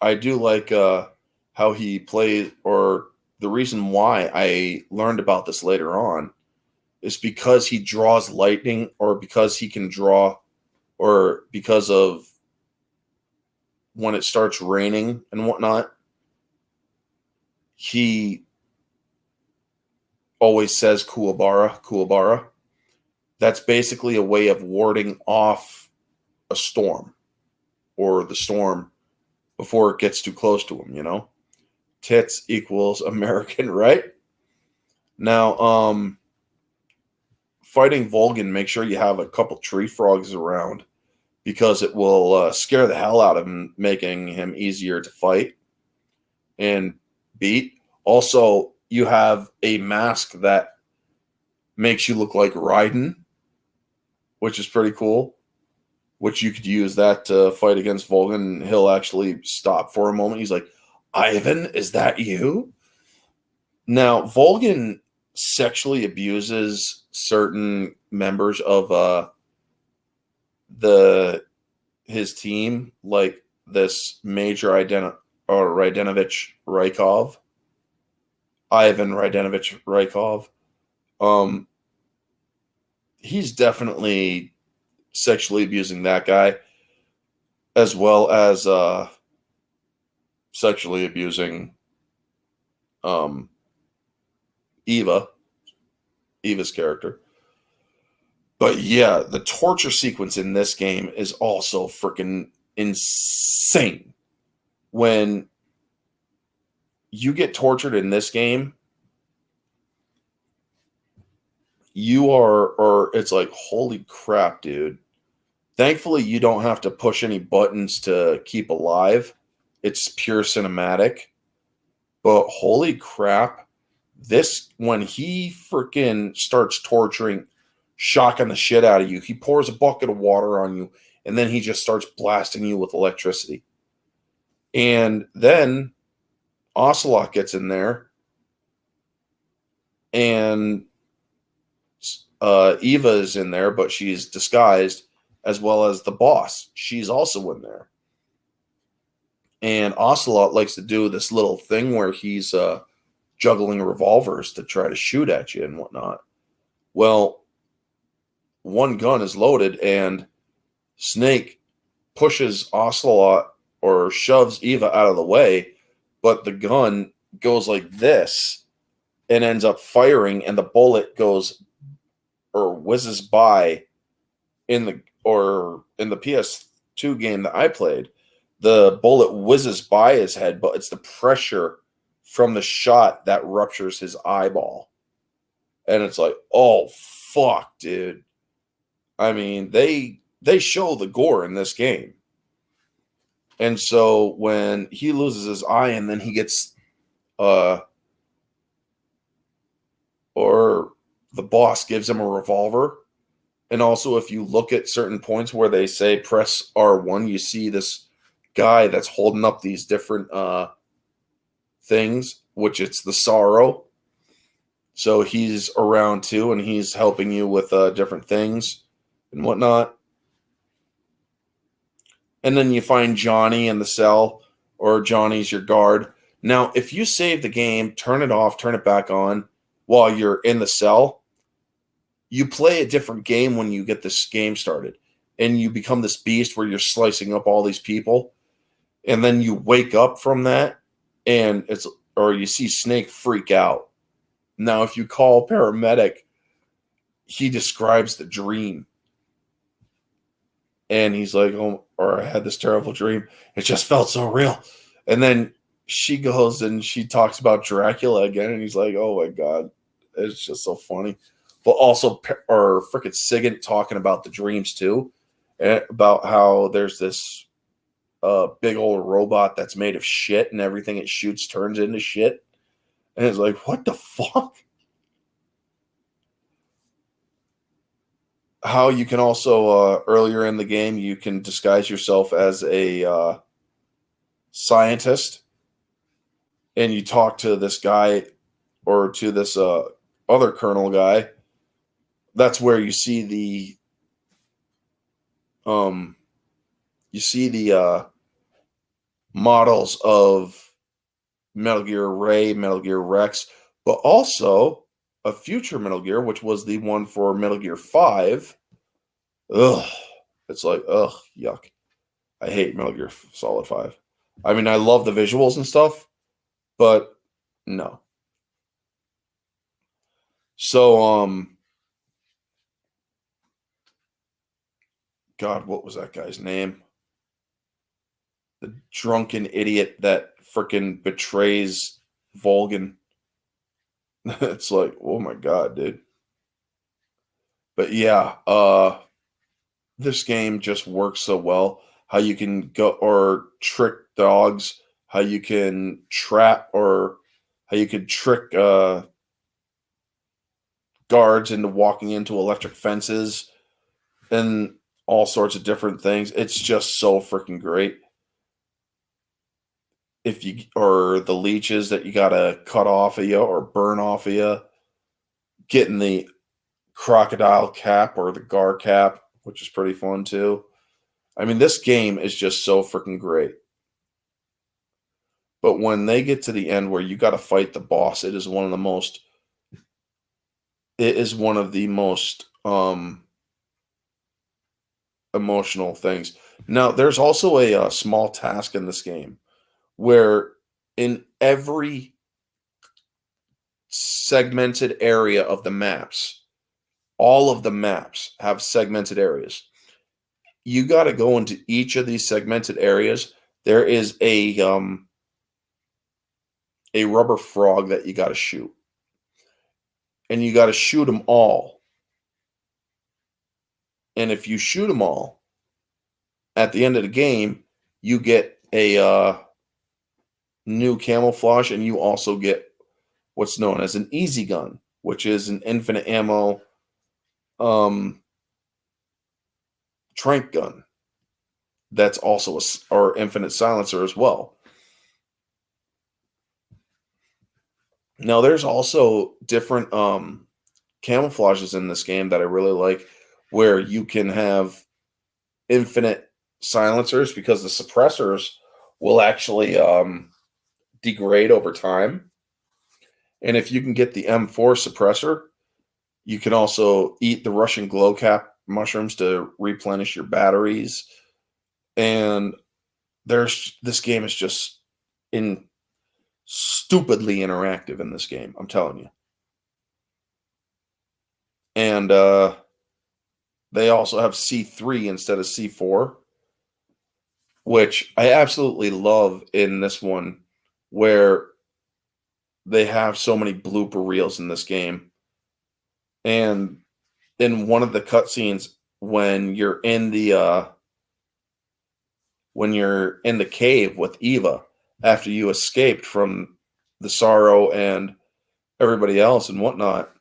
I do like how he plays, or the reason why I learned about this later on is because he draws lightning, or because he can draw, or because of when it starts raining and whatnot, he always says Kuwabara, Kuwabara. That's basically a way of warding off a storm or the storm before it gets too close to him, you know? Tits equals American, right? Now, fighting Vulcan, make sure you have a couple tree frogs around because it will scare the hell out of him, making him easier to fight and beat. Also, you have a mask that makes you look like Raiden, which is pretty cool, which you could use that to fight against Vulcan. He'll actually stop for a moment. He's like, Ivan, is that you? Now, Vulcan sexually abuses certain members of his team, like this Major Raidenovich Rykov, Ivan Raidenovich Rykov. He's definitely sexually abusing that guy, as well as sexually abusing Eva's character. But yeah, the torture sequence in this game is also freaking insane. When you get tortured in this game, it's like, holy crap, dude. Thankfully, you don't have to push any buttons to keep alive. It's pure cinematic. But holy crap, when he freaking starts torturing, shocking the shit out of you, he pours a bucket of water on you, and then he just starts blasting you with electricity. And then Ocelot gets in there, and Eva is in there, but she's disguised, as well as the boss. She's also in there. And Ocelot likes to do this little thing where he's juggling revolvers to try to shoot at you and whatnot. Well, one gun is loaded, and Snake pushes Ocelot or shoves Eva out of the way, but the gun goes like this and ends up firing, and the bullet goes or whizzes by in the PS2 game that I played. The bullet whizzes by his head, but it's the pressure from the shot that ruptures his eyeball. And it's like, oh, fuck, dude. I mean, they show the gore in this game. And so when he loses his eye and then he gets or the boss gives him a revolver. And also, if you look at certain points where they say press R1, you see this guy that's holding up these different things, which it's the Sorrow. So he's around too, and he's helping you with different things and whatnot. And then you find Johnny in the cell, or Johnny's your guard. Now, if you save the game, turn it off, turn it back on while you're in the cell, you play a different game when you get this game started. And you become this beast where you're slicing up all these people. And then you wake up from that, and you see Snake freak out. Now, if you call paramedic, he describes the dream. And he's like, oh, or I had this terrible dream. It just felt so real. And then she goes and she talks about Dracula again. And he's like, oh my God, it's just so funny. But also, or frickin' Sigint talking about the dreams too. About how there's this big old robot that's made of shit, and everything it shoots turns into shit. And it's like, what the fuck? How you can also, earlier in the game, you can disguise yourself as a scientist, and you talk to this guy or to this other colonel guy. That's where you see the models of Metal Gear Ray, Metal Gear Rex, but also a future Metal Gear, which was the one for Metal Gear 5. Ugh. It's like, ugh, yuck. I hate Metal Gear Solid 5. I mean, I love the visuals and stuff, but no. So, God, what was that guy's name? The drunken idiot that freaking betrays Vulcan. It's like, oh my God, dude. But yeah, this game just works so well. How you can go or trick dogs, how you can trap or how you could trick guards into walking into electric fences and all sorts of different things. It's just so freaking great. If you or the leeches that you gotta cut off of you or burn off of you, getting the crocodile cap or the gar cap, which is pretty fun too. I mean, this game is just so freaking great. But when they get to the end where you got to fight the boss, it is one of the most. It is one of the most emotional things. Now, there's also a small task in this game where in every segmented area of the maps, all of the maps have segmented areas. You got to go into each of these segmented areas. There is a rubber frog that you got to shoot, and you got to shoot them all. And if you shoot them all, at the end of the game, you get a new camouflage, and you also get what's known as an easy gun, which is an infinite ammo trank gun. That's also or infinite silencer as well. Now, there's also different camouflages in this game that I really like, where you can have infinite silencers because the suppressors will actually degrade over time. And if you can get the M4 suppressor, you can also eat the Russian glow cap mushrooms to replenish your batteries. And this game is just stupidly interactive in this game, I'm telling you. And they also have C3 instead of C4, which I absolutely love in this one, where they have so many blooper reels in this game. And in one of the cutscenes, when you're in the cave with Eva after you escaped from the Sorrow and everybody else and whatnot,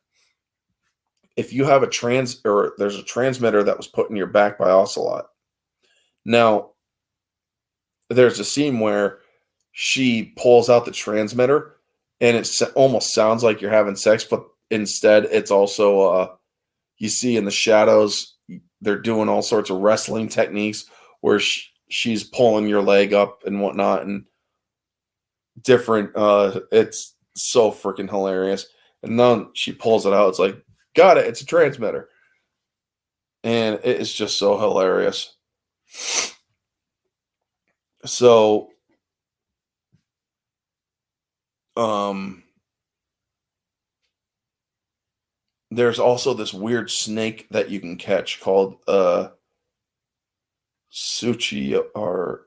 if you have there's a transmitter that was put in your back by Ocelot. Now, there's a scene where she pulls out the transmitter and it almost sounds like you're having sex, but instead it's also you see in the shadows they're doing all sorts of wrestling techniques where she's pulling your leg up and whatnot, and different it's so freaking hilarious. And then she pulls it out, it's like, got it, it's a transmitter. And it is just so hilarious. So there's also this weird snake that you can catch called Tsuchinoko.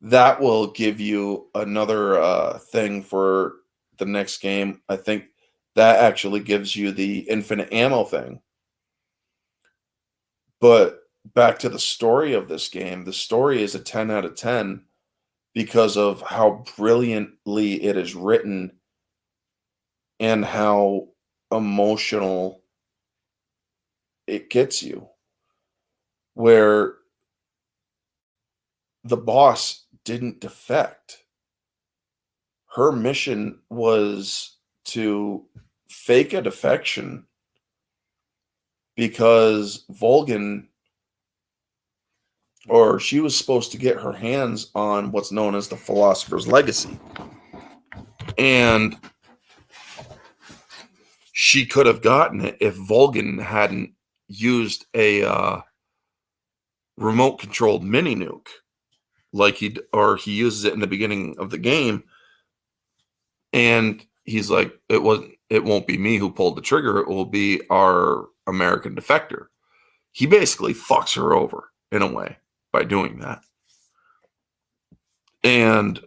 That will give you another thing for the next game. I think that actually gives you the infinite ammo thing. But back to the story of this game, the story is a 10 out of 10 because of how brilliantly it is written and how emotional it gets you. Where the boss didn't defect. Her mission was to fake a defection because she was supposed to get her hands on what's known as the Philosopher's Legacy. And she could have gotten it if Vulcan hadn't used a remote controlled mini nuke like he uses it in the beginning of the game. And he's like, it won't be me who pulled the trigger. It will be our American defector. He basically fucks her over in a way by doing that. And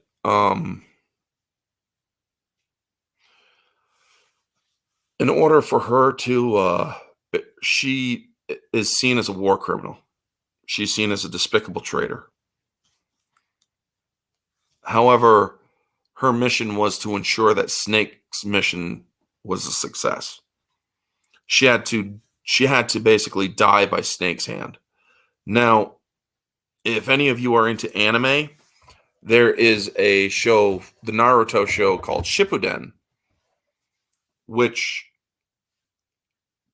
in order for her to, she is seen as a war criminal. She's seen as a despicable traitor. However, her mission was to ensure that Snake's mission was a success. She had to basically die by Snake's hand. Now, if any of you are into anime, there is a show, the Naruto show called Shippuden, which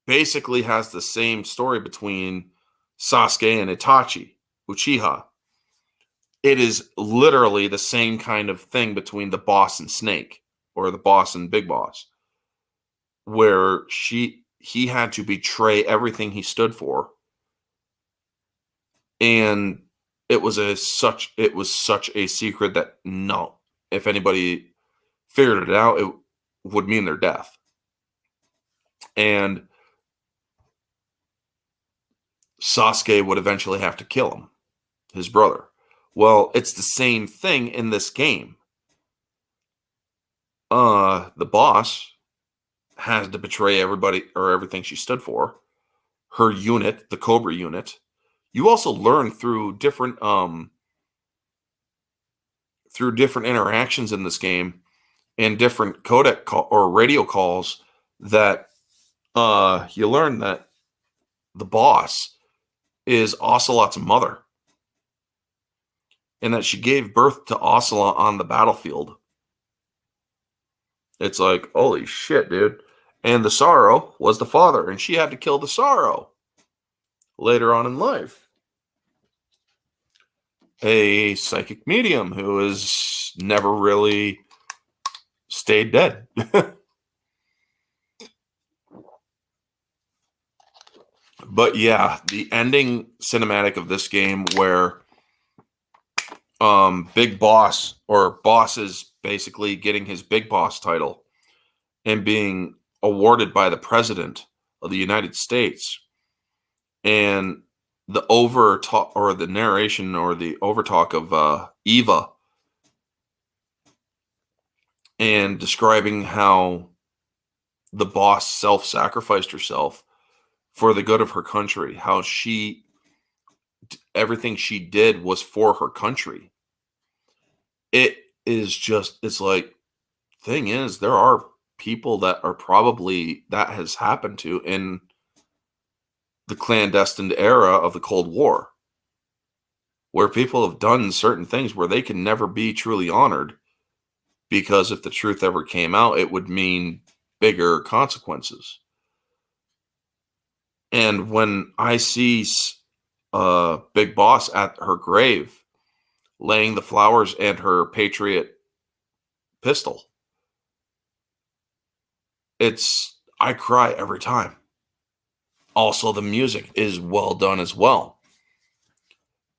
basically has the same story between Sasuke and Itachi, Uchiha. It is literally the same kind of thing between the boss and Snake, or the boss and Big Boss, where he had to betray everything he stood for. And it was such a secret that if anybody figured it out, it would mean their death. And Sasuke would eventually have to kill him, his brother. Well, it's the same thing in this game. The boss has to betray everybody or everything she stood for. Her unit, the Cobra unit. You also learn through different interactions in this game and different codec or radio calls that you learn that the boss is Ocelot's mother, and that she gave birth to Ocelot on the battlefield. It's like, holy shit, dude. And the Sorrow was the father, and she had to kill the Sorrow later on in life. A psychic medium who has never really stayed dead. But yeah, the ending cinematic of this game where Big Boss, or Boss, is basically getting his Big Boss title and being awarded by the President of the United States. And the overtalk, or the narration, or the overtalk of Eva, and describing how the boss self-sacrificed herself for the good of her country, how everything she did was for her country. It's like, thing is, there are people that are probably, that has happened to in the clandestine era of the Cold War, where people have done certain things where they can never be truly honored, because if the truth ever came out, it would mean bigger consequences. And when I see Big Boss at her grave, laying the flowers and her Patriot pistol, I cry every time. Also, the music is well done as well.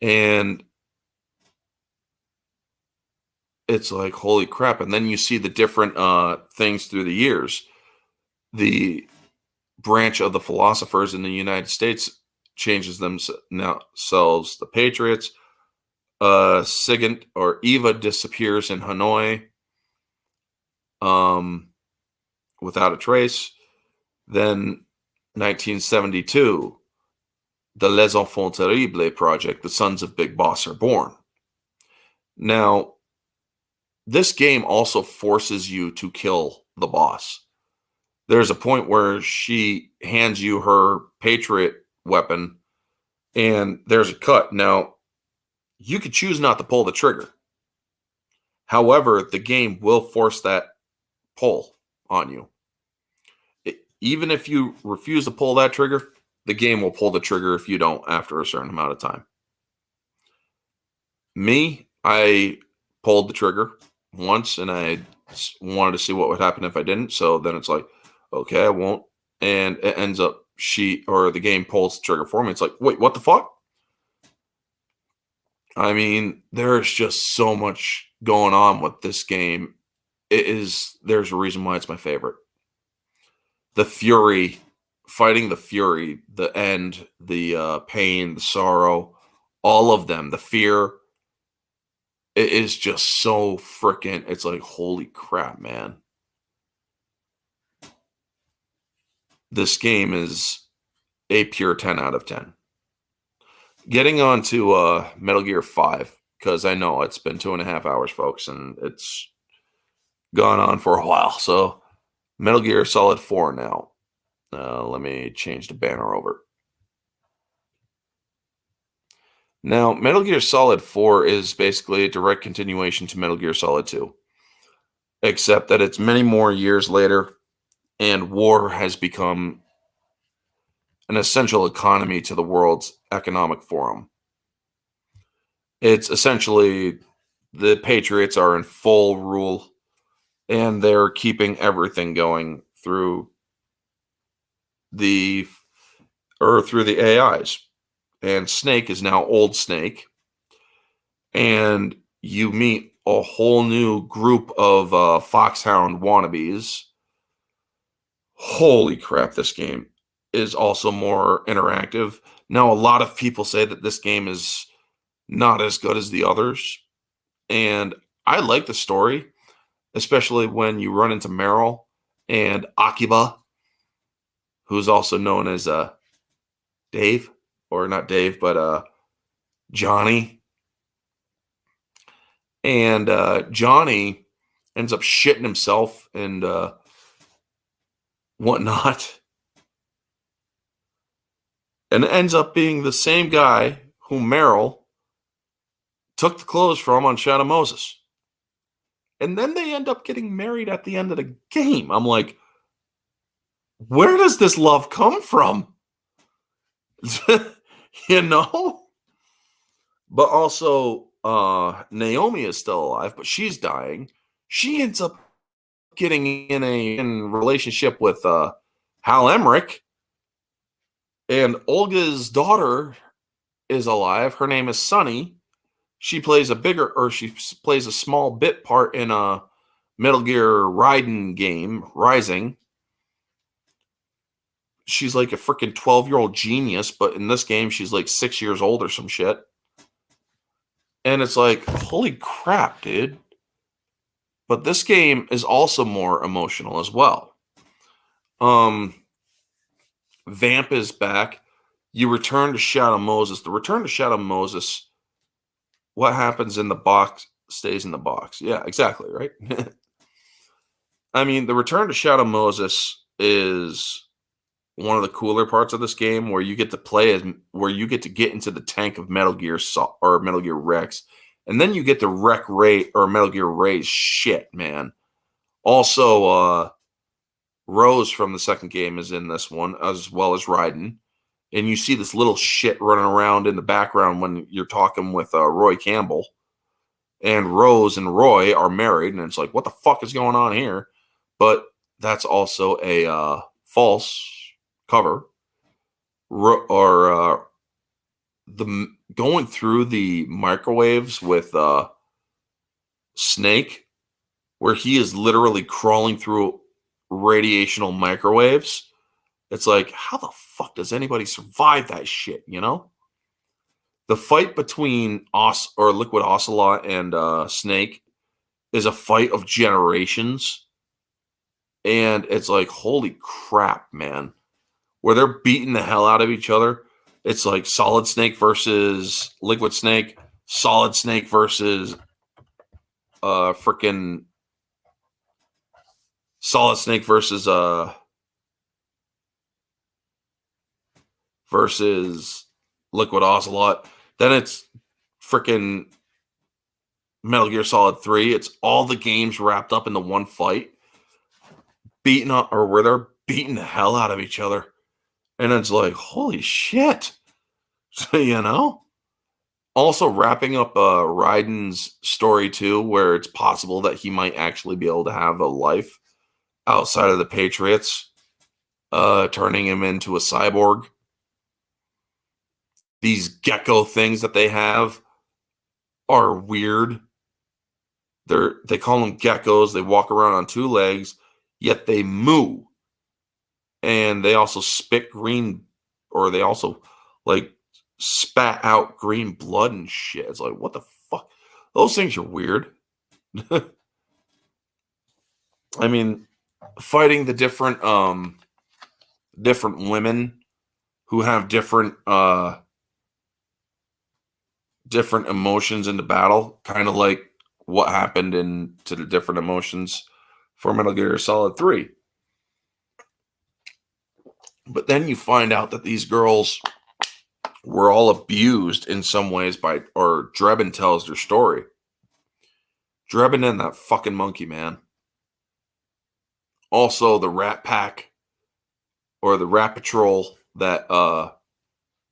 And it's like, holy crap. And then you see the different things through the years. The branch of the philosophers in the United States changes themselves. The Patriots, Sigint or Eva disappears in Hanoi without a trace. Then 1972, the Les Enfants Terribles project, the Sons of Big Boss, are born. Now, this game also forces you to kill the boss. There's a point where she hands you her Patriot weapon, and there's a cut. Now, you could choose not to pull the trigger. However, the game will force that pull on you. Even if you refuse to pull that trigger, the game will pull the trigger if you don't after a certain amount of time. Me, I pulled the trigger once, and I wanted to see what would happen if I didn't. So then it's like, okay, I won't. And it ends up the game pulls the trigger for me. It's like, wait, what the fuck? I mean, there's just so much going on with this game. there's a reason why it's my favorite. The fury, fighting the fury, the end, the pain, the sorrow, all of them, the fear. It is just so freaking, it's like, holy crap, man. This game is a pure 10 out of 10. Getting on to Metal Gear 5, because I know it's been 2.5 hours, folks, and it's gone on for a while. So Metal Gear Solid 4 now. Let me change the banner over. Now, Metal Gear Solid 4 is basically a direct continuation to Metal Gear Solid 2, except that it's many more years later, and war has become an essential economy to the world's economic forum. It's essentially the Patriots are in full rule, and they're keeping everything going through the AIs. And Snake is now Old Snake, and you meet a whole new group of Foxhound wannabes. Holy crap, this game is also more interactive. Now, a lot of people say that this game is not as good as the others, and I like the story, especially when you run into Meryl and Akiba, who's also known as Dave, or not Dave, but Johnny. And Johnny ends up shitting himself and whatnot. And it ends up being the same guy who Meryl took the clothes from on Shadow Moses. And then they end up getting married at the end of the game. I'm like, where does this love come from? You know? But also, Naomi is still alive, but she's dying. She ends up getting in a relationship with Hal Emmerich. And Olga's daughter is alive. Her name is Sunny. She plays she plays a small bit part in a Metal Gear Raiden game, Rising. She's like a freaking 12-year-old genius, but in this game, she's like 6 years old or some shit. And it's like, holy crap, dude. But this game is also more emotional as well. Vamp is back. You return to Shadow Moses. The return to Shadow Moses, what happens in the box stays in the box. Yeah, exactly, right? I mean, the return to Shadow Moses is one of the cooler parts of this game, where you get to where you get to get into the tank of Metal Gear or Metal Gear Rex, and then you get to wreck Ray or Metal Gear Ray's shit, man. Also, Rose from the second game is in this one, as well as Raiden. And you see this little shit running around in the background when you're talking with Roy Campbell. And Rose and Roy are married, and it's like, what the fuck is going on here? But that's also a false cover. Or going through the microwaves with Snake, where he is literally crawling through radiational microwaves. It's like, how the fuck does anybody survive that shit, you know? The fight between Liquid Ocelot and Snake is a fight of generations. And it's like, holy crap, man. Where they're beating the hell out of each other. It's like Solid Snake versus Liquid Snake. Solid Snake versus freaking Solid Snake versus Liquid Ocelot. Then it's freaking Metal Gear Solid 3. It's all the games wrapped up into one fight. Where they're beating the hell out of each other. And it's like, holy shit. You know? Also wrapping up Raiden's story too, where it's possible that he might actually be able to have a life outside of the Patriots, turning him into a cyborg. These gecko things that they have are weird. They call them geckos. They walk around on two legs, yet they moo. And they also spit green, or they also like spat out green blood and shit. It's like, what the fuck? Those things are weird. I mean, fighting the different women who have different emotions in the battle, kind of like what happened to the different emotions for Metal Gear Solid 3. But then you find out that these girls were all abused in some ways or Drebin tells their story. Drebin and that fucking monkey, man. Also, the Rat Pack or the Rat Patrol that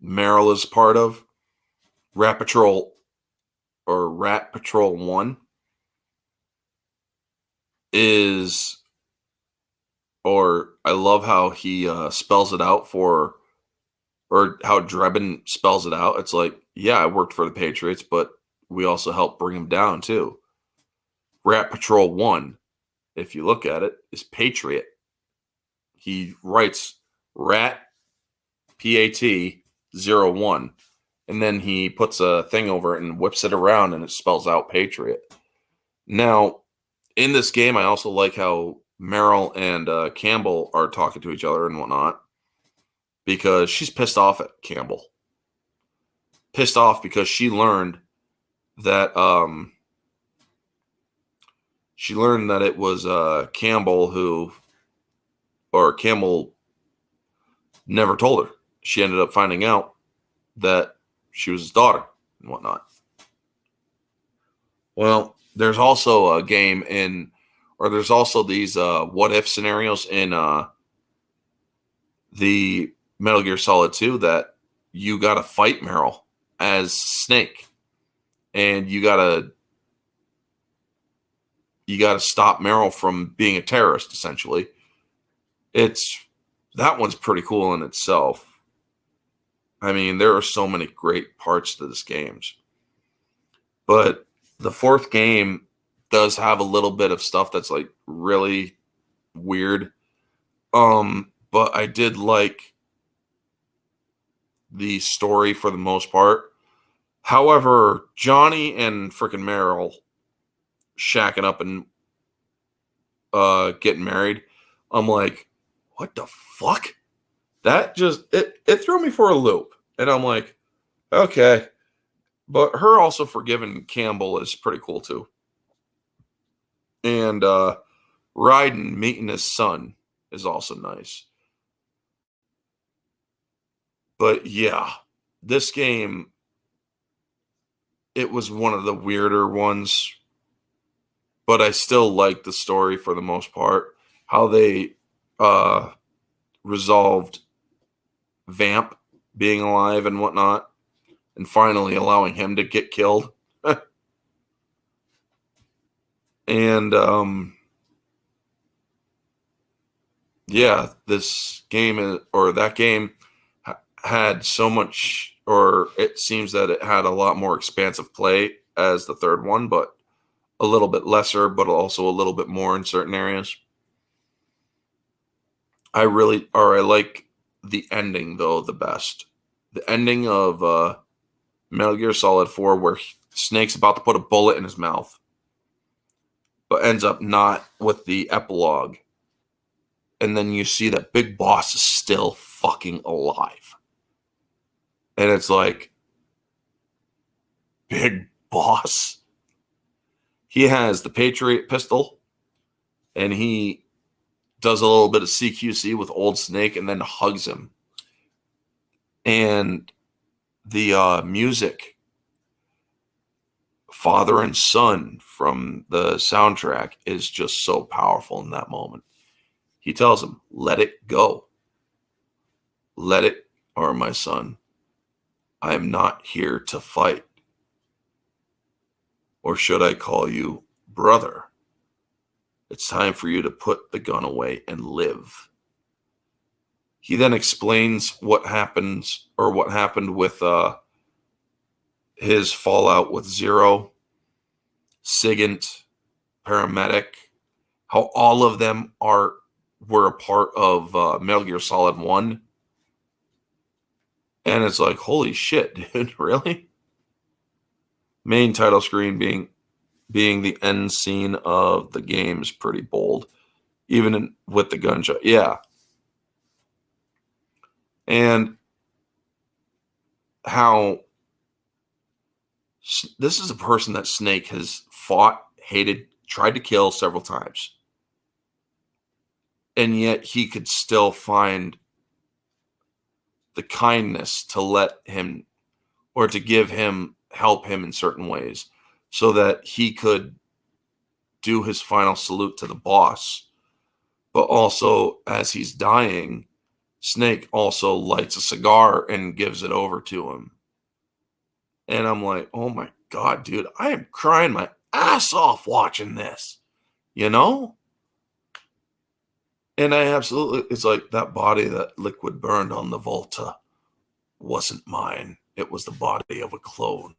Meryl is part of. Rat Patrol or Rat Patrol 1 is, or I love how he spells it out or how Drebin spells it out. It's like, yeah, I worked for the Patriots, but we also helped bring them down too. Rat Patrol 1, if you look at it, is Patriot. He writes Rat PAT 01, and then he puts a thing over it and whips it around and it spells out Patriot. Now, in this game, I also like how Meryl and Campbell are talking to each other and whatnot, because she's pissed off at Campbell. Pissed off because she learned that it was Campbell Campbell never told her. She ended up finding out that she was his daughter and whatnot. Well, there's also a game there's also these what if scenarios in the Metal Gear Solid 2 that you got to fight Meryl as Snake, and you got to stop Meryl from being a terrorist, essentially. That one's pretty cool in itself. I mean, there are so many great parts to this game. But the fourth game does have a little bit of stuff that's like really weird. But I did like the story for the most part. However, Johnny and freaking Meryl shacking up and getting married, I'm like, what the fuck? That just it threw me for a loop. And I'm like, okay. But her also forgiving Campbell is pretty cool too. And Raiden meeting his son is also nice. But yeah, this game, it was one of the weirder ones. But I still like the story for the most part. How they resolved Vamp being alive and whatnot, and finally allowing him to get killed. And yeah, this game that game had so much, or it seems that it had a lot more expansive play as the third one, but a little bit lesser, but also a little bit more in certain areas. I like the ending though the best. The ending of Metal Gear Solid 4, where Snake's about to put a bullet in his mouth, but ends up not, with the epilogue. And then you see that Big Boss is still fucking alive. And it's like, Big Boss? He has the Patriot pistol, and he does a little bit of CQC with Old Snake and then hugs him. And the music, father and son from the soundtrack, is just so powerful in that moment. He tells him, let it go. Let it, or my son, I am not here to fight. Or should I call you brother? It's time for you to put the gun away and live. He then explains what happened with his fallout with Zero, Sigint, paramedic, how all of them were a part of Metal Gear Solid 1. And it's like, holy shit, dude, really? Main title screen being the end scene of the game is pretty bold, even with the gunshot. Yeah. And how this is a person that Snake has fought, hated, tried to kill several times. And yet he could still find the kindness to let him, or to give him, help him in certain ways, so that he could do his final salute to the boss. But also, as he's dying, Snake also lights a cigar and gives it over to him. And I'm like, oh my God, dude, I am crying my ass off watching this, you know? And I absolutely, it's like that body that Liquid burned on the Volta wasn't mine. It was the body of a clone.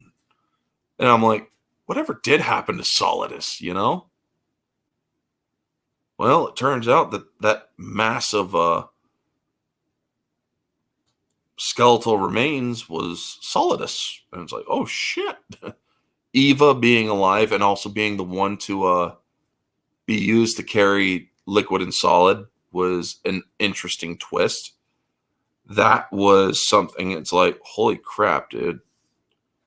And I'm like, whatever did happen to Solidus, you know? Well, it turns out that mass of skeletal remains was Solidus. And it's like, oh shit. Eva being alive and also being the one to be used to carry Liquid and Solid was an interesting twist. That was something, it's like, holy crap, dude.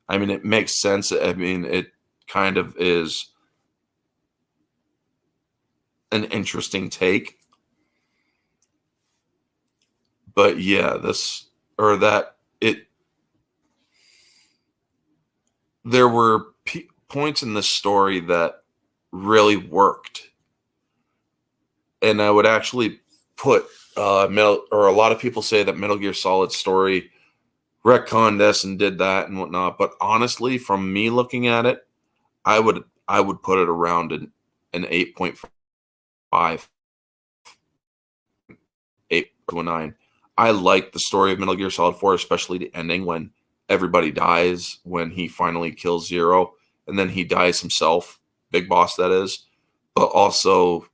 I mean, it makes sense. I mean, it kind of is an interesting take. But yeah, there were points in this story that really worked. And I would actually put a lot of people say that Metal Gear Solid story retconned this and did that and whatnot. But honestly, from me looking at it, I would put it around an 8.5, 8 to a 9. I like the story of Metal Gear Solid 4, especially the ending when everybody dies, when he finally kills Zero, and then he dies himself, Big Boss that is. But also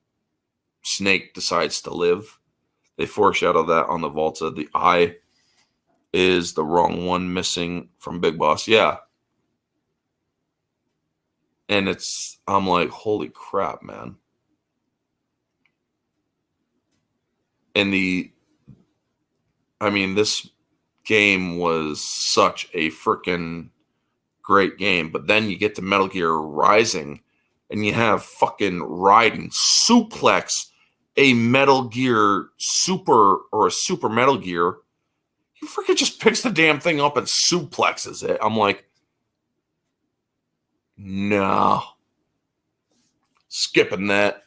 Snake decides to live. They foreshadow that on the Volta. The eye is the wrong one missing from Big Boss. Yeah. And I'm like, holy crap, man. And this game was such a freaking great game. But then you get to Metal Gear Rising and you have fucking Raiden suplex a Metal Gear Super or a Super Metal Gear. He freaking just picks the damn thing up and suplexes it. I'm like, no. Skipping that.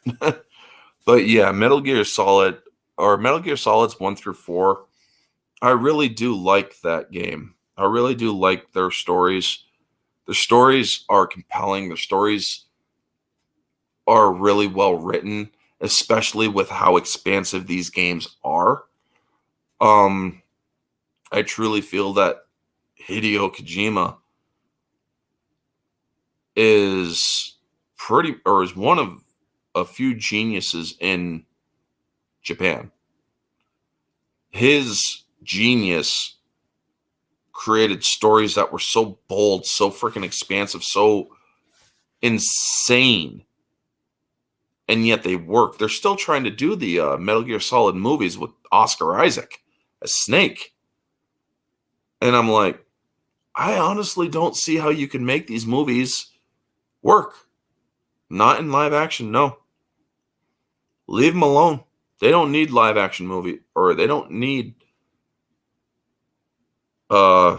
But yeah, Metal Gear Solid, or Metal Gear Solids 1 through 4, I really do like that game. I really do like their stories. The stories are compelling. The stories are really well written, especially with how expansive these games are. I truly feel that Hideo Kojima is one of a few geniuses in Japan. His genius created stories that were so bold, so freaking expansive, so insane, and yet they work. They're still trying to do the Metal Gear Solid movies with Oscar Isaac as Snake. And I'm like, I honestly don't see how you can make these movies work. Not in live action, no. Leave them alone. They don't need live action movie, or they don't need a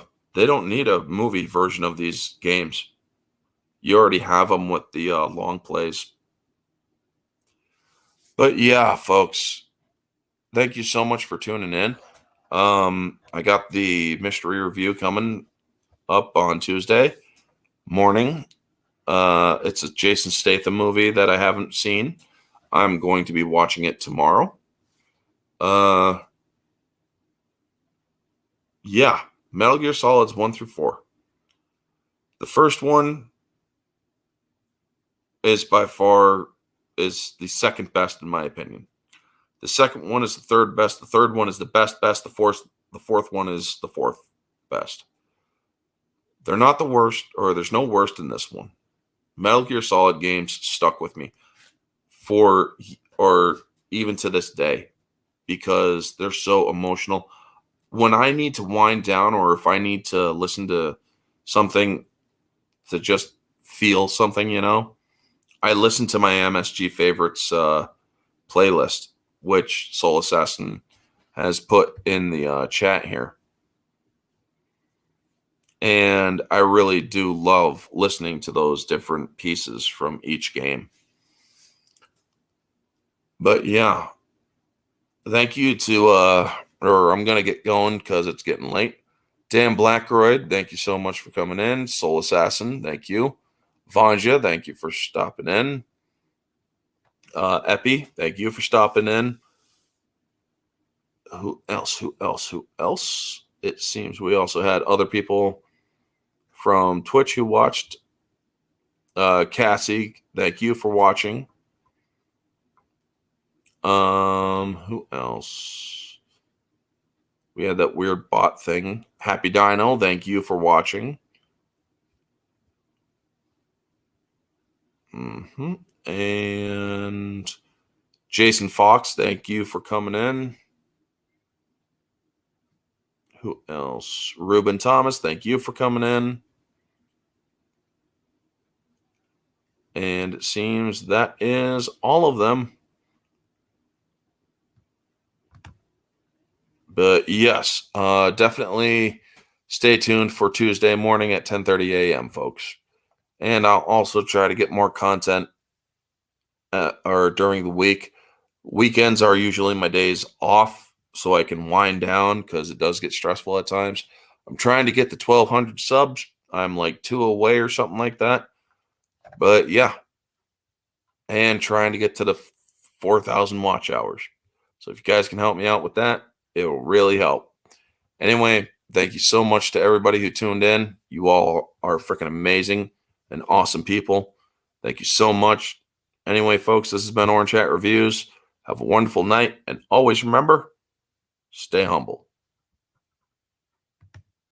movie version of these games. You already have them with the long plays. But yeah, folks, thank you so much for tuning in. I got the mystery review coming up on Tuesday morning. It's a Jason Statham movie that I haven't seen. I'm going to be watching it tomorrow. Yeah, Metal Gear Solids 1 through 4. The first one is by far is the second best in my opinion. The second one is the third best. The third one is the best. The fourth one is the fourth best. They're not the worst, or there's no worst in this one. Metal Gear Solid games stuck with me or even to this day because they're so emotional. When I need to wind down or if I need to listen to something to just feel something, I listen to my MSG favorites playlist, which Soul Assassin has put in the chat here. And I really do love listening to those different pieces from each game. But yeah, thank you to, or I'm going to get going because it's getting late. Dan Blackroyd, thank you so much for coming in. Soul Assassin, thank you. Vanja, thank you for stopping in. Epi, thank you for stopping in. Who else? It seems we also had other people from Twitch who watched. Cassie, thank you for watching. Who else? We had that weird bot thing. Happy Dino, thank you for watching. And Jason Fox, thank you for coming in. Who else? Ruben Thomas, thank you for coming in. And it seems that is all of them. But yes, definitely stay tuned for Tuesday morning at 10:30 a.m., folks. And I'll also try to get more content or during the week. Weekends are usually my days off so I can wind down because it does get stressful at times. I'm trying to get to 1,200 subs. I'm like 2 away or something like that. But yeah. And trying to get to the 4,000 watch hours. So if you guys can help me out with that, it will really help. Anyway, thank you so much to everybody who tuned in. You all are freaking amazing and awesome people. Thank you so much. Anyway, folks, this has been Orange Hat Reviews. Have a wonderful night. And always remember, stay humble.